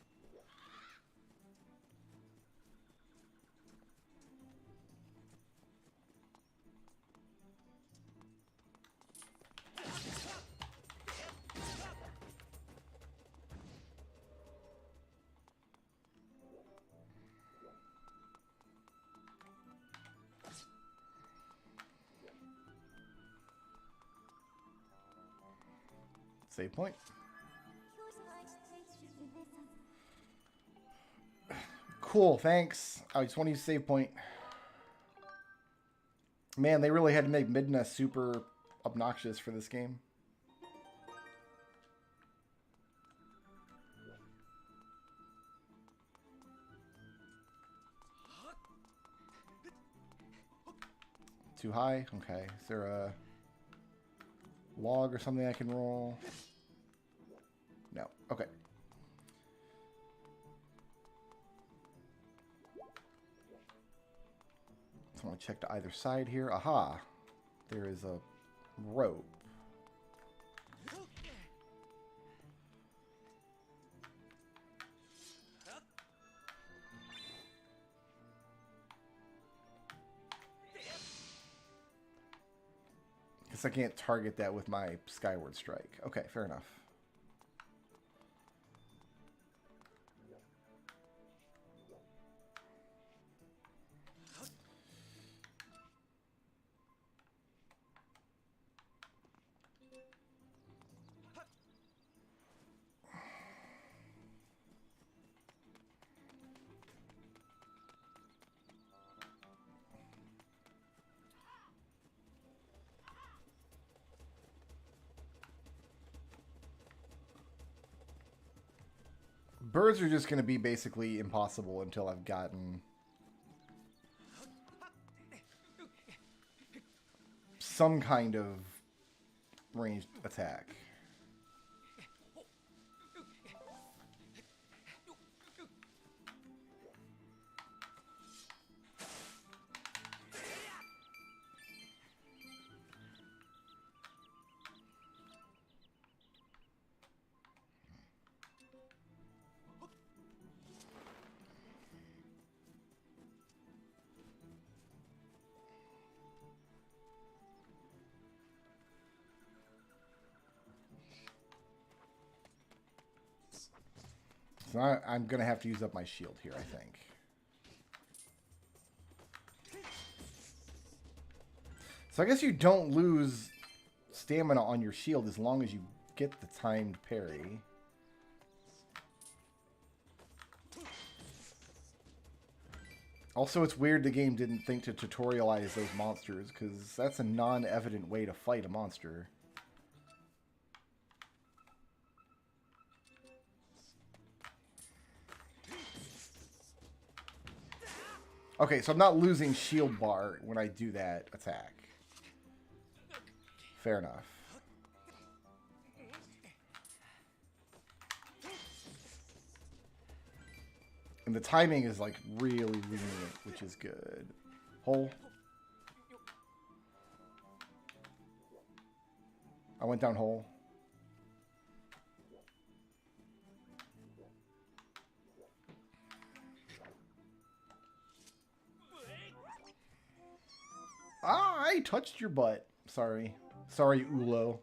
Save point. Cool, thanks. I just want to use save point. Man, they really had to make Midna super obnoxious for this game. Too high? Okay. Is there a log or something I can roll? No. Okay. So I want to check to either side here. Aha! There is a rope. Guess I can't target that with my Skyward Strike. Okay, fair enough. Birds are just going to be basically impossible until I've gotten some kind of ranged attack. So I'm going to have to use up my shield here, I think. So I guess you don't lose stamina on your shield as long as you get the timed parry. Also, it's weird the game didn't think to tutorialize those monsters, because that's a non-evident way to fight a monster. Okay, so I'm not losing shield bar when I do that attack. Fair enough. And the timing is like really lenient, which is good. Hole. I went down hole. Ah, I touched your butt. Sorry. Sorry, Ulo.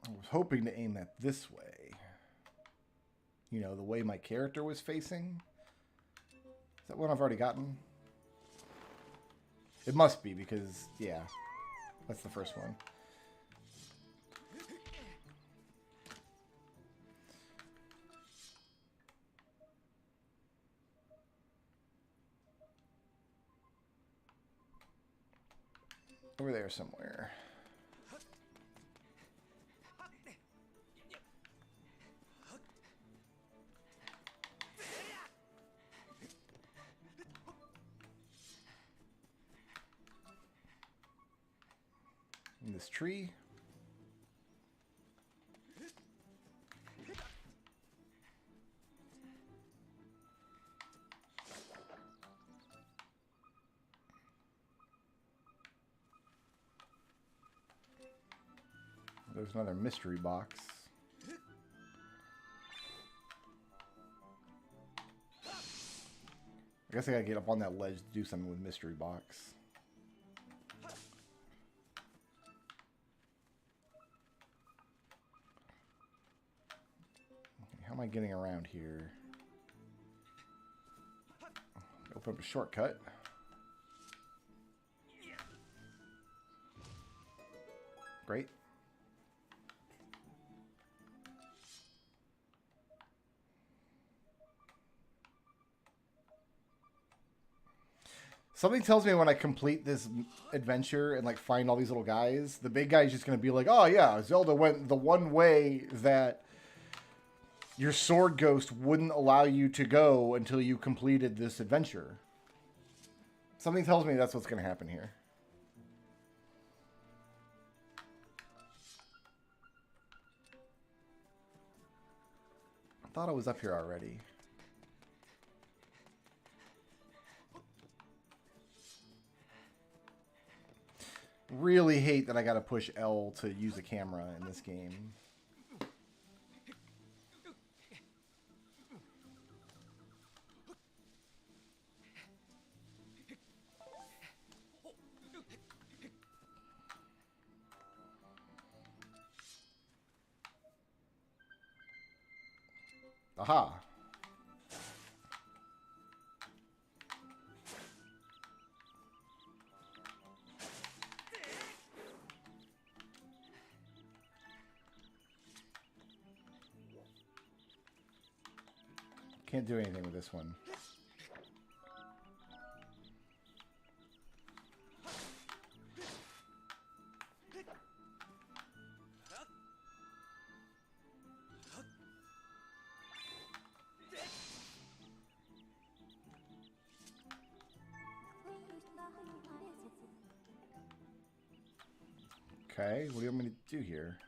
I was hoping to aim that this way. You know, the way my character was facing. Is that one I've already gotten? It must be because, yeah, that's the first one. Over there somewhere. In this tree. There's another mystery box. I guess I gotta get up on that ledge to do something with Mystery Box. Okay, how am I getting around here? Open up a shortcut. Great. Something tells me when I complete this adventure and like find all these little guys, the big guy's just gonna be like, "Oh yeah, Zelda went the one way that your sword ghost wouldn't allow you to go until you completed this adventure." Something tells me that's what's gonna happen here. I thought I was up here already. Really hate that I gotta push L to use a camera in this game. Aha. Can't do anything with this one. Okay, what do you want me to do here?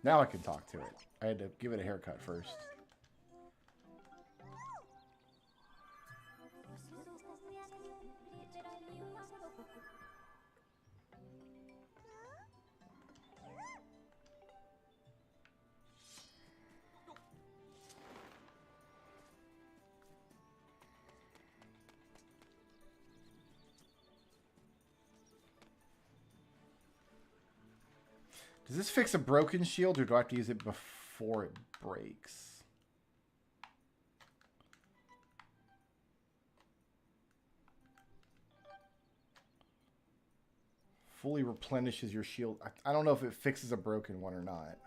Now I can talk to it. I had to give it a haircut first. Does this fix a broken shield, or do I have to use it before it breaks? Fully replenishes your shield. I don't know if it fixes a broken one or not.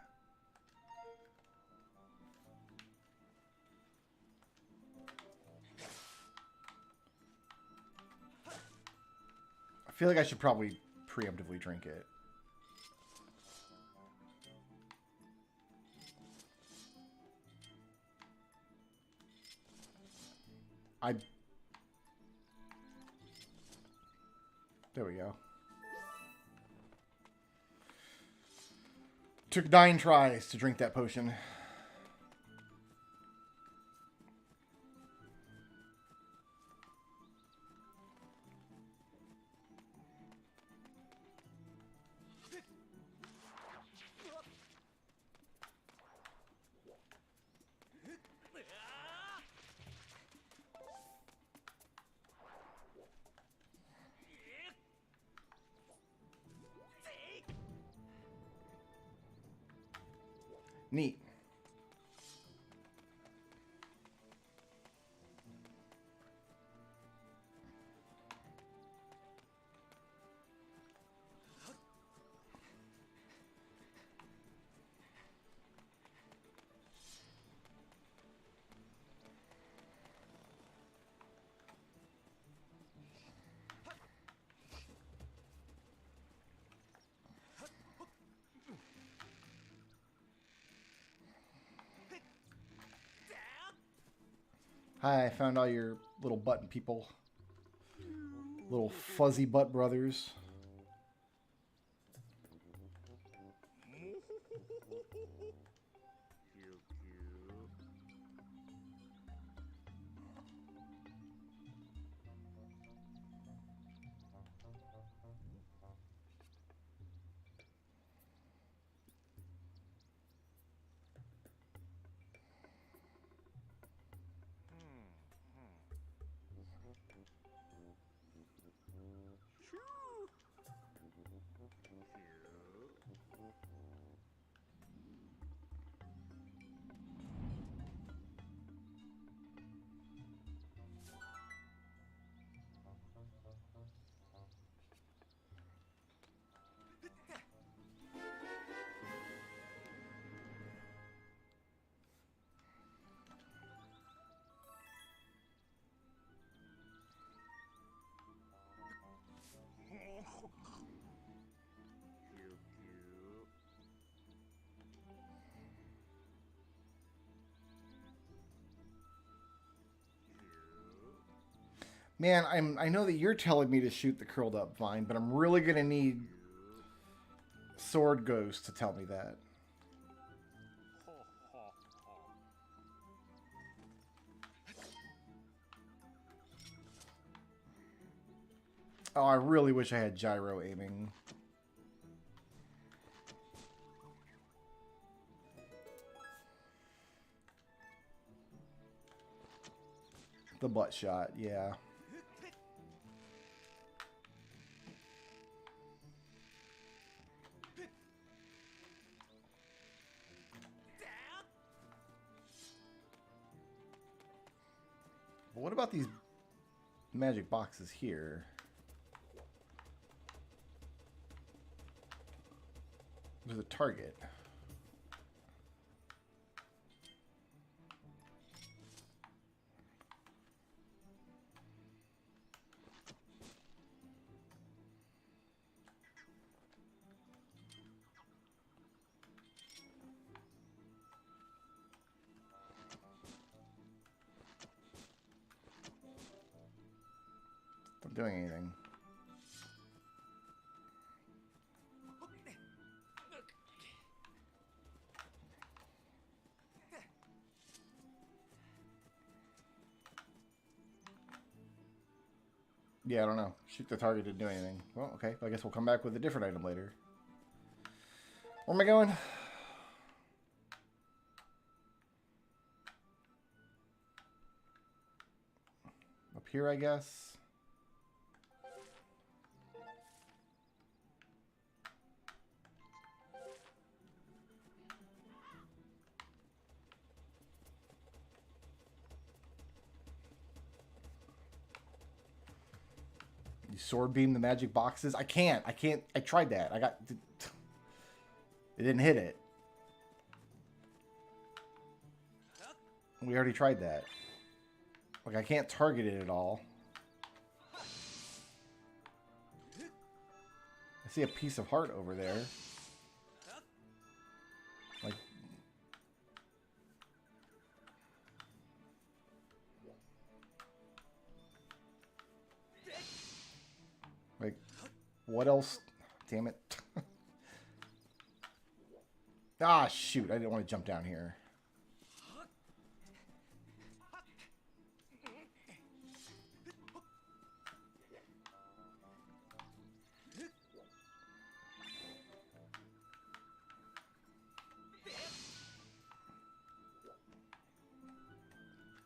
I feel like I should probably preemptively drink it. There we go. Took 9 tries to drink that potion. Neat. Hi, I found all your little button people. Little fuzzy butt brothers. Man, I know that you're telling me to shoot the curled up vine, but I'm really gonna need Sword Ghost to tell me that. Oh, I really wish I had gyro aiming. The butt shot, yeah. But what about these magic boxes here? There's a target. Not doing anything. Yeah, I don't know. Shoot the target didn't do anything. Well, okay. I guess we'll come back with a different item later. Where am I going? Up here, I guess. You sword beam the magic boxes? I can't. I tried that. It didn't hit it. We already tried that. Like, I can't target it at all. I see a piece of heart over there. Like, what else? Damn it. Ah, shoot. I didn't want to jump down here.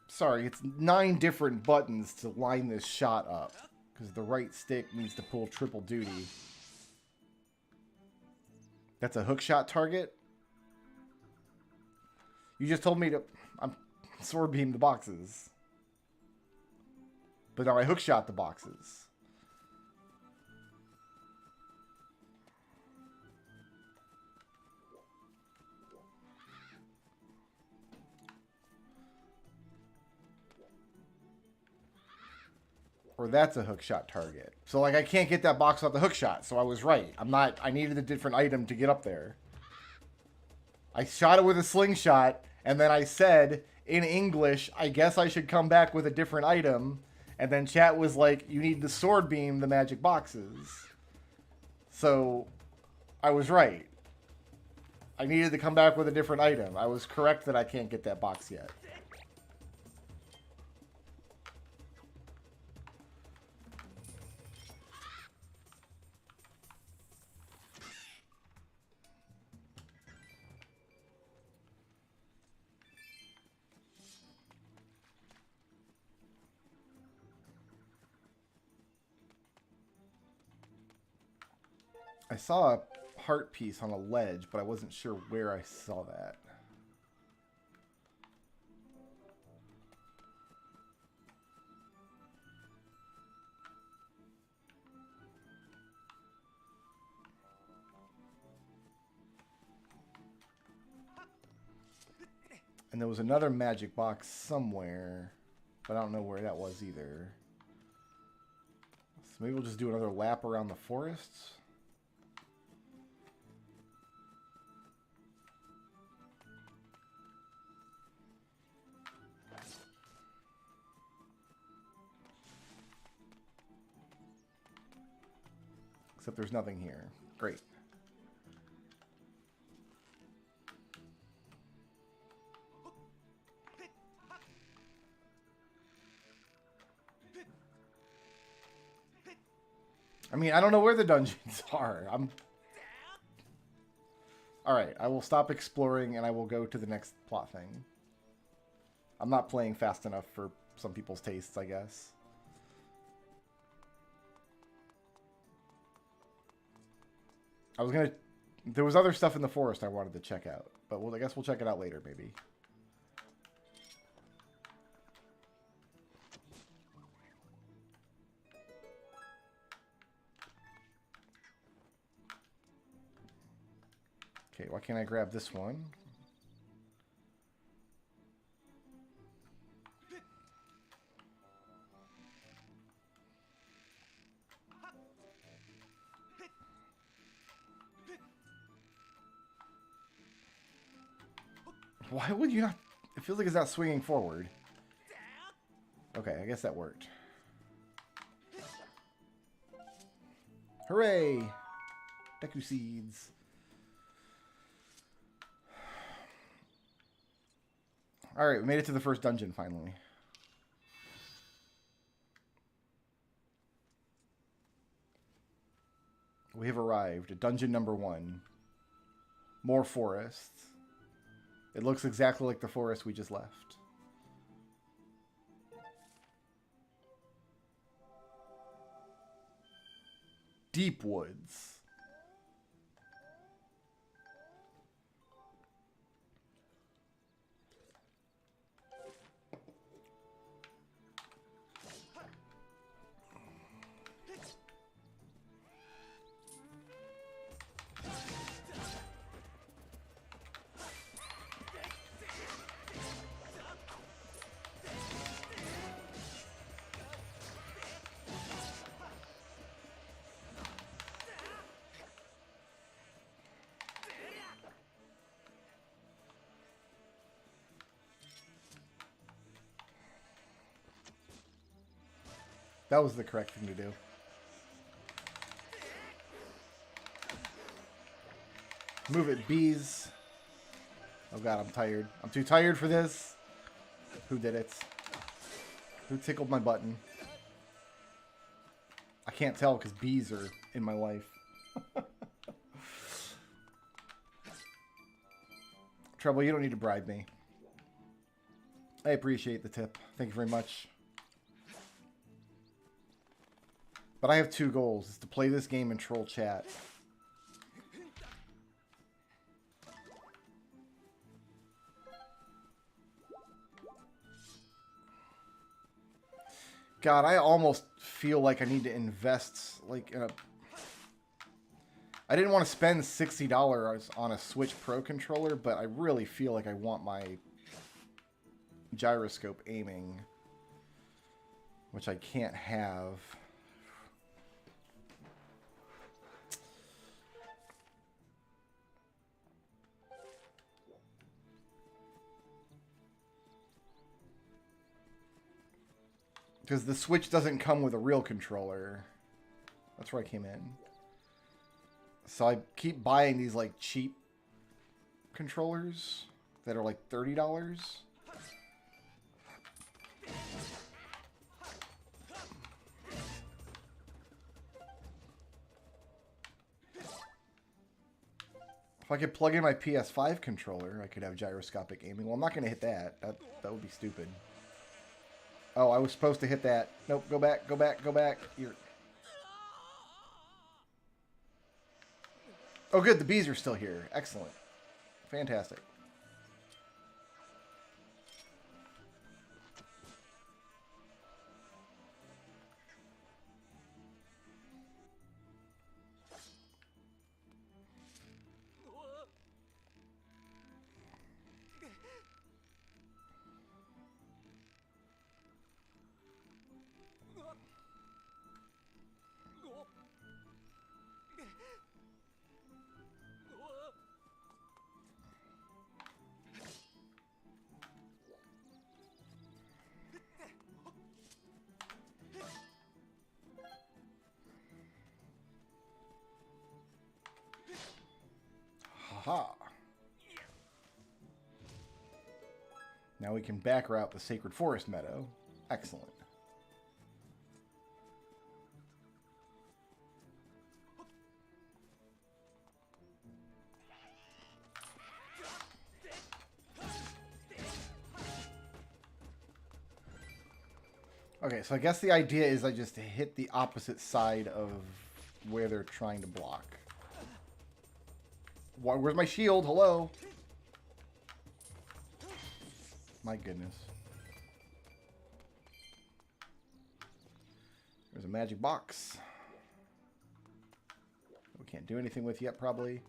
Sorry, it's 9 different buttons to line this shot up. Because the right stick needs to pull triple duty. That's a hookshot target? You just told me to... I'm sword beam the boxes. But now I hookshot the boxes. Or that's a hookshot target. So, like, I can't get that box off the hookshot. So I was right. I needed a different item to get up there. I shot it with a slingshot, and then I said, in English, I guess I should come back with a different item. And then chat was like, you need to sword beam the magic boxes. So, I was right. I needed to come back with a different item. I was correct that I can't get that box yet. I saw a heart piece on a ledge, but I wasn't sure where I saw that. And there was another magic box somewhere, but I don't know where that was either. So maybe we'll just do another lap around the forests. Except there's nothing here. Great. I mean, I don't know where the dungeons are. Alright, I will stop exploring and I will go to the next plot thing. I'm not playing fast enough for some people's tastes, I guess. I was gonna... There was other stuff in the forest I wanted to check out. But I guess we'll check it out later, maybe. Okay, why can't I grab this one? Why would you not? It feels like it's not swinging forward. Okay, I guess that worked. Hooray! Deku seeds. Alright, we made it to the first dungeon finally. We have arrived at dungeon number 1. More forests. It looks exactly like the forest we just left. Deep woods. That was the correct thing to do. Move it, bees. Oh god, I'm tired. I'm too tired for this. Who did it? Who tickled my button? I can't tell because bees are in my life. Trouble, you don't need to bribe me. I appreciate the tip. Thank you very much. But I have 2 goals. It's to play this game and troll chat. God, I almost feel like I need to invest like in a... I didn't want to spend $60 on a Switch Pro controller, but I really feel like I want my gyroscope aiming, which I can't have. Because the Switch doesn't come with a real controller. That's where I came in. So I keep buying these like cheap controllers that are like $30. If I could plug in my PS5 controller, I could have gyroscopic aiming. Well, I'm not going to hit that. That would be stupid. Oh, I was supposed to hit that. Nope, go back, go back, go back. You're... Oh, good, the bees are still here. Excellent. Fantastic. Haha. Now we can back route the Sacred Forest Meadow. Excellent. Okay, so I guess the idea is I just hit the opposite side of where they're trying to block. Where's my shield? Hello? My goodness. There's a magic box. We can't do anything with yet, probably.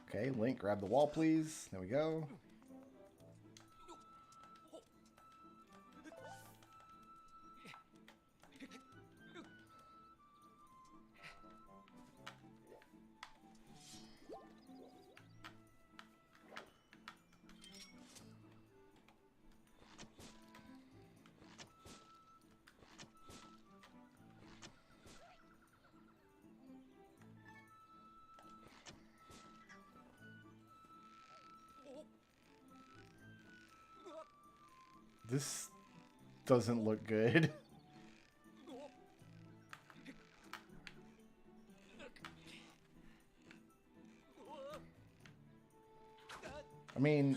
Okay, Link, grab the wall, please. There we go. This doesn't look good. I mean,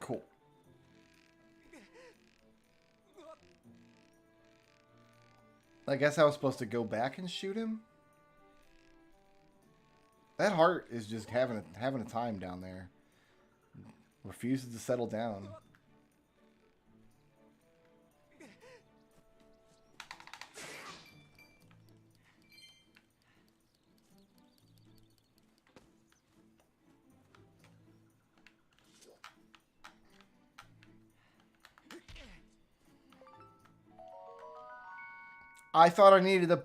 cool. I guess I was supposed to go back and shoot him. That heart is just having a time down there. Refuses to settle down. I thought I needed a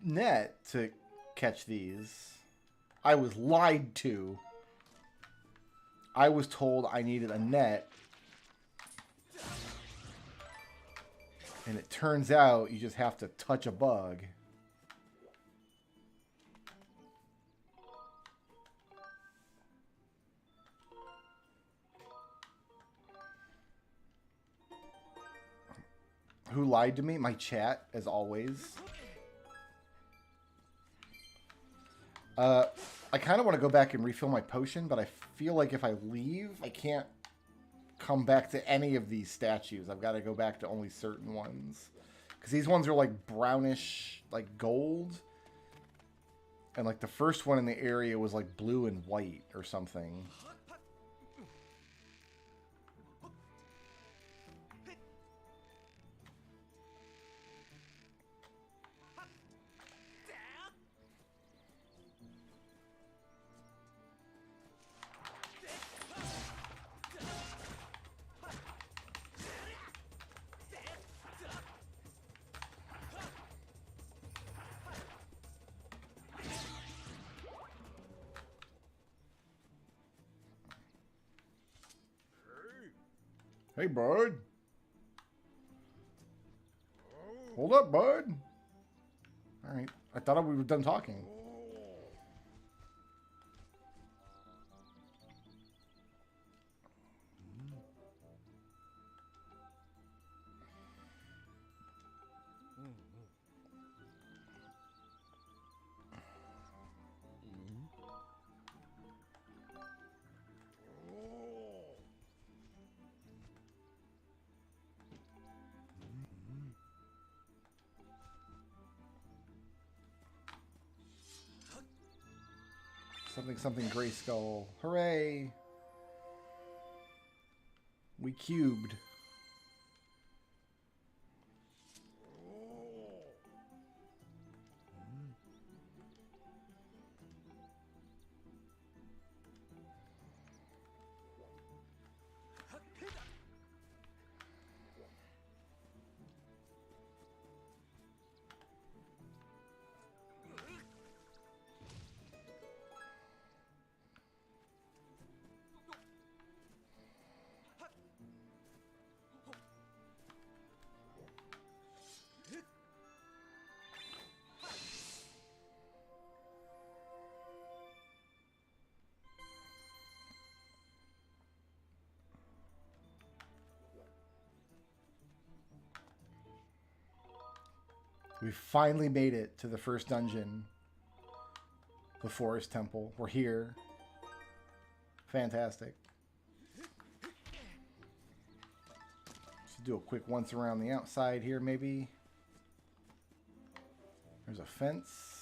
net to catch these. I was lied to. I was told I needed a net. And it turns out you just have to touch a bug. Who lied to me? My chat, as always. I kind of want to go back and refill my potion, but I feel like if I leave, I can't come back to any of these statues. I've got to go back to only certain ones. Because these ones are like brownish, like gold. And like the first one in the area was like blue and white or something. Hey, bud. Hold up, bud. All right. I thought we were done talking. Something Gray Skull. Hooray! We cubed. We finally made it to the first dungeon. The Forest Temple. We're here. Fantastic. Let's do a quick once around the outside here, maybe. There's a fence.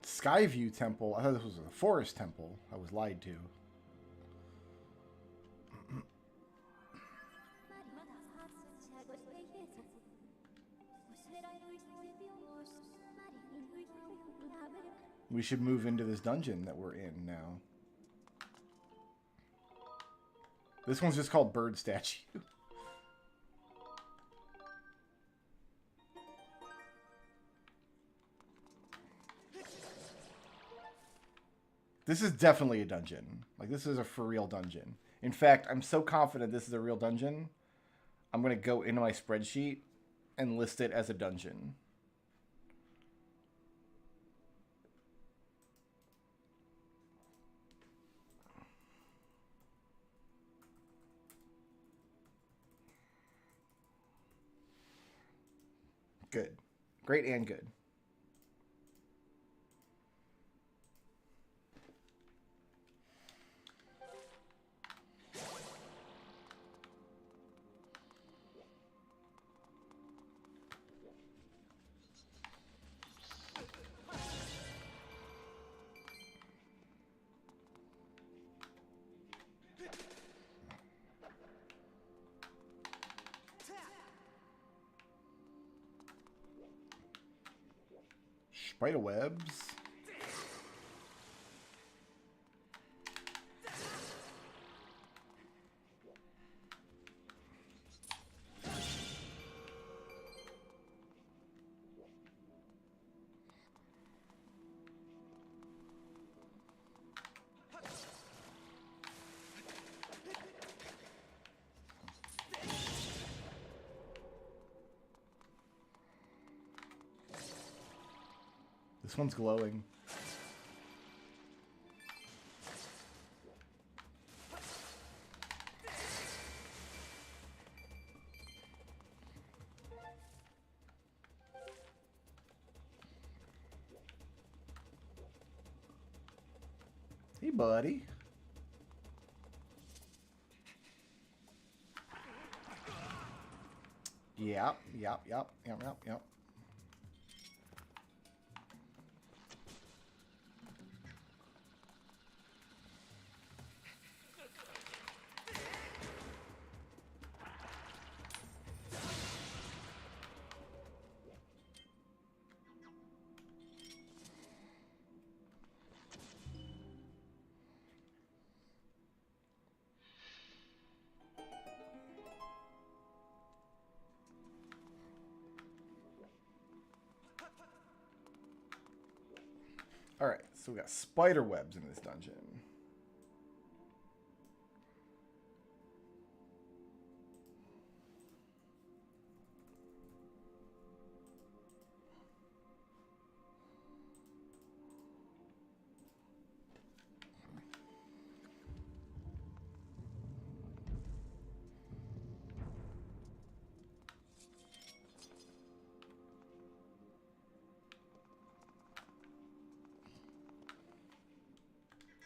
Skyview Temple. I thought this was a Forest Temple. I was lied to. We should move into this dungeon that we're in now. This one's just called Bird Statue. This is definitely a dungeon. Like, this is a for real dungeon. In fact, I'm so confident this is a real dungeon, I'm going to go into my spreadsheet and list it as a dungeon. Good. Great and good. Spider webs. This one's glowing. Hey, buddy. Yep. Alright, so we got spider webs in this dungeon.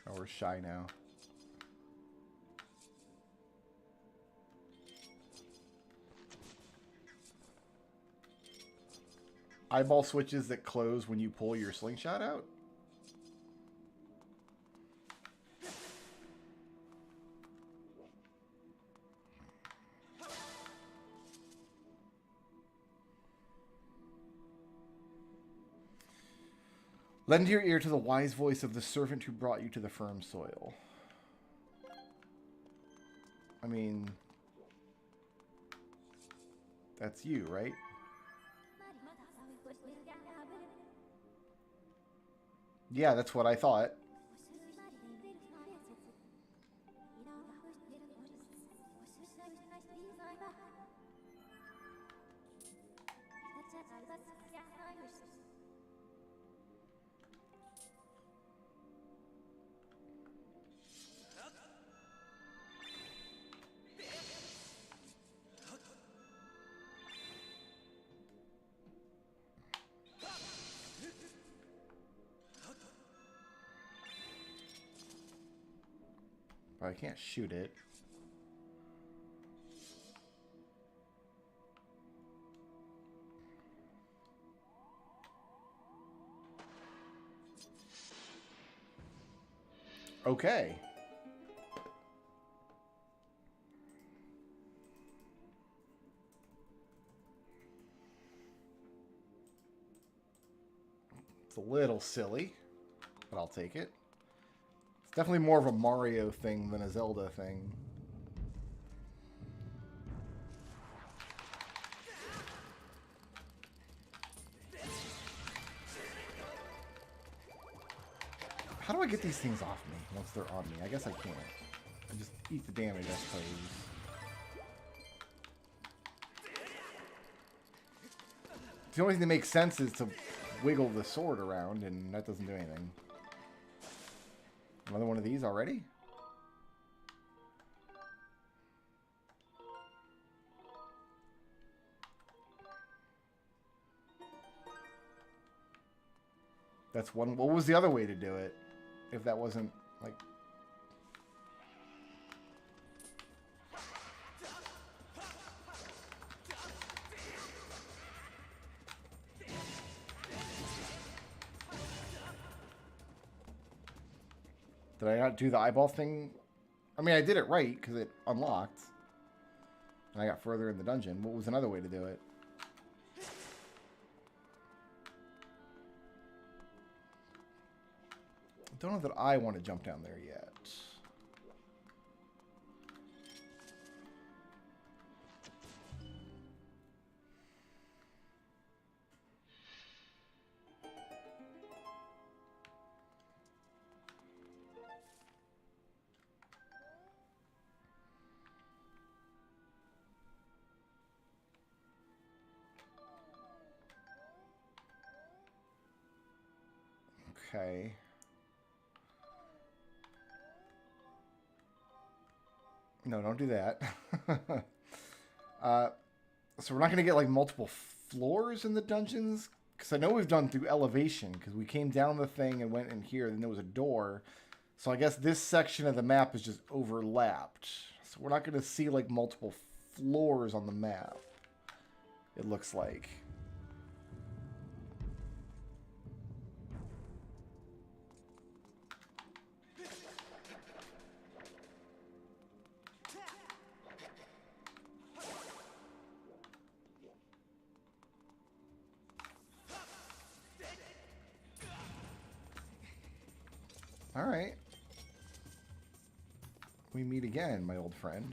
Oh, we're shy now. Eyeball switches that close when you pull your slingshot out? Lend your ear to the wise voice of the servant who brought you to the firm soil. I mean, that's you, right? Yeah, that's what I thought. But I can't shoot it. Okay. It's a little silly, but I'll take it. It's definitely more of a Mario thing than a Zelda thing. How do I get these things off me once they're on me? I guess I can't. I just eat the damage, I suppose. The only thing that makes sense is to wiggle the sword around, and that doesn't do anything. Another one of these already? That's one. What was the other way to do it? If that wasn't, like... Did I not do the eyeball thing? I mean, I did it right, because it unlocked. And I got further in the dungeon. What was another way to do it? I don't know that I want to jump down there yet. Okay. No, don't do that. So we're not going to get like multiple floors in the dungeons? Because I know we've done through elevation, because we came down the thing and went in here, and there was a door. So I guess this section of the map is just overlapped. So we're not going to see like multiple floors on the map, it looks like. All right. We meet again, my old friend.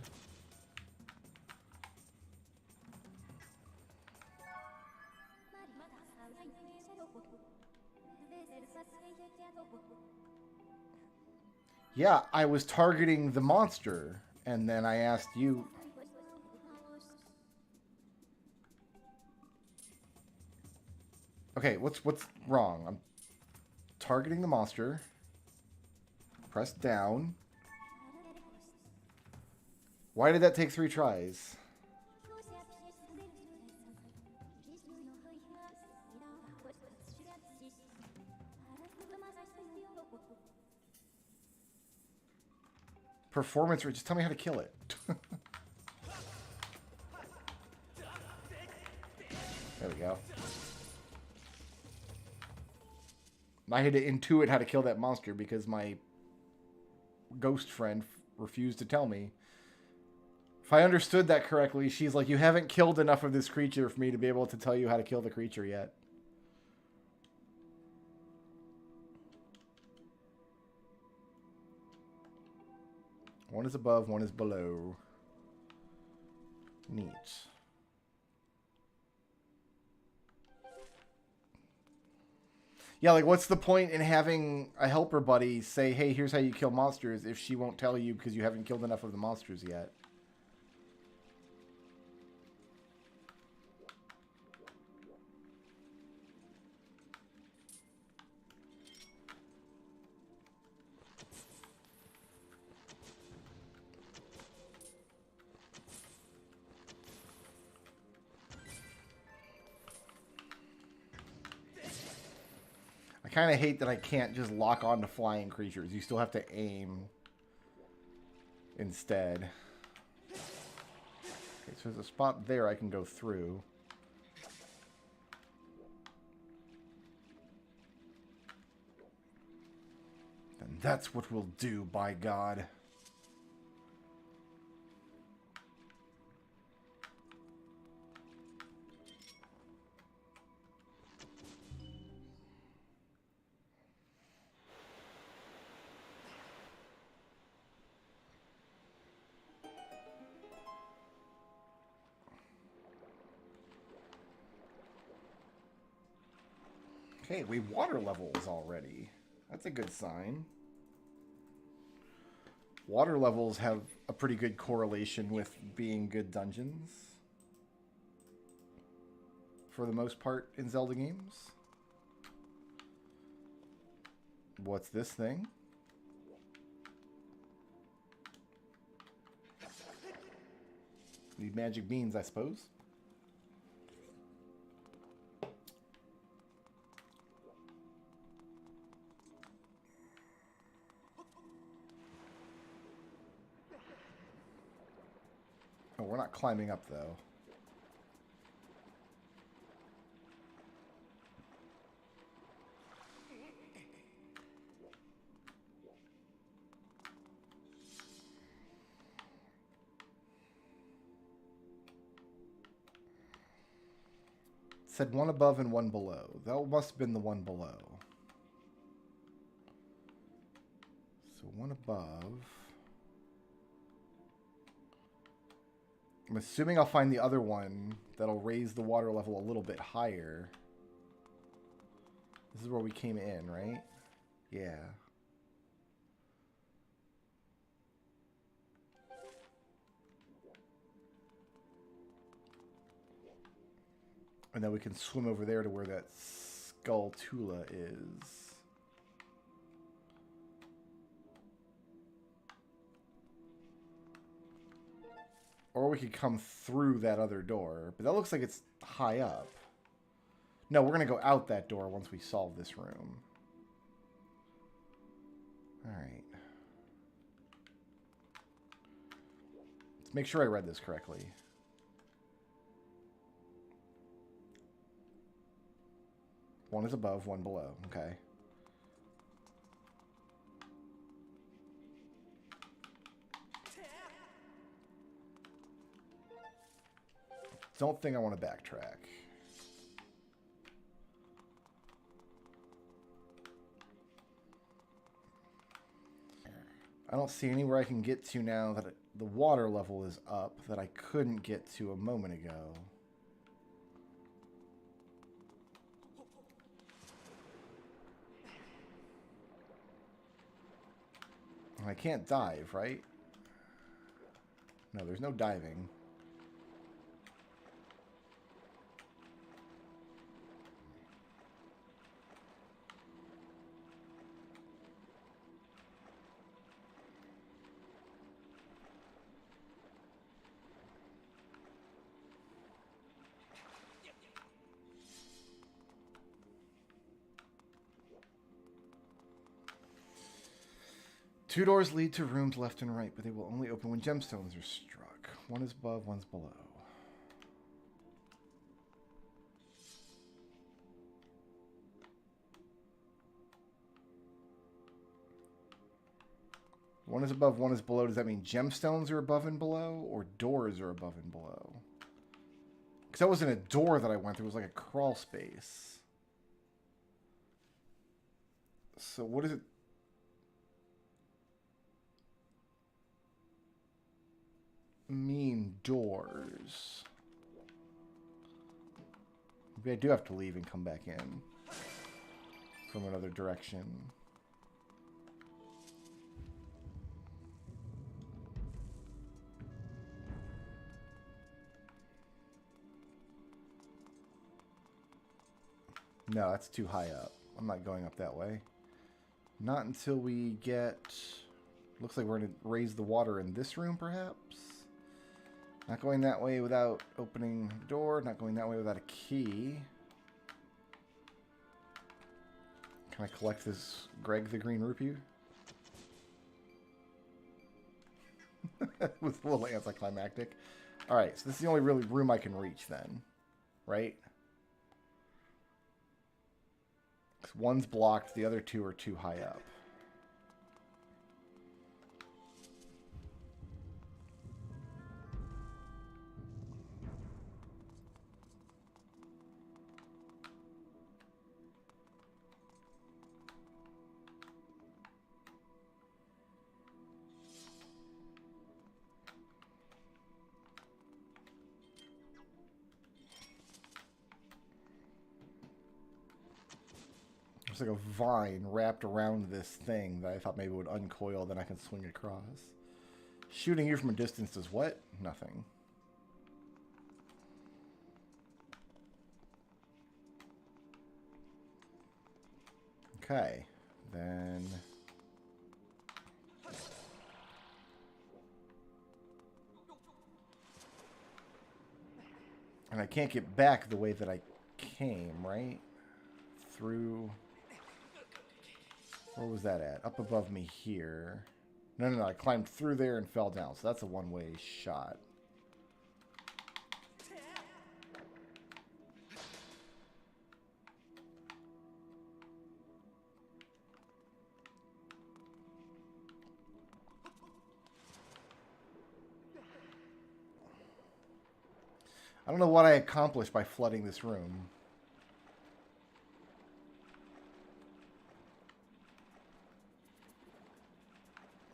Yeah, I was targeting the monster, and then I asked you... Okay, what's wrong? I'm targeting the monster. Press down. Why did that take 3 tries? Performance rate. Just tell me how to kill it. There we go. I had to intuit how to kill that monster because my ghost friend refused to tell me. If I understood that correctly, she's like, you haven't killed enough of this creature for me to be able to tell you how to kill the creature yet. One is above, one is below. Neat. Yeah, like what's the point in having a helper buddy say, hey, here's how you kill monsters if she won't tell you because you haven't killed enough of the monsters yet? I kind of hate that I can't just lock on to flying creatures. You still have to aim instead. Okay, so there's a spot there I can go through. And that's what we'll do, by God. Okay, we water levels already. That's a good sign. Water levels have a pretty good correlation with being good dungeons. For the most part in Zelda games. What's this thing? Need magic beans, I suppose. Oh, we're not climbing up, though. It said one above and one below. That must have been the one below. So one above. I'm assuming I'll find the other one that'll raise the water level a little bit higher. This is where we came in, right? Yeah. And then we can swim over there to where that Skull Tula is. Or we could come through that other door. But that looks like it's high up. No, we're going to go out that door once we solve this room. Alright. Let's make sure I read this correctly. One is above, one below. Okay. Don't think I want to backtrack. I don't see anywhere I can get to now that the water level is up that I couldn't get to a moment ago. I can't dive, right? No, there's no diving. Two doors lead to rooms left and right, but they will only open when gemstones are struck. One is above, one's below. One is above, one is below. Does that mean gemstones are above and below, or doors are above and below? Because that wasn't a door that I went through. It was like a crawl space. So what is it? mean doors. Maybe I do have to leave and come back in from another direction. No, that's too high up. I'm not going up that way. Not until we get... Looks like we're going to raise the water in this room, perhaps? Not going that way without opening the door. Not going that way without a key. Can I collect this Greg the Green Rupee? It was a little anticlimactic. Alright, so this is the only really room I can reach then. Right? One's blocked, the other two are too high up. There's like a vine wrapped around this thing that I thought maybe would uncoil, then I can swing across. Shooting you from a distance does what? Nothing. Okay, then... And I can't get back the way that I came, right? Through... Where was that at? Up above me here. No, I climbed through there and fell down. So that's a one-way shot. I don't know what I accomplished by flooding this room.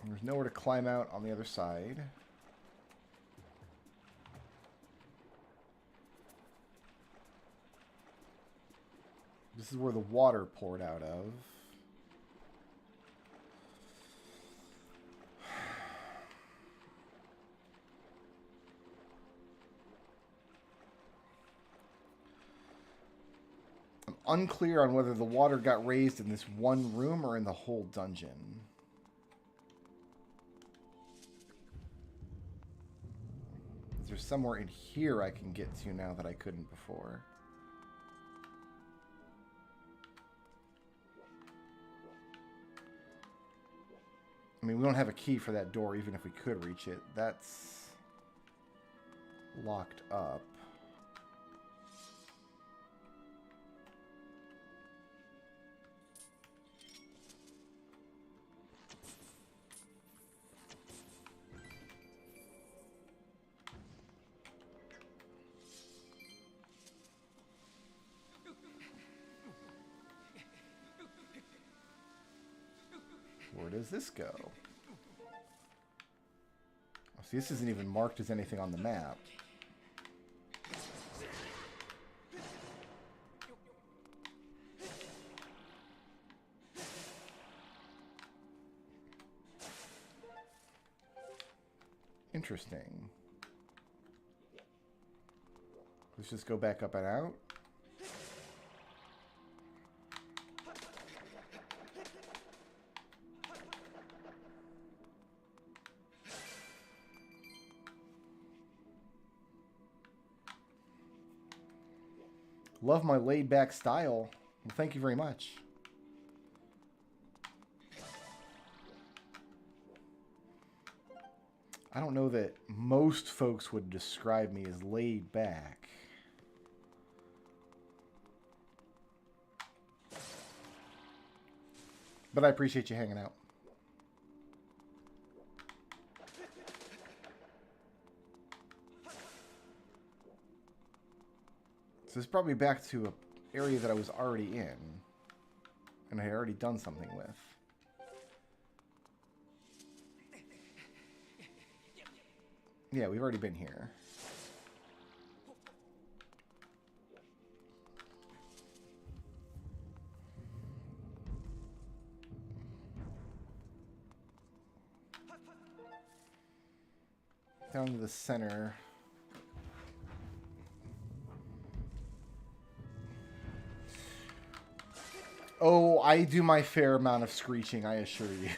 There's nowhere to climb out on the other side. This is where the water poured out of. I'm unclear on whether the water got raised in this one room or in the whole dungeon. There's somewhere in here I can get to now that I couldn't before. I mean, we don't have a key for that door, even if we could reach it. That's locked up. Where does this go? Oh, see, this isn't even marked as anything on the map. Interesting. Let's just go back up and out. Love my laid-back style. Well, thank you very much. I don't know that most folks would describe me as laid back. But I appreciate you hanging out. So this brought me back to an area that I was already in. And I had already done something with. Yeah, we've already been here. Down to the center. Oh, I do my fair amount of screeching, I assure you.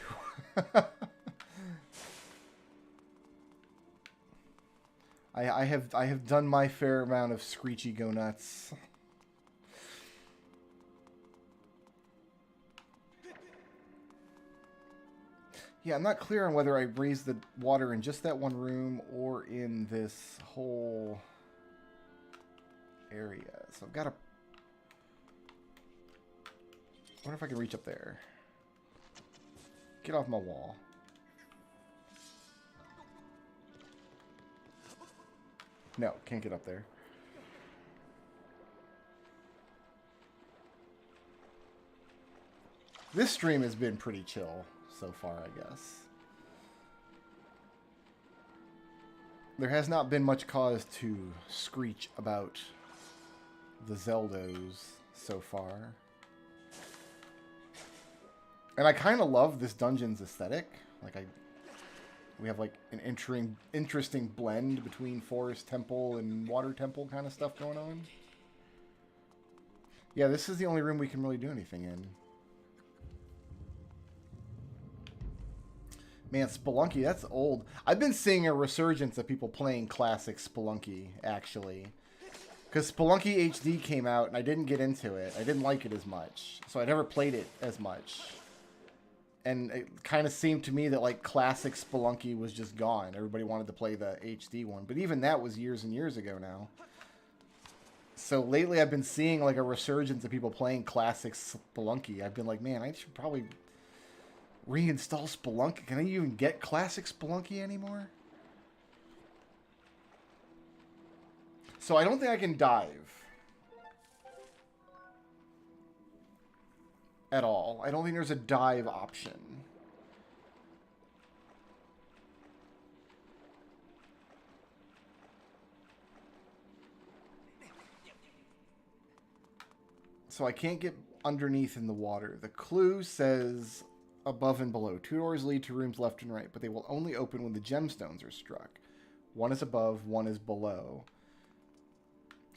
I have done my fair amount of screechy go nuts. Yeah, I'm not clear on whether I raise the water in just that one room or in this whole area. So I've got to... I wonder if I can reach up there. Get off my wall. No, can't get up there. This stream has been pretty chill so far, I guess. There has not been much cause to screech about the Zeldos so far. And I kind of love this dungeon's aesthetic. Like, we have like an interesting blend between Forest Temple and Water Temple kind of stuff going on. Yeah, this is the only room we can really do anything in. Man, Spelunky, that's old. I've been seeing a resurgence of people playing classic Spelunky, actually. Because Spelunky HD came out, and I didn't get into it. I didn't like it as much. So I never played it as much. And it kind of seemed to me that, like, classic Spelunky was just gone. Everybody wanted to play the HD one. But even that was years and years ago now. So lately I've been seeing, like, a resurgence of people playing classic Spelunky. I've been like, man, I should probably reinstall Spelunky. Can I even get classic Spelunky anymore? So I don't think I can dive at all. I don't think there's a dive option. So I can't get underneath in the water. The clue says above and below. 2 doors lead to rooms left and right, but they will only open when the gemstones are struck. One is above, one is below.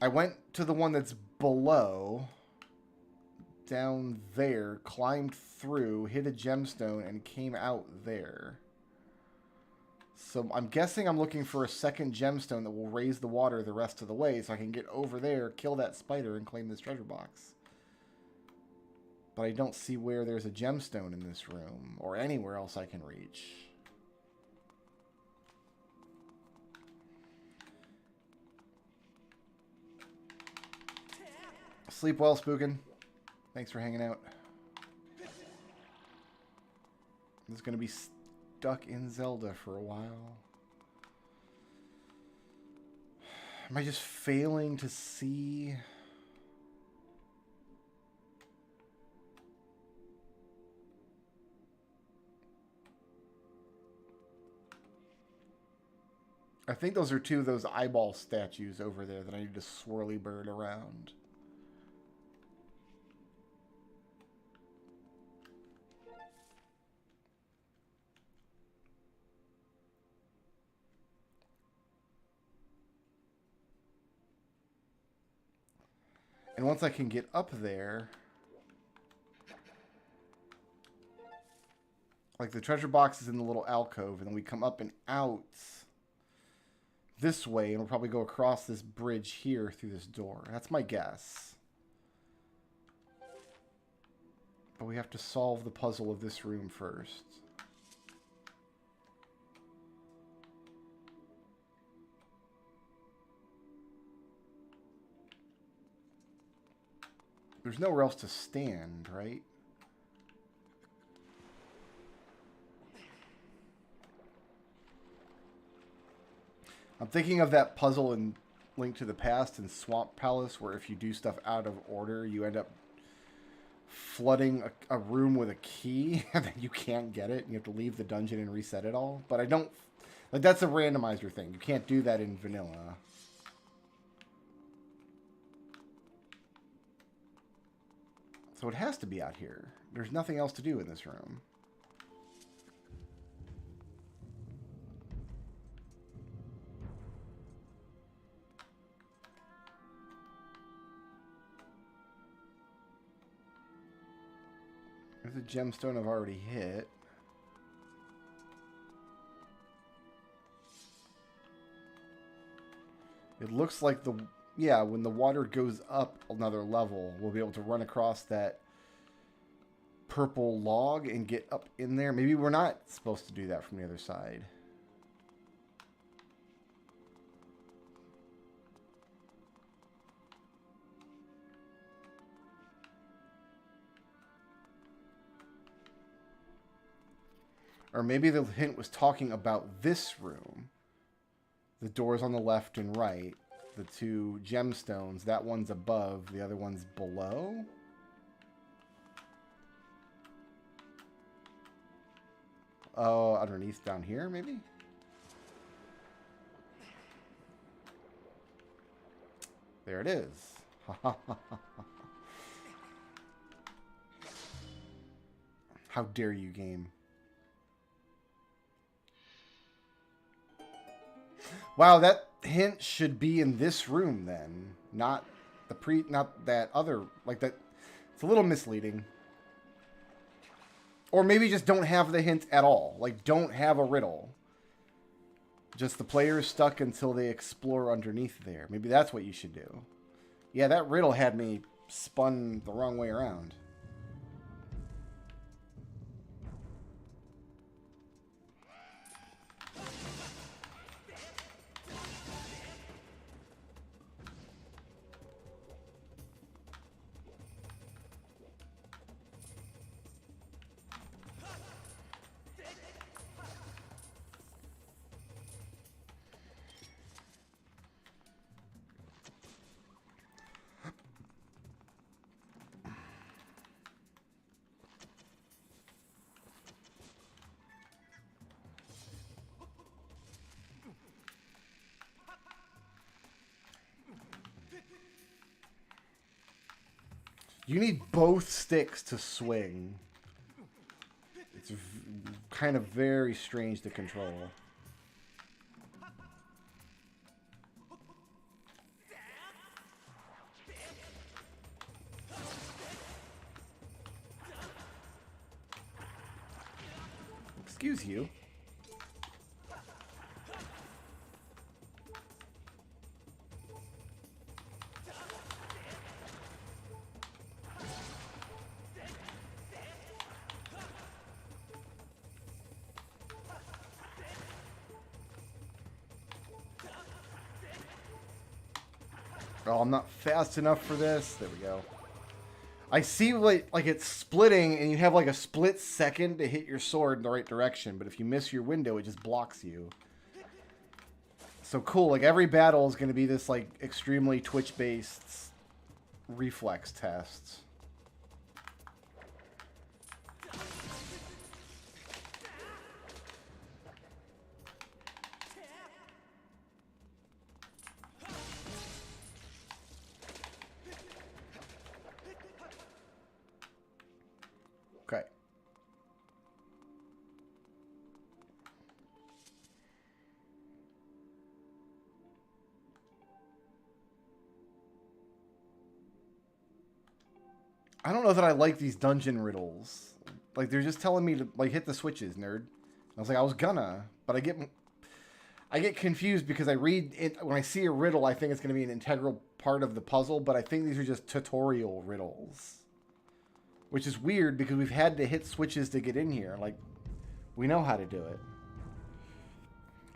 I went to the one that's below, down there, climbed through, hit a gemstone, and came out there. So I'm guessing I'm looking for a second gemstone that will raise the water the rest of the way so I can get over there, kill that spider, and claim this treasure box. But I don't see where there's a gemstone in this room, or anywhere else I can reach. Sleep well, Spookin'. Thanks for hanging out. This is going to be stuck in Zelda for a while. Am I just failing to see? I think those are 2 of those eyeball statues over there that I need to swirly bird around. And once I can get up there, like the treasure box is in the little alcove, and then we come up and out this way, and we'll probably go across this bridge here through this door. That's my guess. But we have to solve the puzzle of this room first. There's nowhere else to stand, right? I'm thinking of that puzzle in Link to the Past in Swamp Palace, where if you do stuff out of order, you end up flooding a room with a key, and then you can't get it, and you have to leave the dungeon and reset it all. But I don't... Like, that's a randomizer thing. You can't do that in vanilla. So it has to be out here. There's nothing else to do in this room. There's a gemstone I've already hit. It looks like the... Yeah, when the water goes up another level, we'll be able to run across that purple log and get up in there. Maybe we're not supposed to do that from the other side. Or maybe the hint was talking about this room. The doors on the left and right. The two gemstones. That one's above. The other one's below. Oh, underneath down here, maybe? There it is. How dare you, game. Wow, that hint should be in this room then, not that other, like that. It's a little misleading. Or maybe just don't have the hint at all. Like, don't have a riddle. Just the player is stuck until they explore underneath there. Maybe that's what you should do. Yeah, that riddle had me spun the wrong way around. You need both sticks to swing. It's kind of very strange to control. Excuse you. Oh, I'm not fast enough for this. There we go. I see like it's splitting and you have like a split second to hit your sword in the right direction. But if you miss your window, it just blocks you. So cool. Like every battle is going to be this like extremely twitch-based reflex test. Okay. I don't know that I like these dungeon riddles. Like, they're just telling me to, like, hit the switches, nerd. I was like, I was gonna, but I get confused because I read it, when I see a riddle, I think it's going to be an integral part of the puzzle, but I think these are just tutorial riddles. Which is weird because we've had to hit switches to get in here. Like, we know how to do it.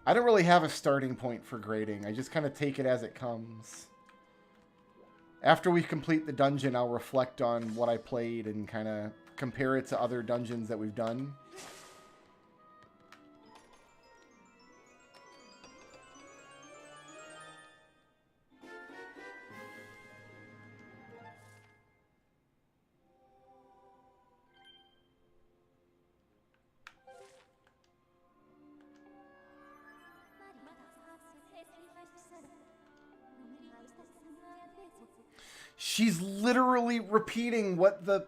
I don't really have a starting point for grading. I just kind of take it as it comes. After we complete the dungeon, I'll reflect on what I played and kind of compare it to other dungeons that we've done. She's literally repeating what the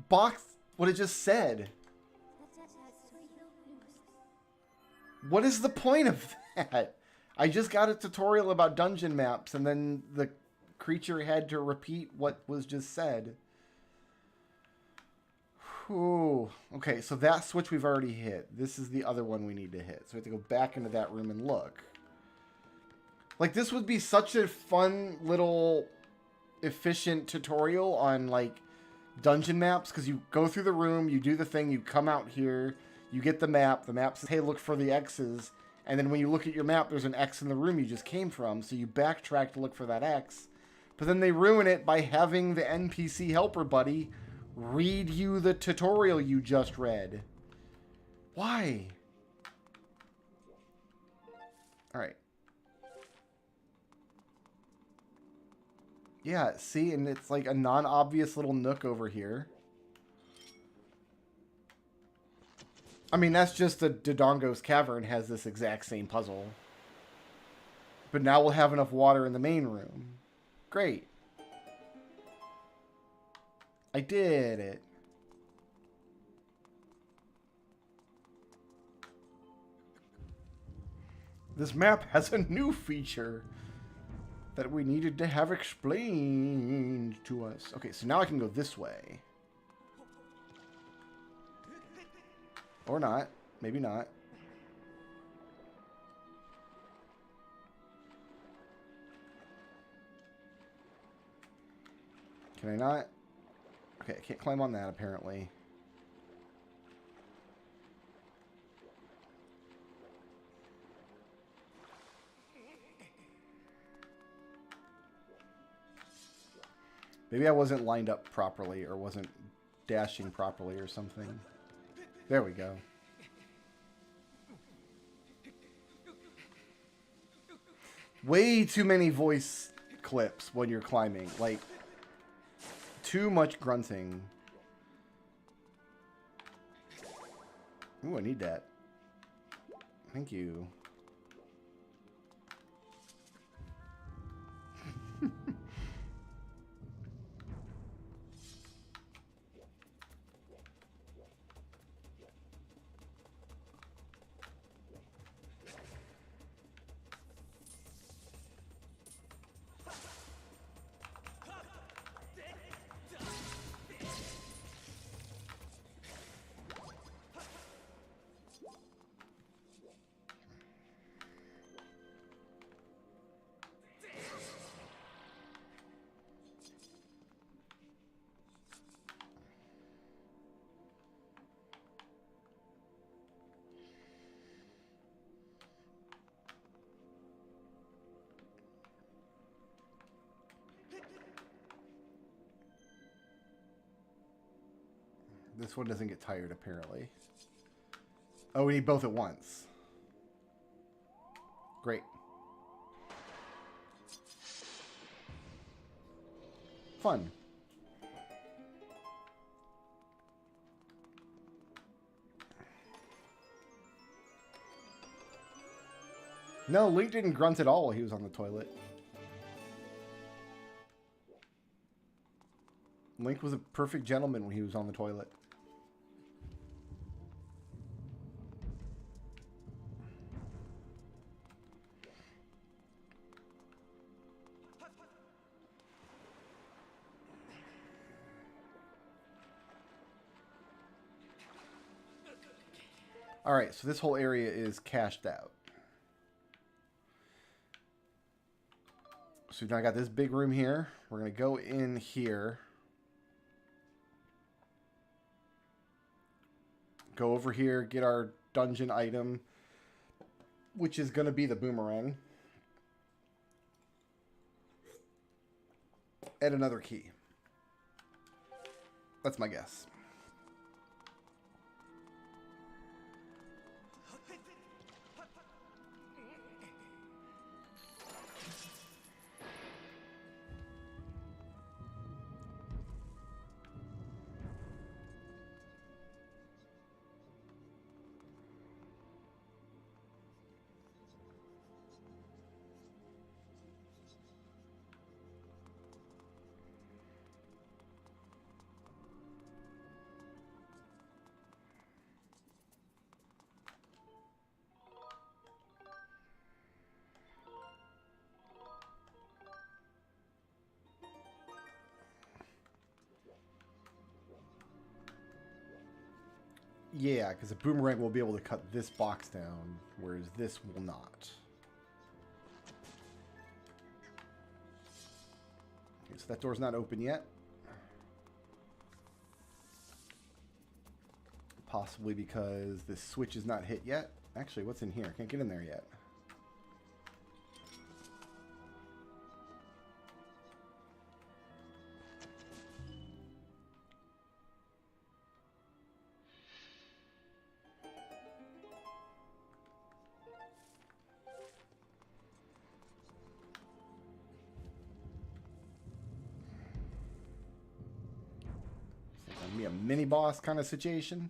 box, what it just said. What is the point of that? I just got a tutorial about dungeon maps, and then the creature had to repeat what was just said. Whew. Okay, so that switch we've already hit. This is the other one we need to hit. So we have to go back into that room and look. Like, this would be such a fun little efficient tutorial on, like, dungeon maps, because you go through the room, you do the thing, you come out here, you get the map says, hey, look for the X's, and then when you look at your map, there's an X in the room you just came from, so you backtrack to look for that X, but then they ruin it by having the NPC helper buddy read you the tutorial you just read. Why? Alright. Yeah, see, and it's like a non-obvious little nook over here. I mean, that's just the Dodongo's Cavern has this exact same puzzle. But now we'll have enough water in the main room. Great. I did it. This map has a new feature that we needed to have explained to us. Okay, so now I can go this way. Or not. Maybe not. Can I not? Okay, I can't climb on that apparently. Maybe I wasn't lined up properly or wasn't dashing properly or something. There we go. Way too many voice clips when you're climbing. Like, too much grunting. Ooh, I need that. Thank you. This one doesn't get tired, apparently. Oh, we need both at once. Great. Fun. No, Link didn't grunt at all while he was on the toilet. Link was a perfect gentleman when he was on the toilet. Alright, so this whole area is cashed out. So now I got this big room here. We're going to go in here. Go over here, get our dungeon item, which is going to be the boomerang. And another key. That's my guess. Yeah, because a boomerang will be able to cut this box down, whereas this will not. Okay, so that door's not open yet. Possibly because the switch is not hit yet. Actually, what's in here? Can't get in there yet. It's gonna be a mini boss kind of situation.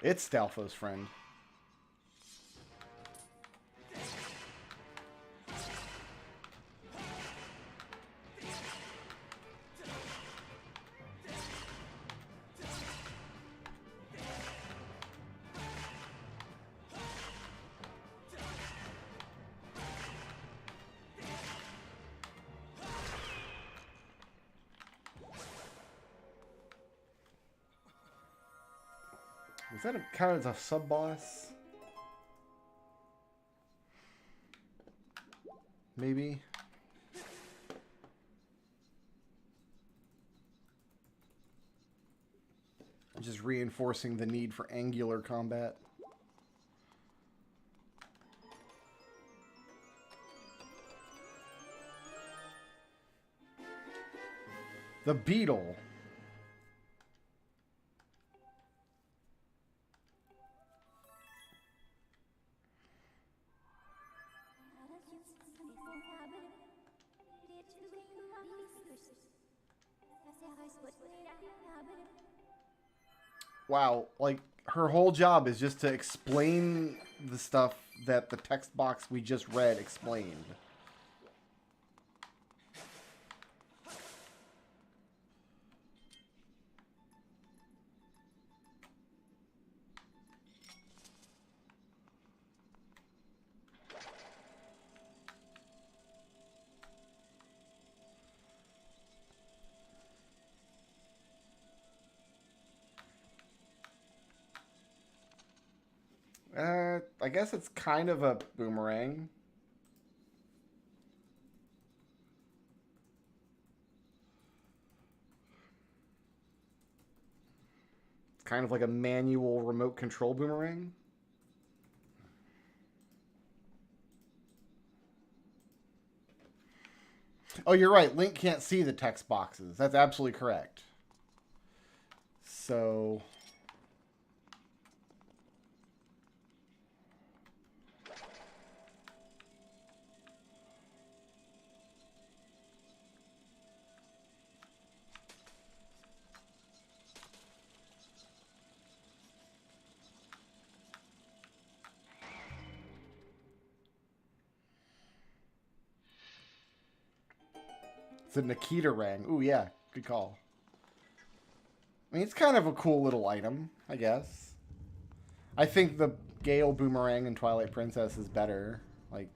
It's Stalfo's friend. Is that count as a sub-boss? Maybe. Just reinforcing the need for angular combat. The beetle. Wow, like, her whole job is just to explain the stuff that the text box we just read explained. I guess it's kind of a boomerang. It's kind of like a manual remote control boomerang. Oh, you're right. Link can't see the text boxes. That's absolutely correct. So... It's a Nikita ring. Ooh, yeah. Good call. I mean, it's kind of a cool little item, I guess. I think the Gale Boomerang in Twilight Princess is better. Like...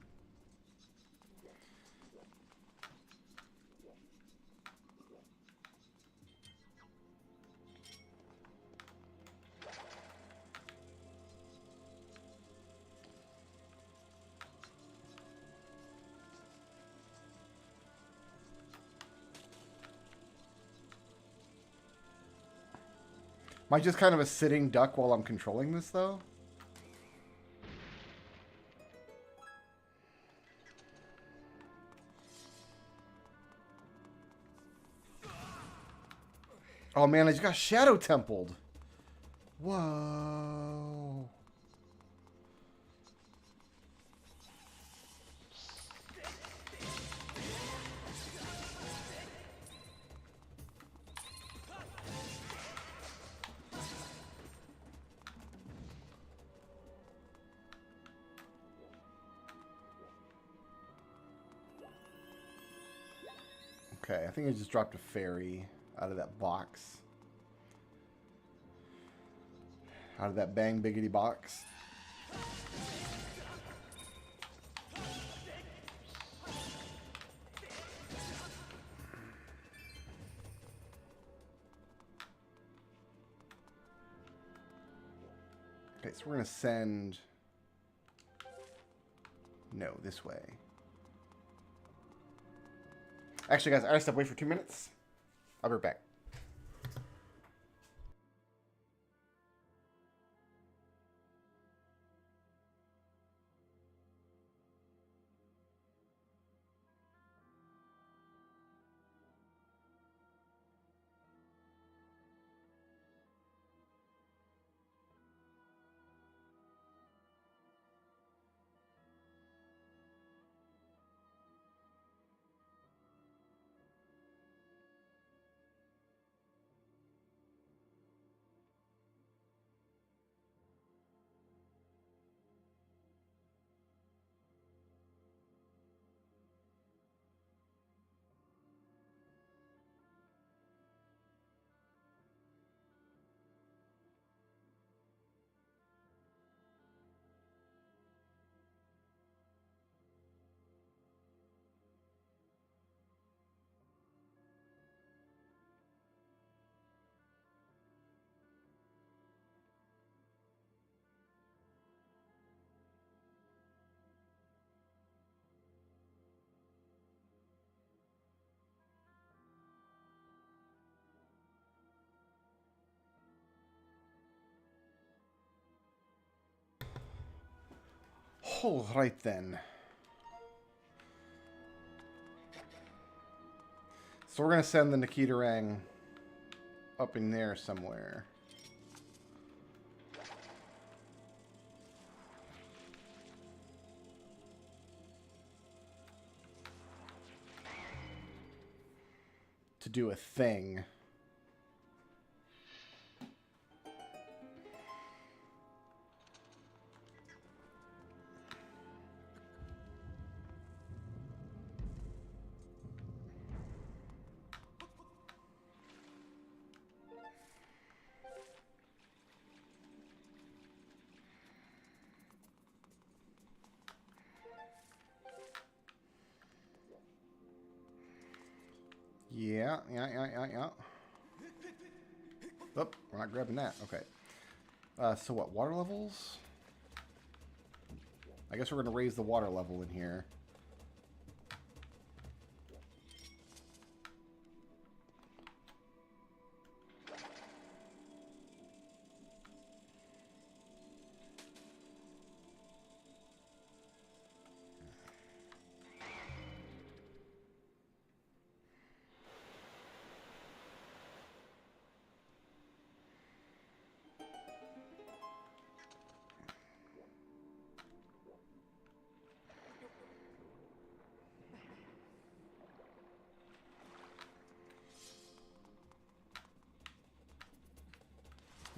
Am I just kind of a sitting duck while I'm controlling this, though? Oh, man, I just got Shadow Templed. Whoa. Okay, I think I just dropped a fairy out of that box. Out of that bang biggity box. Okay, so we're going to send... No, this way. Actually, guys, I gotta step away for 2 minutes. I'll be right back. All right, then. So we're going to send the Nikitarang up in there somewhere. To do a thing. Yeah. Oh, we're not grabbing that. Okay. So what, water levels? I guess we're going to raise the water level in here.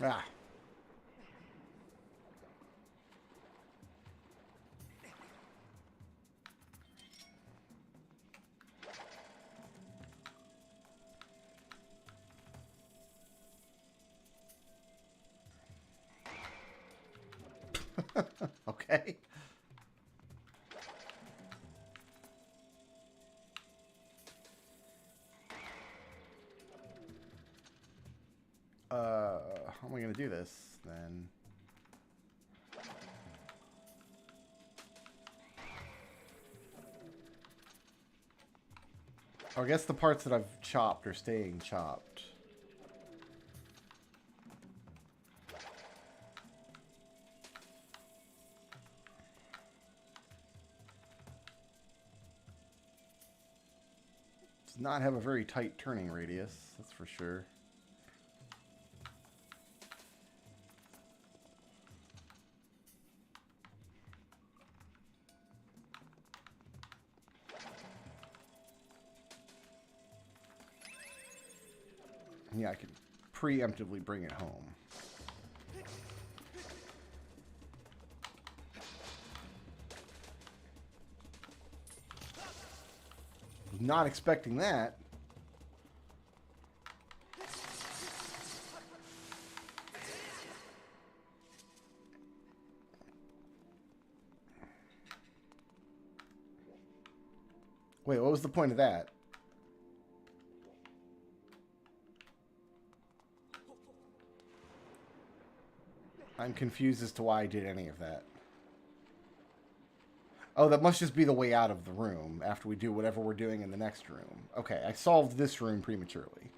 Ah. Okay. How am I going to do this, then? Oh, I guess the parts that I've chopped are staying chopped. Does not have a very tight turning radius, that's for sure. Yeah, I can preemptively bring it home. Was not expecting that. Wait, what was the point of that? I'm confused as to why I did any of that. Oh, that must just be the way out of the room after we do whatever we're doing in the next room. Okay, I solved this room prematurely.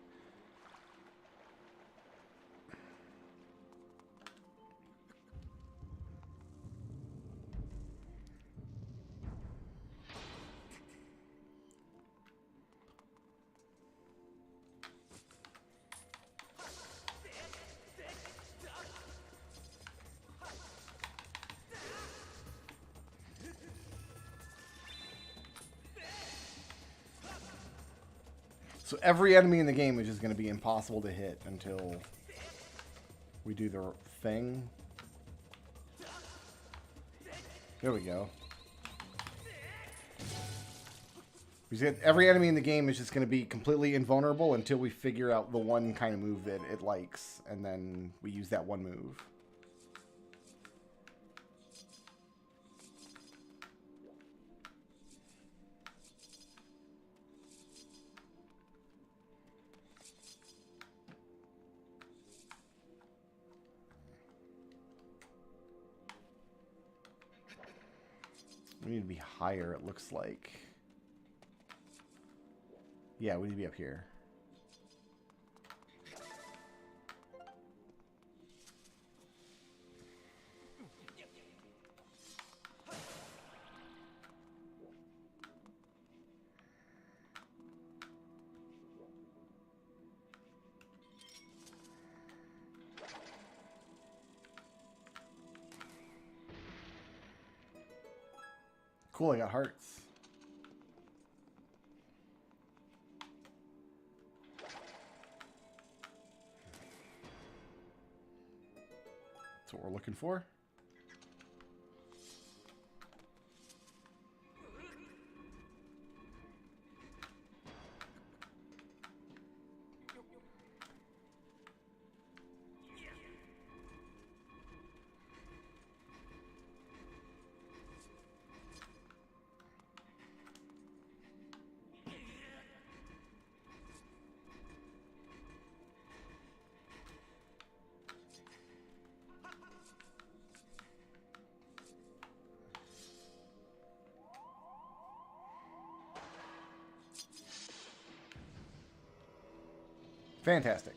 So every enemy in the game is just going to be impossible to hit until we do the thing. There we go. Every enemy in the game is just going to be completely invulnerable until we figure out the one kind of move that it likes, and then we use that one move. We need to be higher, it looks like. Yeah, we need to be up here. Cool, I got hearts. That's what we're looking for. Fantastic.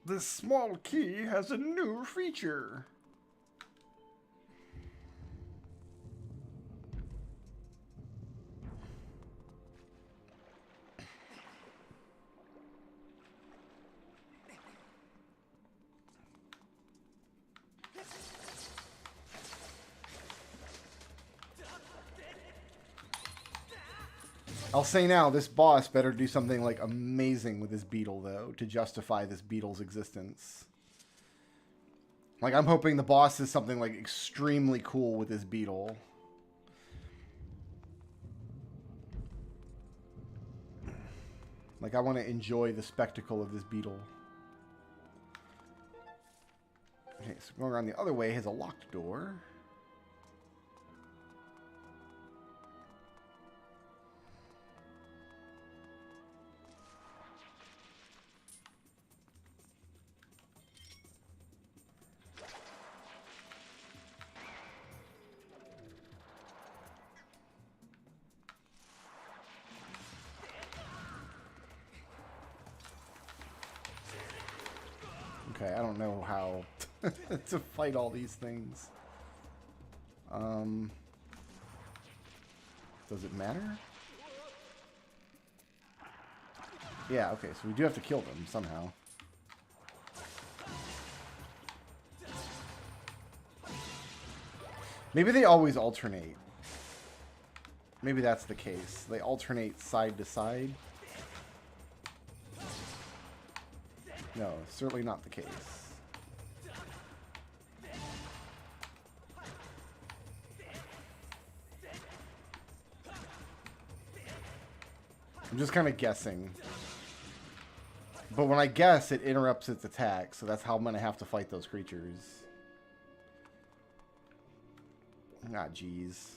This small key has a new feature. I'll say now, this boss better do something like amazing with this beetle, though, to justify this beetle's existence. Like, I'm hoping the boss is something like extremely cool with this beetle. Like, I want to enjoy the spectacle of this beetle. Okay, so going around the other way has a locked door. Okay, I don't know how to fight all these things. Does it matter? Yeah, okay, so we do have to kill them somehow. Maybe they always alternate. Maybe that's the case. They alternate side to side. No, certainly not the case. I'm just kind of guessing. But when I guess, it interrupts its attack, so that's how I'm going to have to fight those creatures. Ah, jeez.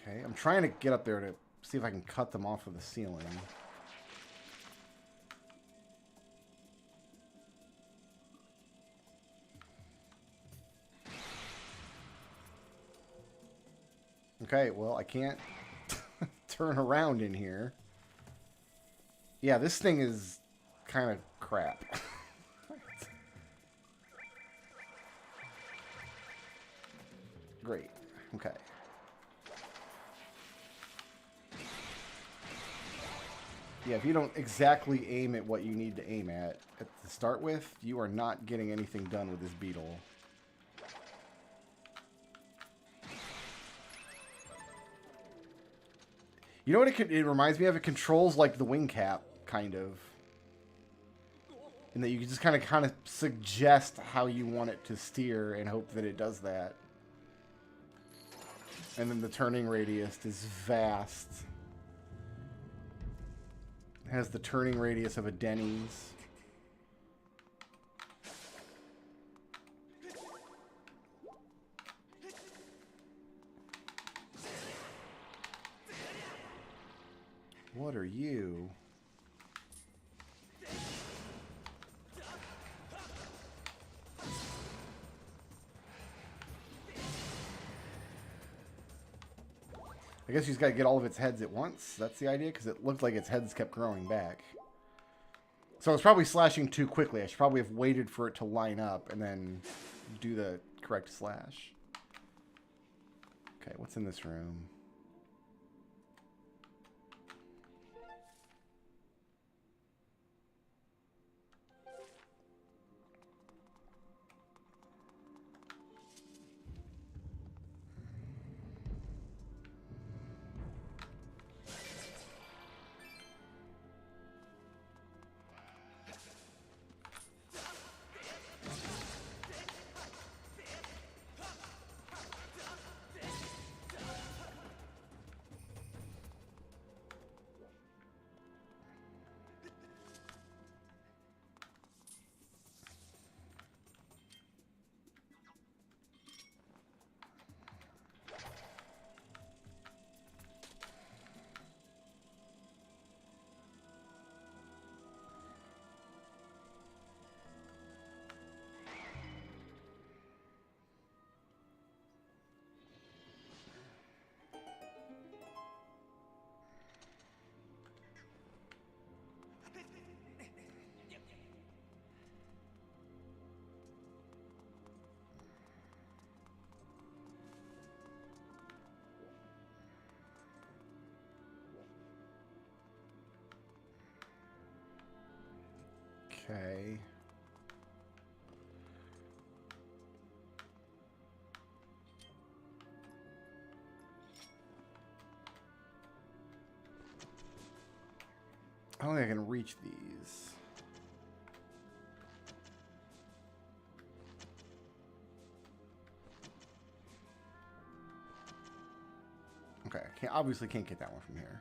Okay, I'm trying to get up there to see if I can cut them off of the ceiling. Okay, well, I can't turn around in here. Yeah, this thing is kind of crap. Great. Okay. Yeah, if you don't exactly aim at what you need to aim at to start with, you are not getting anything done with this beetle. You know what it reminds me of? It controls like the wing cap, kind of. In that you can just kind of suggest how you want it to steer and hope that it does that. And then the turning radius is vast. It has the turning radius of a Denny's. What are you? I guess you just got to get all of its heads at once. That's the idea, because it looked like its heads kept growing back. So it's probably slashing too quickly. I should probably have waited for it to line up and then do the correct slash. Okay, what's in this room? Okay. I don't think I can reach these. Okay, obviously can't get that one from here.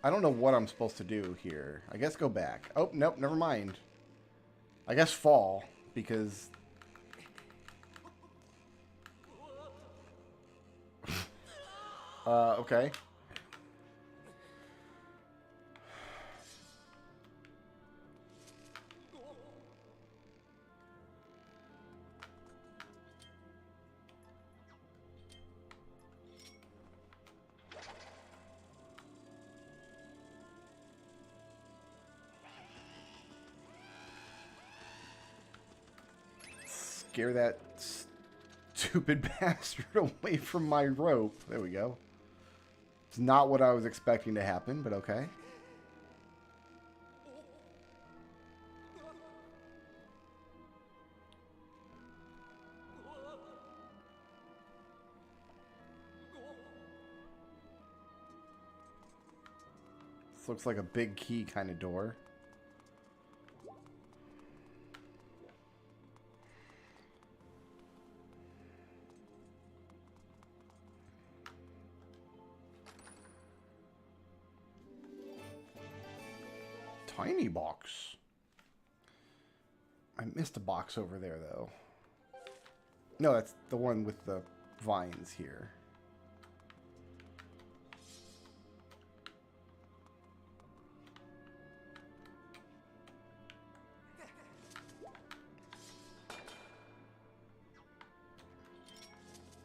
I don't know what I'm supposed to do here. I guess go back. Oh, nope, never mind. I guess fall, because... okay. Scare that stupid bastard away from my rope. There we go. It's not what I was expecting to happen, but okay. This looks like a big key kind of door. Tiny box. I missed a box over there, though. No, that's the one with the vines here.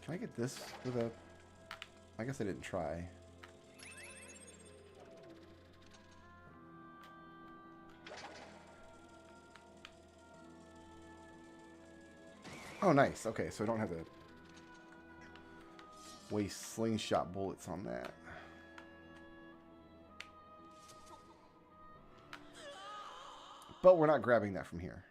Can I get this with a... I guess I didn't try. Oh, nice. Okay, so I don't have to waste slingshot bullets on that. But we're not grabbing that from here.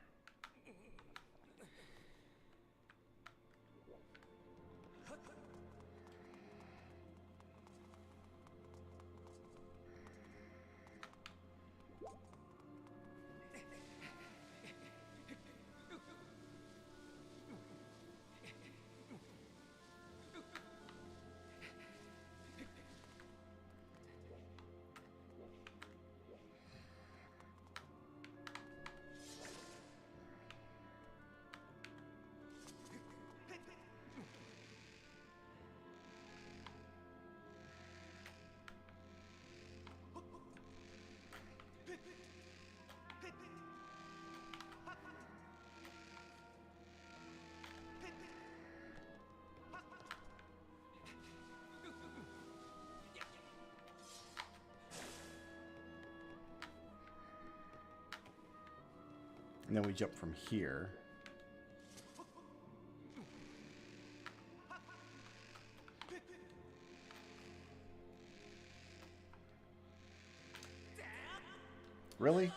And then we jump from here. Really?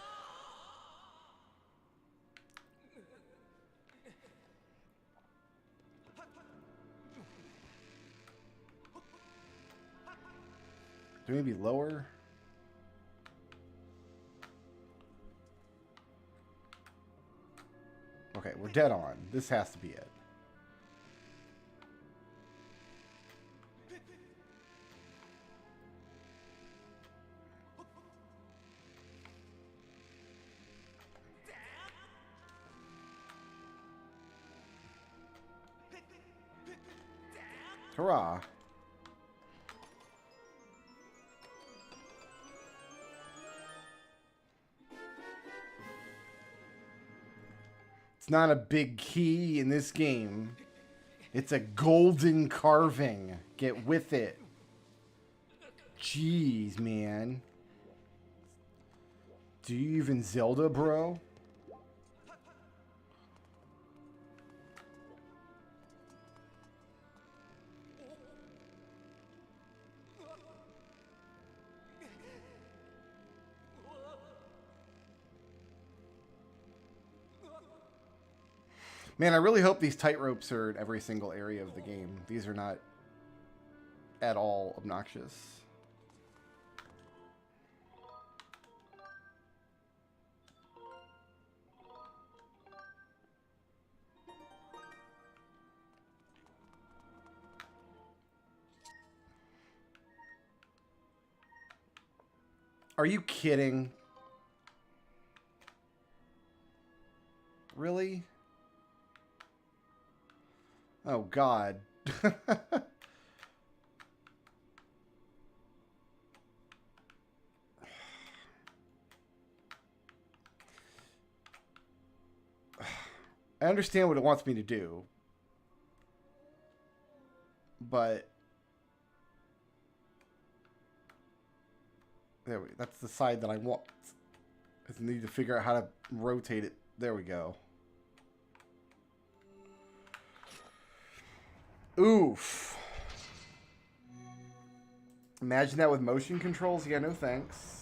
Do we maybe lower? Okay, we're dead on. This has to be it. Hurrah. It's not a big key in this game. It's a golden carving. Get with it. Jeez, man. Do you even Zelda, bro? Man, I really hope these tightropes are in every single area of the game. These are not at all obnoxious. Are you kidding? Really? Oh, God. I understand what it wants me to do. But... there we go. That's the side that I want. I need to figure out how to rotate it. There we go. Oof. Imagine that with motion controls? Yeah, no thanks.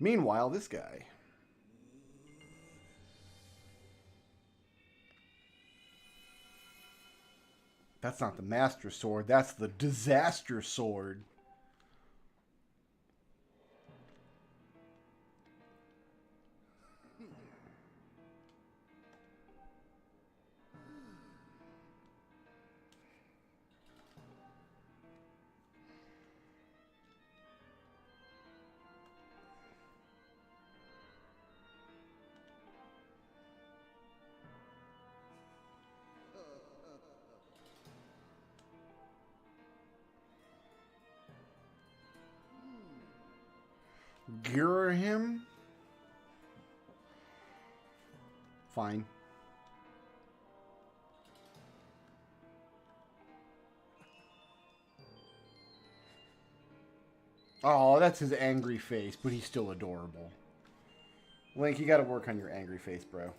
Meanwhile, this guy. That's not the Master Sword. That's the Disaster Sword. Gear him? Fine. Oh, that's his angry face, but he's still adorable. Link, you gotta work on your angry face, bro.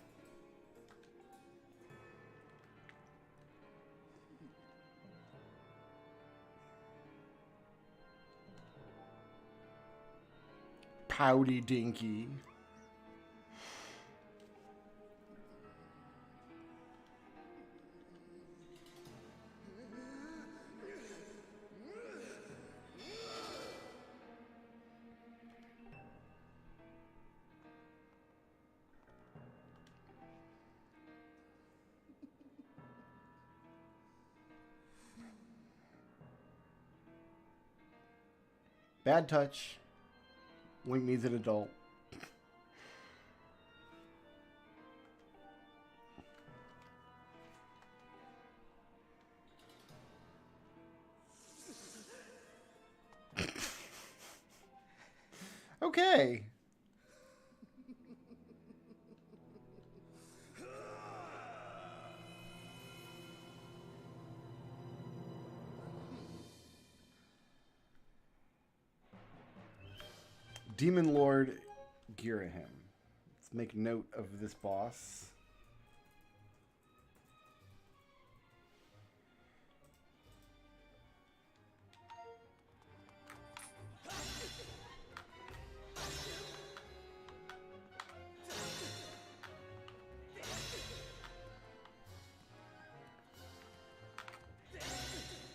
Pouty dinky. Bad touch. Link needs an adult. Okay. Demon Lord Girahim. Let's make note of this boss.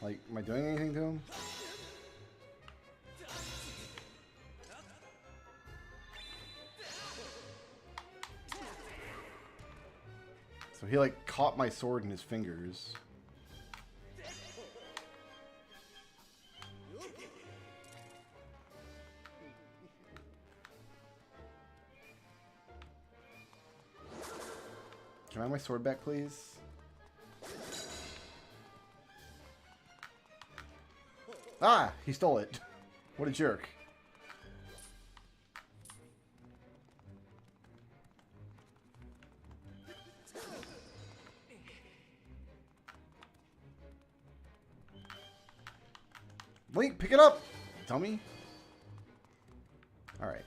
Like, am I doing anything to him? So he, like, caught my sword in his fingers. Can I have my sword back, please? Ah! He stole it. What a jerk. Link, pick it up! Dummy. Alright.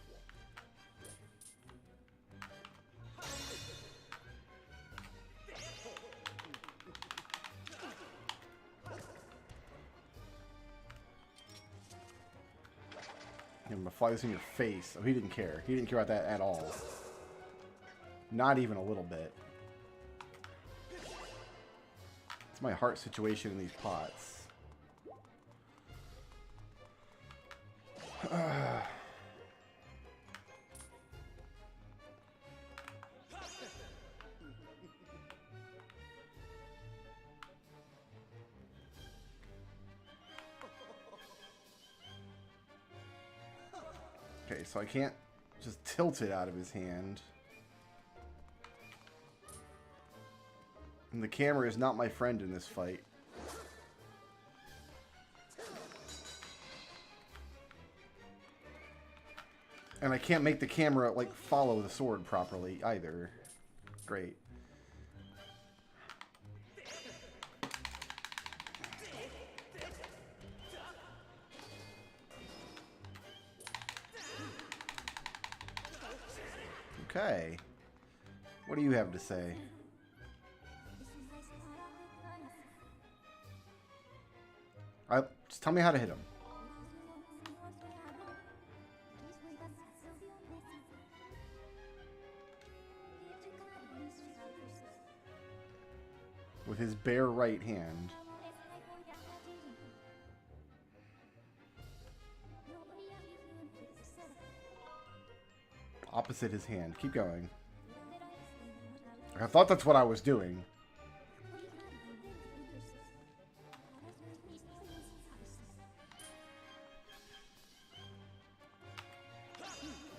I'm gonna fly this in your face. Oh, he didn't care. He didn't care about that at all. Not even a little bit. It's my heart situation in these pots. Okay, so I can't just tilt it out of his hand. And the camera is not my friend in this fight. And I can't make the camera, like, follow the sword properly either. Great. Okay. What do you have to say? Just tell me how to hit him. with his bare right hand. Opposite his hand. Keep going. I thought that's what I was doing.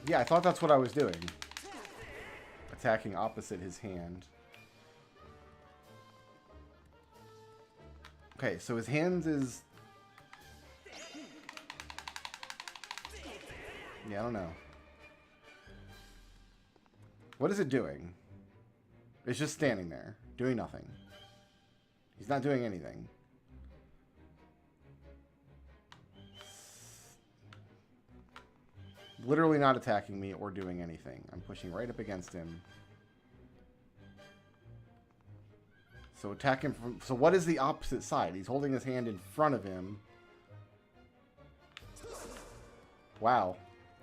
Yeah, I thought that's what I was doing. Attacking opposite his hand. Okay, so his hand is... Yeah, I don't know. What is it doing? It's just standing there, doing nothing. He's not doing anything. Literally not attacking me or doing anything. I'm pushing right up against him. So attack him from... So what is the opposite side? He's holding his hand in front of him. Wow.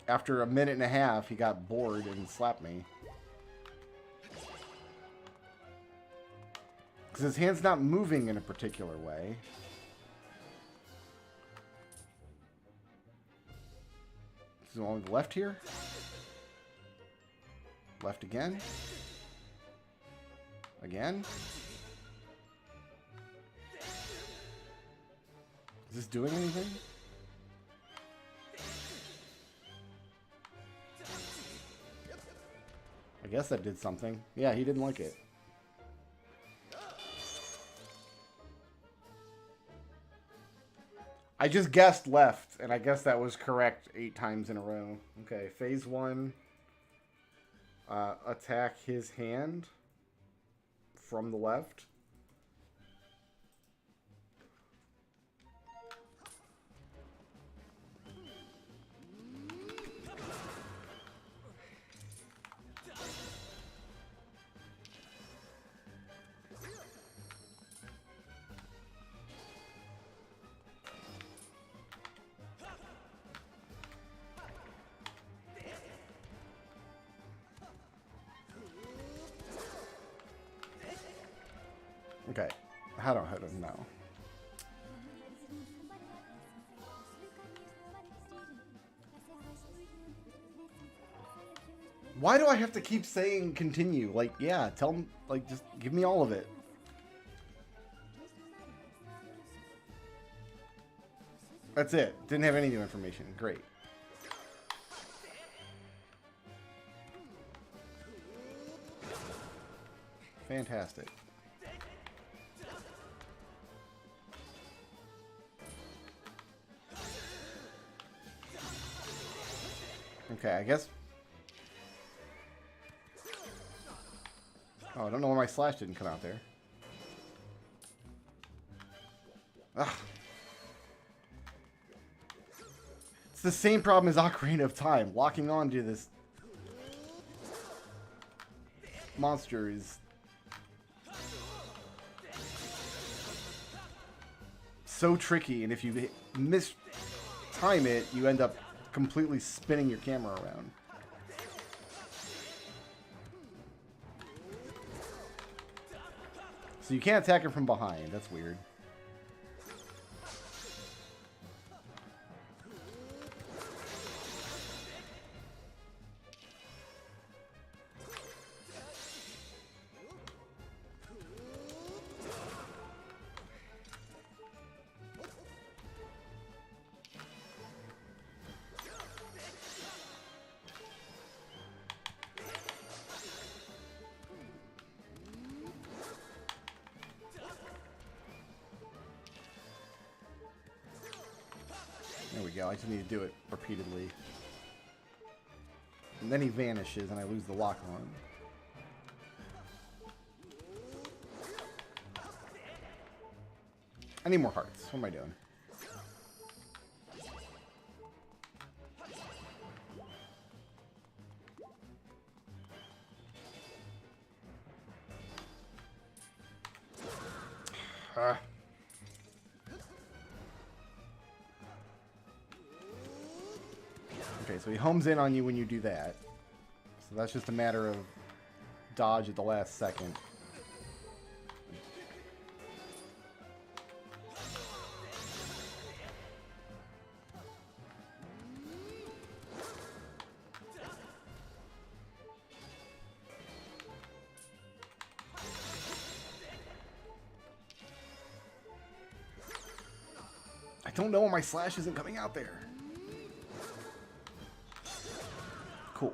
After a minute and a half, he got bored and slapped me. Because his hand's not moving in a particular way. Is it on the left here? Left again? Again? Is this doing anything? I guess that did something. Yeah, he didn't like it. I just guessed left, and I guess that was correct 8 times in a row. Okay, phase 1. Attack his hand from the left. Okay, I don't know. Why do I have to keep saying continue? Like, yeah, tell him, like, just give me all of it. That's it. Didn't have any new information. Great. Fantastic. Okay, I guess... Oh, I don't know why my slash didn't come out there. Ugh. It's the same problem as Ocarina of Time. Locking onto this monster is so tricky, and if you mistime it, you end up completely spinning your camera around. So you can't attack him from behind. That's weird. There we go. I just need to do it repeatedly. And then he vanishes and I lose the lock on. I need more hearts. What am I doing? Okay, so he homes in on you when you do that. So that's just a matter of dodge at the last second. I don't know why my slash isn't coming out there. Cool.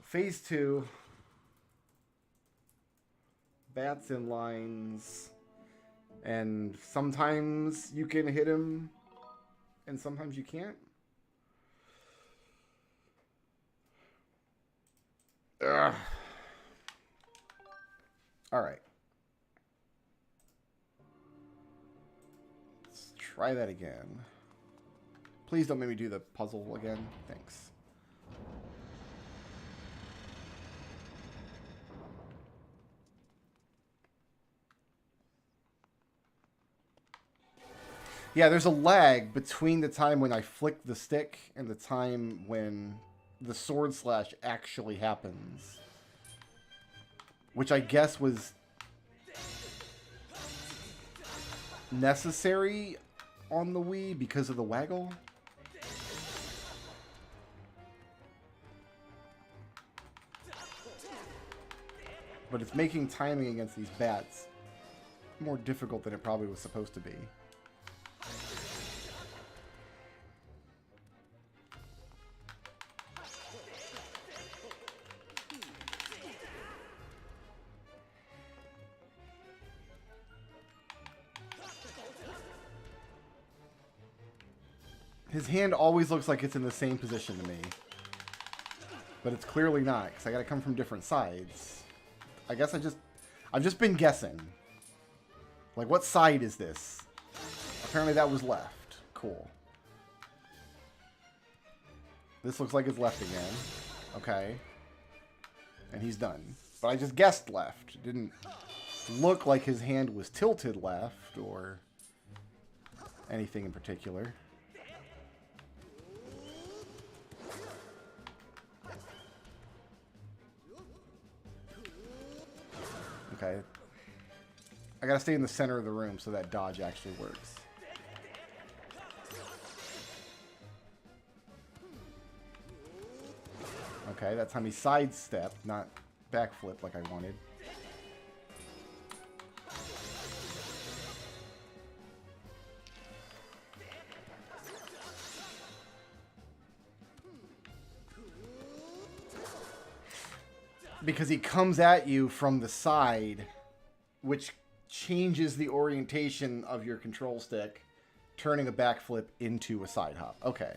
Phase 2. Bats in lines. And sometimes you can hit him. And sometimes you can't. Ugh. Alright. Let's try that again. Please don't make me do the puzzle again. Thanks. Yeah, there's a lag between the time when I flick the stick and the time when the sword slash actually happens. Which I guess was necessary on the Wii because of the waggle. But it's making timing against these bats more difficult than it probably was supposed to be. His hand always looks like it's in the same position to me. But it's clearly not, because I gotta come from different sides. I guess I've just been guessing. Like, what side is this? Apparently that was left. Cool. This looks like it's left again. Okay. And he's done. But I just guessed left. It didn't look like his hand was tilted left, or anything in particular. Okay. I gotta stay in the center of the room so that dodge actually works. Okay, that time he sidestepped, not backflip like I wanted. Because he comes at you from the side, which changes the orientation of your control stick, turning a backflip into a side hop. Okay.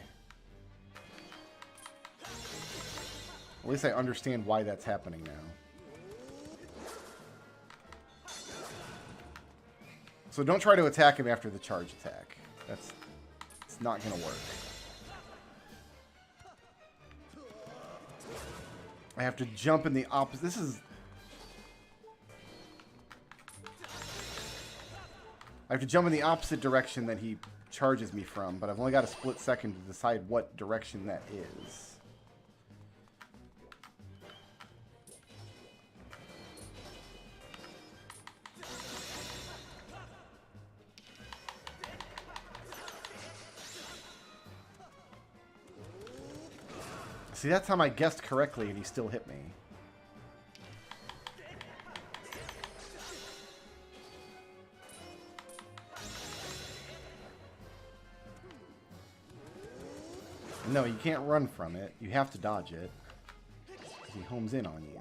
At least I understand why that's happening now. So don't try to attack him after the charge attack. It's not going to work. I have to jump in the opposite. This is... I have to jump in the opposite direction that he charges me from, but I've only got a split second to decide what direction that is. See, that time I guessed correctly and he still hit me. No, you can't run from it. You have to dodge it. He homes in on you.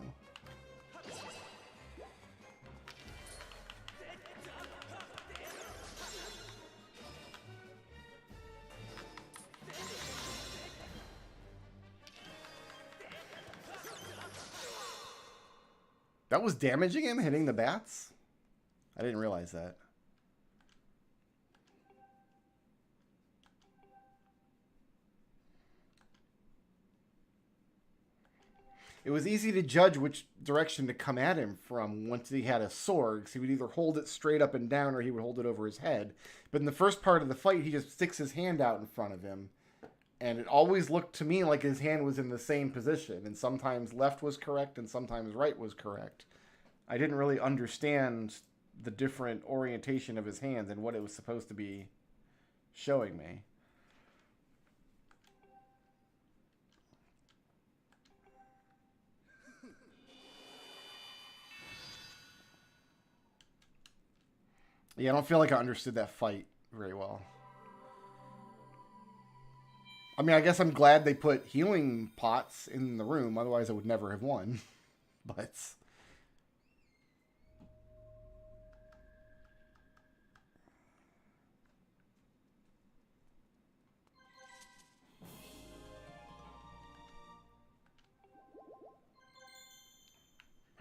That was damaging him, hitting the bats? I didn't realize that. It was easy to judge which direction to come at him from once he had a sword, because he would either hold it straight up and down or he would hold it over his head. But in the first part of the fight, he just sticks his hand out in front of him. And it always looked to me like his hand was in the same position. And sometimes left was correct and sometimes right was correct. I didn't really understand the different orientation of his hands and what it was supposed to be showing me. Yeah, I don't feel like I understood that fight very well. I mean, I guess I'm glad they put healing pots in the room. Otherwise, I would never have won. But...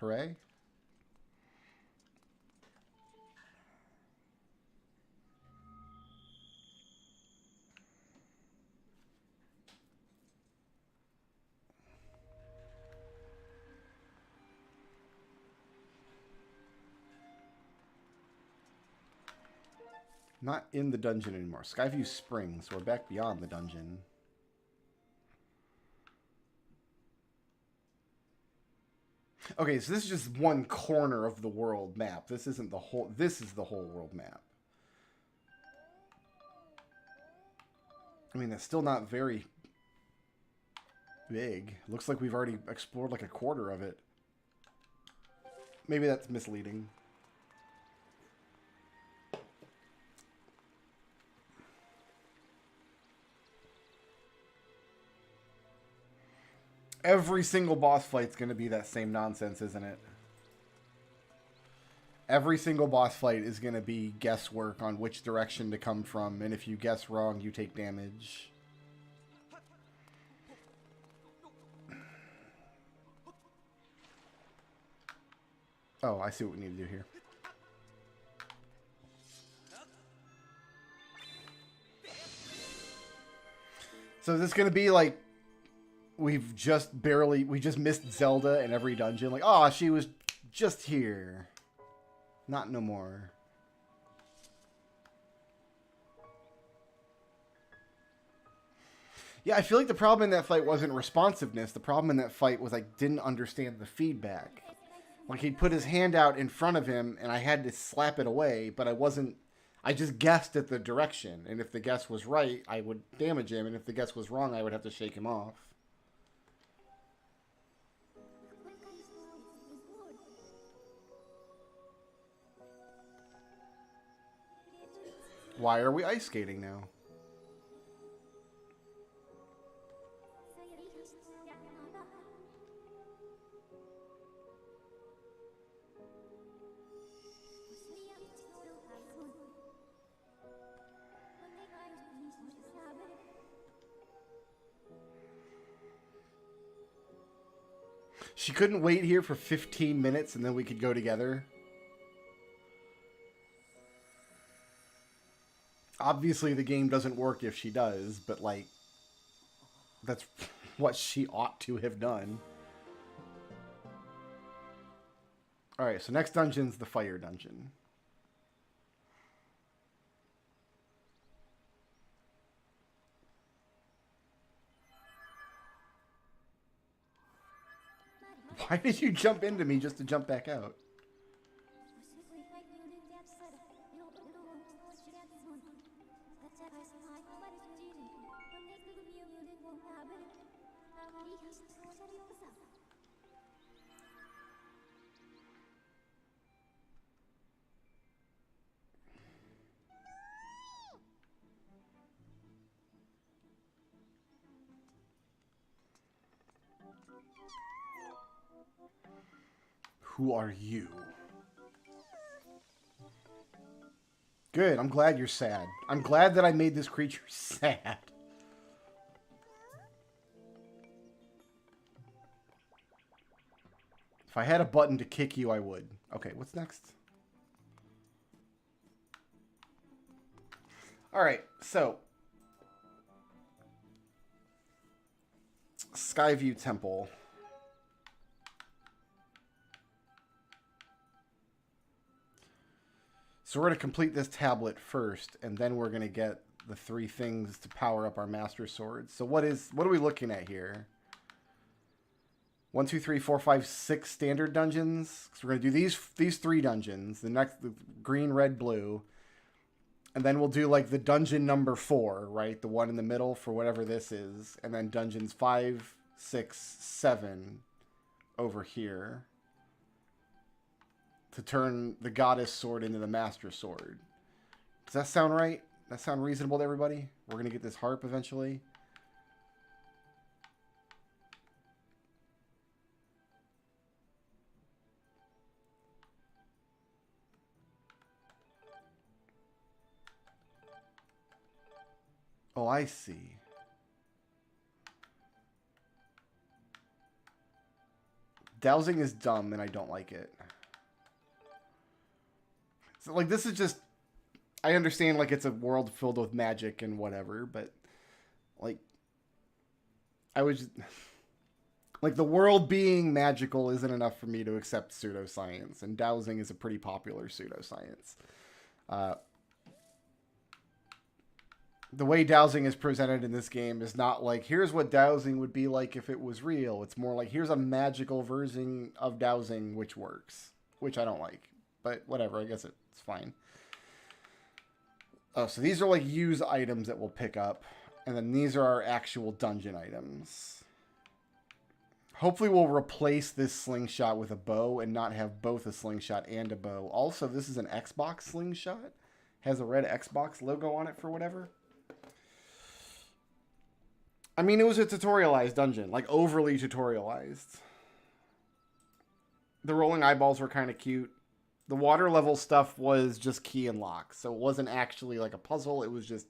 hooray. Not in the dungeon anymore. Skyview Springs. So we're back beyond the dungeon. Okay, so this is just one corner of the world map. This isn't the whole... This is the whole world map. I mean, that's still not very big. Looks like we've already explored like a quarter of it. Maybe that's misleading. Every single boss fight's going to be that same nonsense, isn't it? Every single boss fight is going to be guesswork on which direction to come from, and if you guess wrong, you take damage. Oh, I see what we need to do here. So is this going to be like we just missed Zelda in every dungeon? Like, oh, she was just here. Not no more. Yeah, I feel like the problem in that fight wasn't responsiveness. The problem in that fight was I didn't understand the feedback. Like, he'd put his hand out in front of him, and I had to slap it away, but I just guessed at the direction. And if the guess was right, I would damage him, and if the guess was wrong, I would have to shake him off. Why are we ice skating now? She couldn't wait here for 15 minutes and then we could go together. Obviously, the game doesn't work if she does, but, like, that's what she ought to have done. Alright, so next dungeon's the fire dungeon. Why did you jump into me just to jump back out? Who are you? Good, I'm glad you're sad. I'm glad that I made this creature sad. If I had a button to kick you, I would. Okay, what's next? Alright, so. Skyview Temple. So we're going to complete this tablet first, and then we're going to get the 3 things to power up our Master Swords. So what are we looking at here? 1, 2, 3, 4, 5, 6 standard dungeons. So we're going to do these 3 dungeons. The green, red, blue. And then we'll do like the dungeon number 4, right? The one in the middle for whatever this is. And then dungeons 5, 6, 7 over here. To turn the Goddess Sword into the Master Sword. Does that sound right? That sound reasonable to everybody? We're going to get this harp eventually. Oh, I see. Dowsing is dumb and I don't like it. So, like, this is just... I understand, like, it's a world filled with magic and whatever, but, like... I was... Like, the world being magical isn't enough for me to accept pseudoscience, and dowsing is a pretty popular pseudoscience. The way dowsing is presented in this game is not like, here's what dowsing would be like if it was real. It's more like, here's a magical version of dowsing which works. Which I don't like. But whatever, I guess it's fine. Oh, so these are like use items that we'll pick up. And then these are our actual dungeon items. Hopefully we'll replace this slingshot with a bow and not have both a slingshot and a bow. Also, this is an Xbox slingshot. Has a red Xbox logo on it for whatever. I mean, it was a tutorialized dungeon, like overly tutorialized. The rolling eyeballs were kind of cute. The water level stuff was just key and lock, so it wasn't actually like a puzzle. It was just,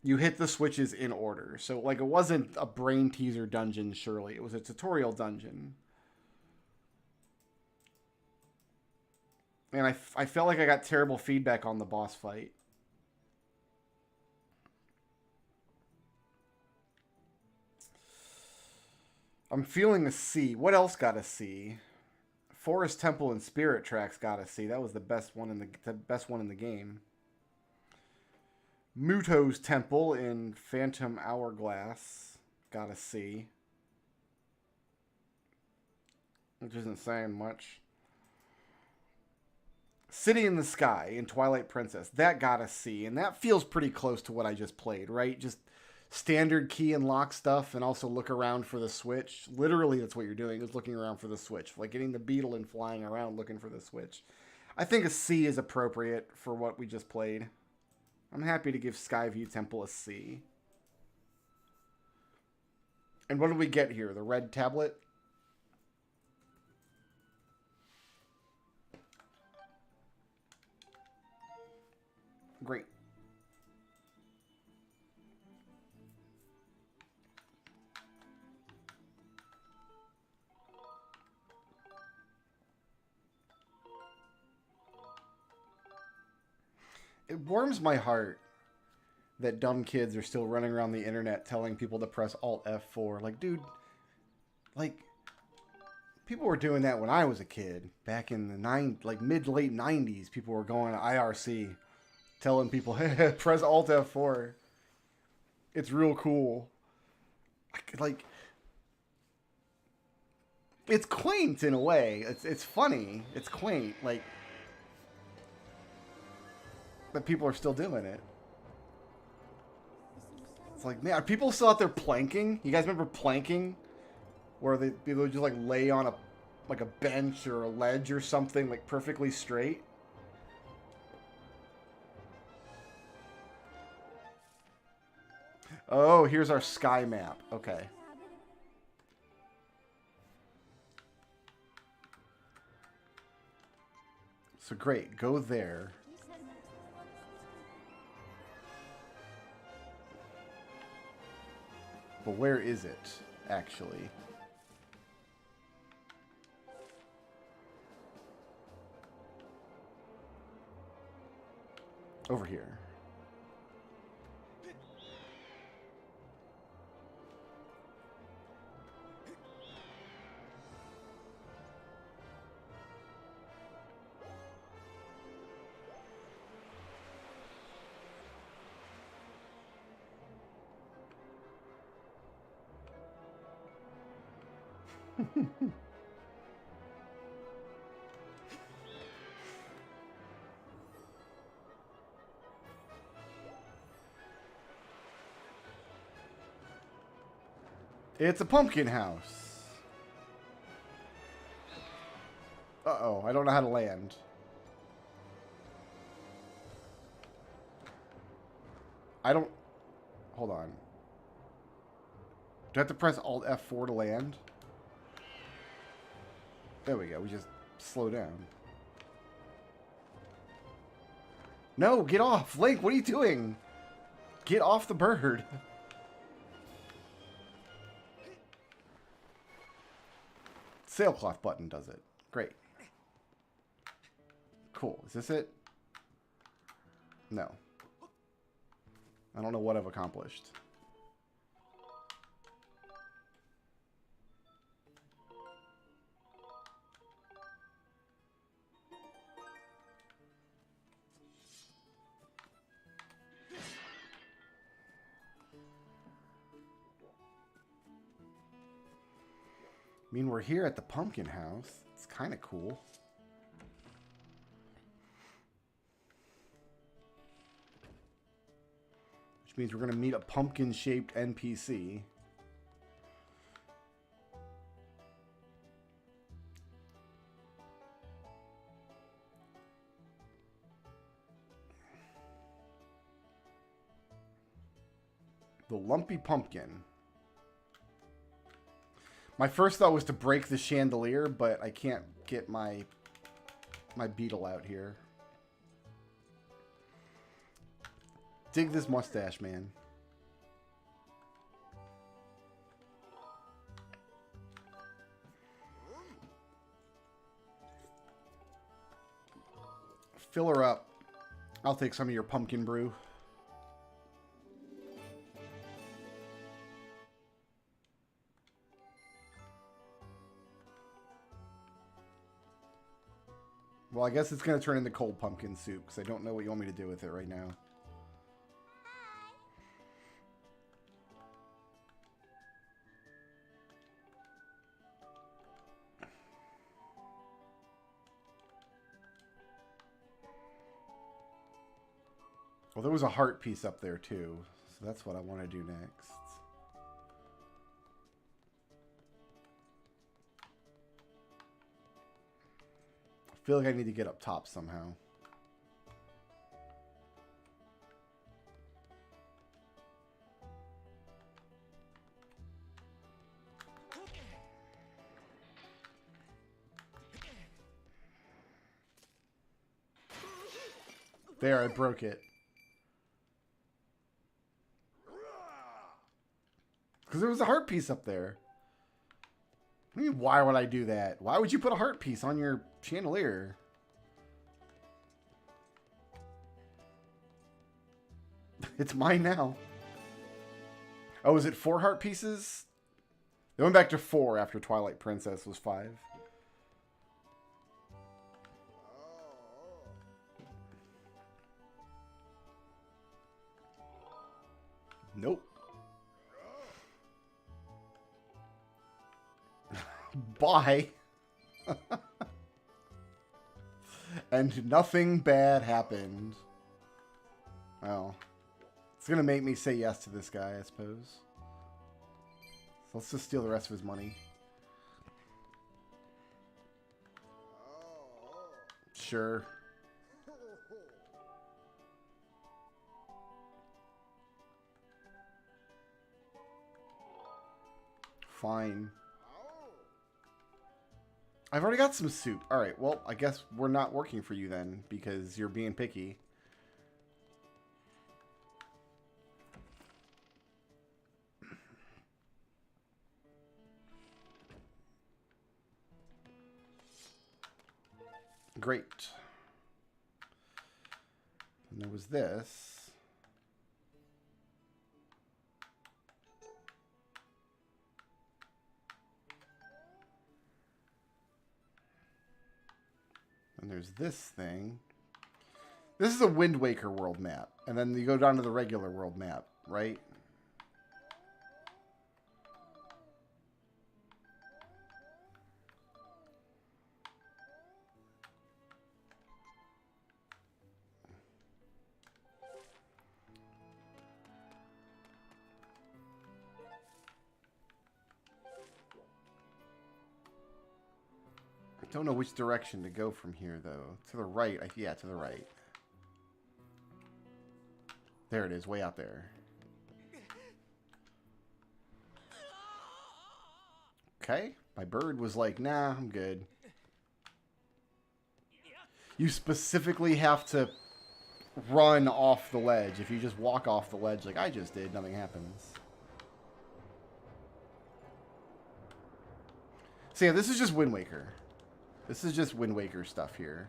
you hit the switches in order. So like it wasn't a brain teaser dungeon, surely. It was a tutorial dungeon. And I felt like I got terrible feedback on the boss fight. I'm feeling a C. What else got a C? Forest Temple and Spirit Tracks got a C. That was the best one in the game. Muto's Temple in Phantom Hourglass got a C. Which isn't saying much. City in the Sky in Twilight Princess. That got a C. And that feels pretty close to what I just played, right? Just standard key and lock stuff, and also look around for the switch. Literally, that's what you're doing, is looking around for the switch. Like getting the beetle and flying around looking for the switch. I think a C is appropriate for what we just played. I'm happy to give Skyview Temple a C. And what did we get here? The red tablet? Great. It warms my heart that dumb kids are still running around the internet telling people to press Alt F4. Like, dude, like, people were doing that when I was a kid. Back in the mid-late 90s, people were going to IRC telling people, hey, press Alt F4. It's real cool. Like, it's quaint in a way. It's funny. It's quaint. Like, but people are still doing it. It's like, man, are people still out there planking? You guys remember planking? Where people would just like lay on a bench or a ledge or something, like perfectly straight. Oh, here's our sky map. Okay. So great, go there. But where is it, actually? Over here. It's a pumpkin house. Uh-oh, I don't know how to land. I don't... Hold on. Do I have to press Alt F4 to land? There we go. We just slow down. No, get off! Link, what are you doing? Get off the bird. Sailcloth button does it. Great. Cool. Is this it? No. I don't know what I've accomplished. I mean, we're here at the pumpkin house. It's kind of cool. Which means we're going to meet a pumpkin-shaped NPC. The lumpy pumpkin. My first thought was to break the chandelier, but I can't get my beetle out here. Dig this mustache, man. Fill her up. I'll take some of your pumpkin brew. Well, I guess it's going to turn into cold pumpkin soup, because I don't know what you want me to do with it right now. Well, there was a heart piece up there, too. So that's what I want to do next. I feel like I need to get up top somehow. There, I broke it. Because there was a heart piece up there. What do you mean, why would I do that? Why would you put a heart piece on your chandelier? It's mine now. Oh, is it 4 heart pieces? They went back to 4 after Twilight Princess was 5. Nope. Bye. And nothing bad happened. Well, it's gonna make me say yes to this guy, I suppose. So let's just steal the rest of his money. Sure. Fine. I've already got some soup. Alright, well, I guess we're not working for you then, because you're being picky. Great. And there was this. And there's this thing. This is a Wind Waker world map. And then you go down to the regular world map, right? I don't know which direction to go from here, though. To the right. Yeah, to the right. There it is, way out there. Okay. My bird was like, nah, I'm good. You specifically have to run off the ledge. If you just walk off the ledge like I just did, nothing happens. So yeah, this is just Wind Waker. This is just Wind Waker stuff here.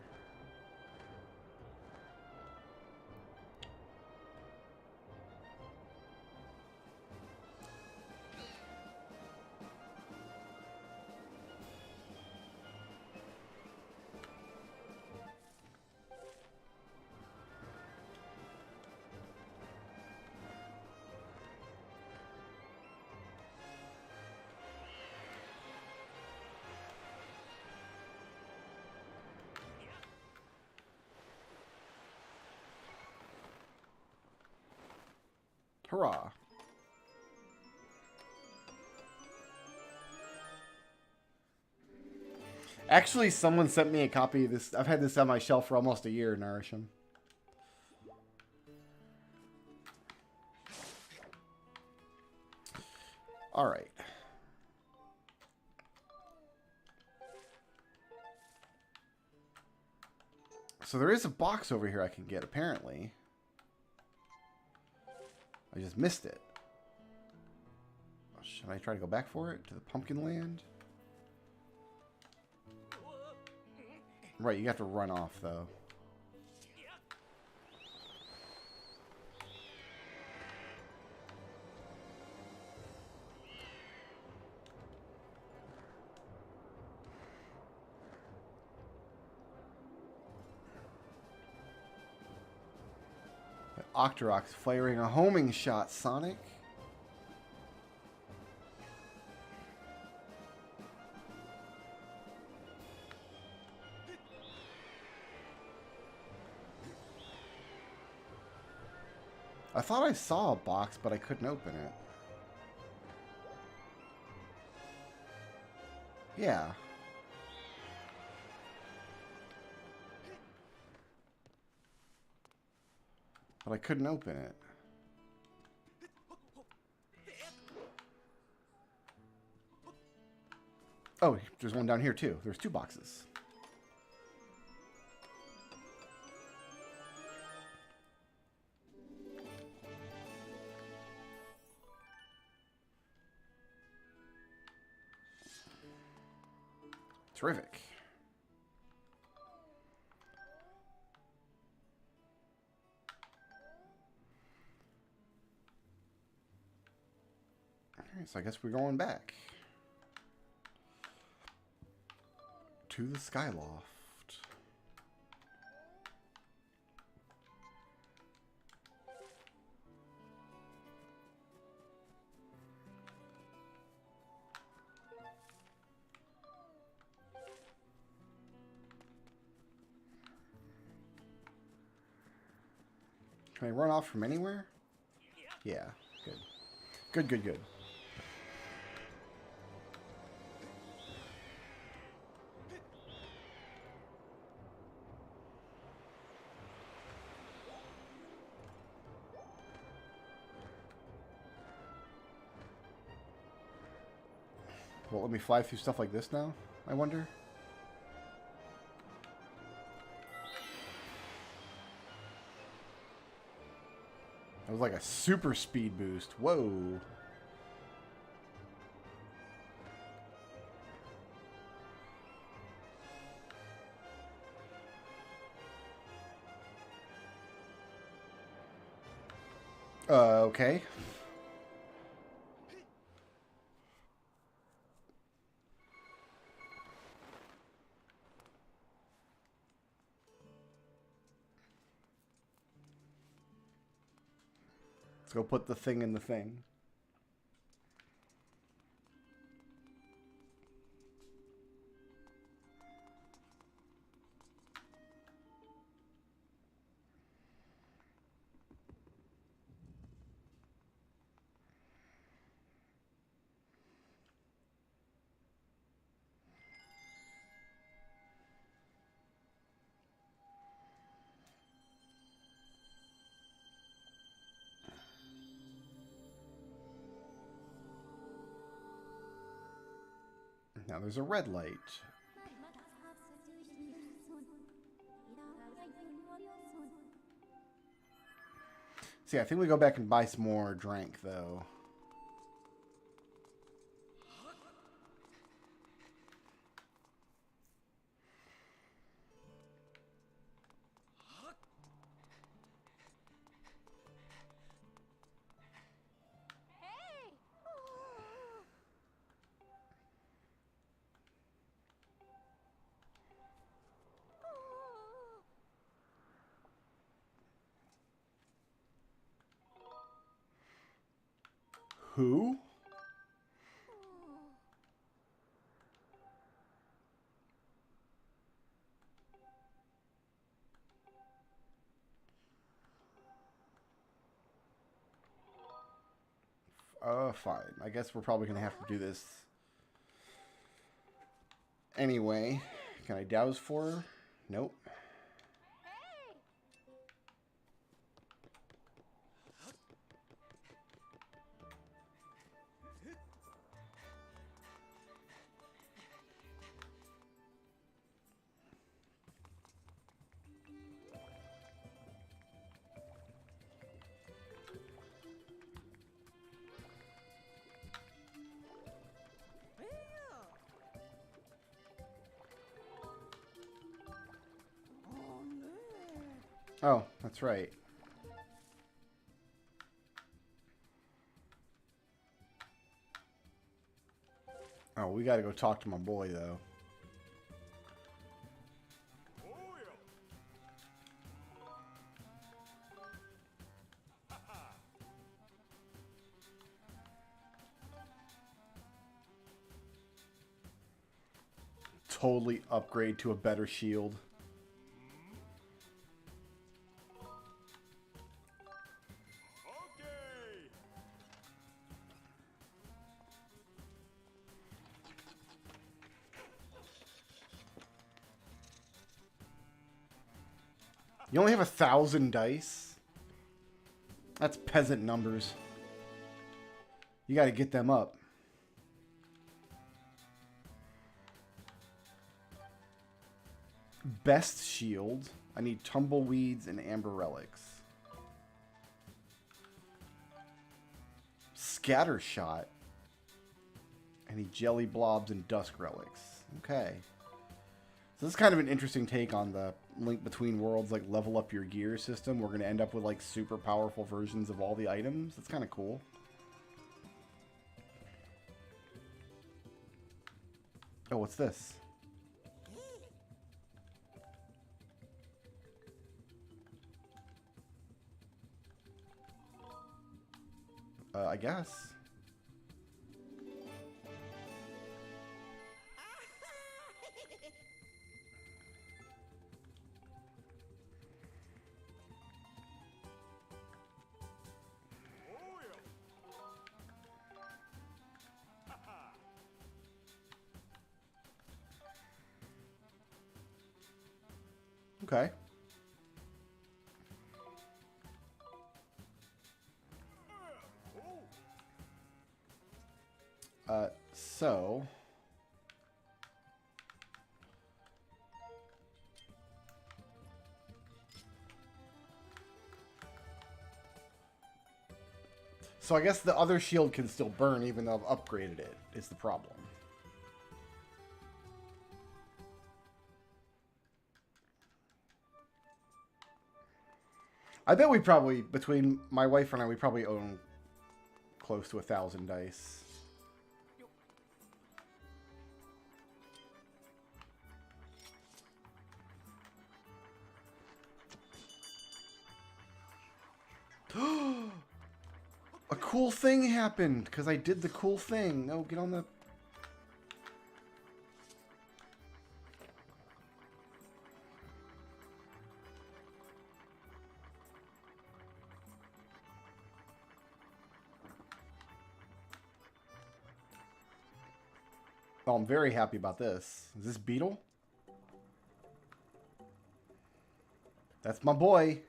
Hurrah. Actually, someone sent me a copy of this. I've had this on my shelf for almost a year, Narisham. All right. So there is a box over here I can get, apparently. I just missed it. Should I try to go back for it? To the Pumpkin Land? Right, you have to run off, though. Octorok's firing a homing shot, Sonic. I thought I saw a box, but I couldn't open it. Yeah. But I couldn't open it. Oh, there's one down here too. There's two boxes. Terrific. Alright, so I guess we're going back to the Skyloft. Can I run off from anywhere? Yeah, good. Good, good, good. Well, let me fly through stuff like this now, I wonder? That was like a super speed boost. Whoa. Okay. Let's go put the thing in the thing. Now there's a red light. See, I think we go back and buy some more drink, though. Who? Fine. I guess we're probably going to have to do this anyway. Can I douse for her? Nope. Oh, that's right. Oh, we gotta go talk to my boy, though. Totally upgrade to a better shield. You only have 1,000 dice? That's peasant numbers. You gotta get them up. Best shield. I need tumbleweeds and amber relics. Scatter shot. I need jelly blobs and dusk relics. Okay. So this is kind of an interesting take on the Link Between Worlds, like level up your gear system. We're going to end up with like super powerful versions of all the items. That's kind of cool. Oh, what's this? I guess. Okay. So... So I guess the other shield can still burn even though I've upgraded it, is the problem. I bet we probably, between my wife and I, we probably own close to 1,000 dice. A cool thing happened because I did the cool thing. No, get on the... Oh, I'm very happy about this. Is this Beetle? That's my boy.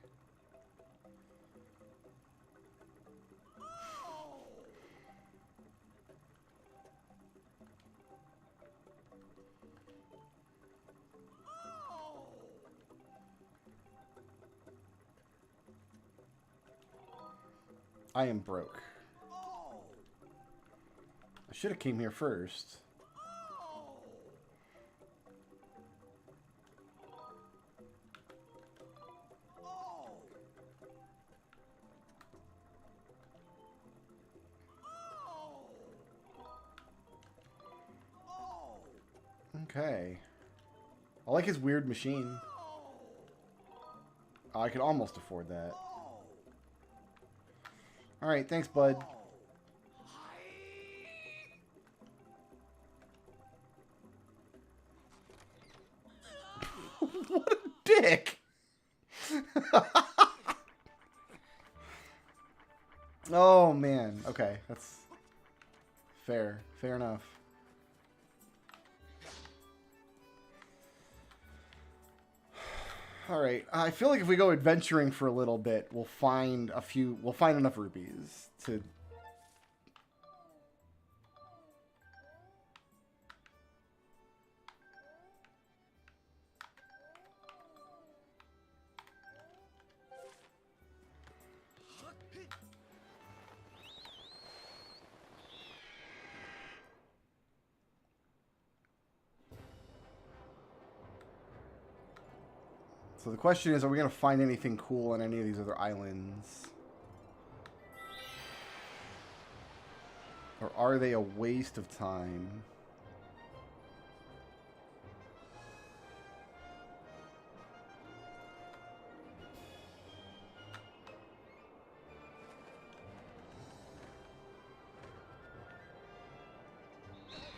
I am broke. I should have came here first. Okay. I like his weird machine. Oh, I could almost afford that. Alright, thanks, bud. What a dick! Oh, man. Okay, that's fair. Fair enough. Alright, I feel like if we go adventuring for a little bit, we'll find enough rupees to... So the question is, are we going to find anything cool on any of these other islands? Or are they a waste of time?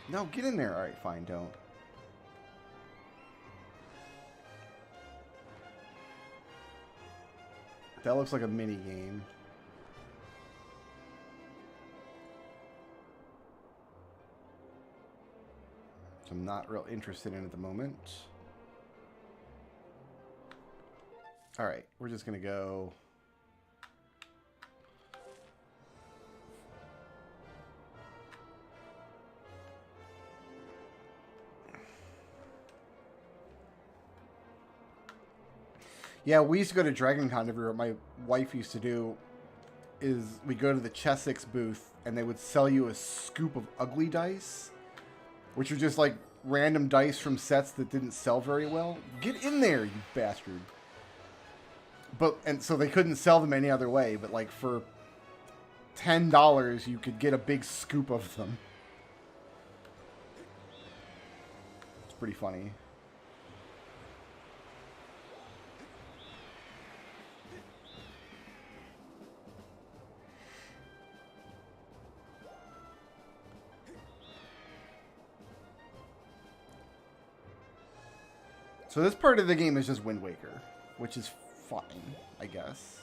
No, get in there. Alright, fine, don't. That looks like a mini game. So I'm not real interested in at the moment. Alright, we're just gonna go... Yeah, we used to go to Dragon Con every year. What my wife used to do is we go to the Chessex booth and they would sell you a scoop of ugly dice, which are just like random dice from sets that didn't sell very well. Get in there, you bastard. And so they couldn't sell them any other way, but like for $10 you could get a big scoop of them. It's pretty funny. So this part of the game is just Wind Waker, which is fine, I guess.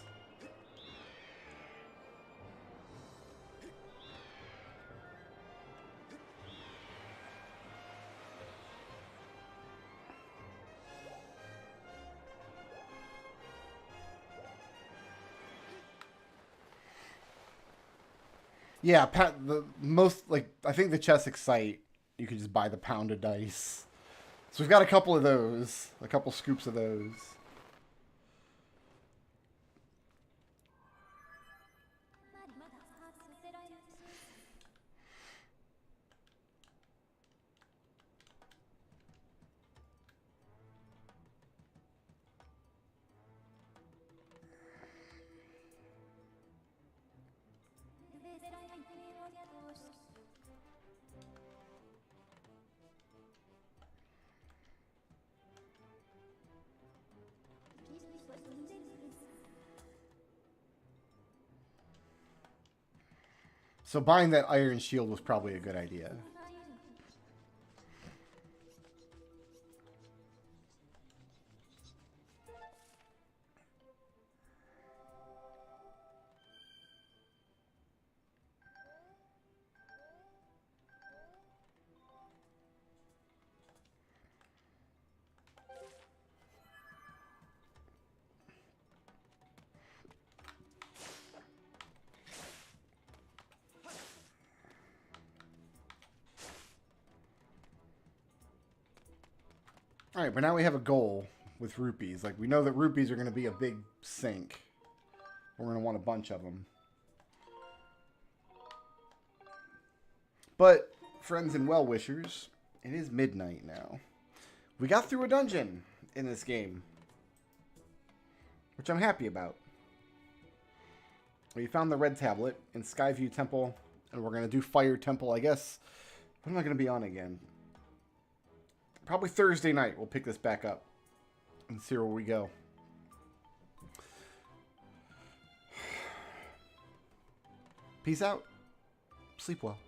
Yeah, I think the Chessex site, you could just buy the pound of dice. So we've got a couple of those. A couple scoops of those. So buying that iron shield was probably a good idea. Alright, but now we have a goal with rupees. Like, we know that rupees are going to be a big sink. We're going to want a bunch of them. But, friends and well-wishers, it is midnight now. We got through a dungeon in this game, which I'm happy about. We found the red tablet in Skyview Temple, and we're going to do Fire Temple, I guess. When am I going to be on again? Probably Thursday night we'll pick this back up and see where we go. Peace out. Sleep well.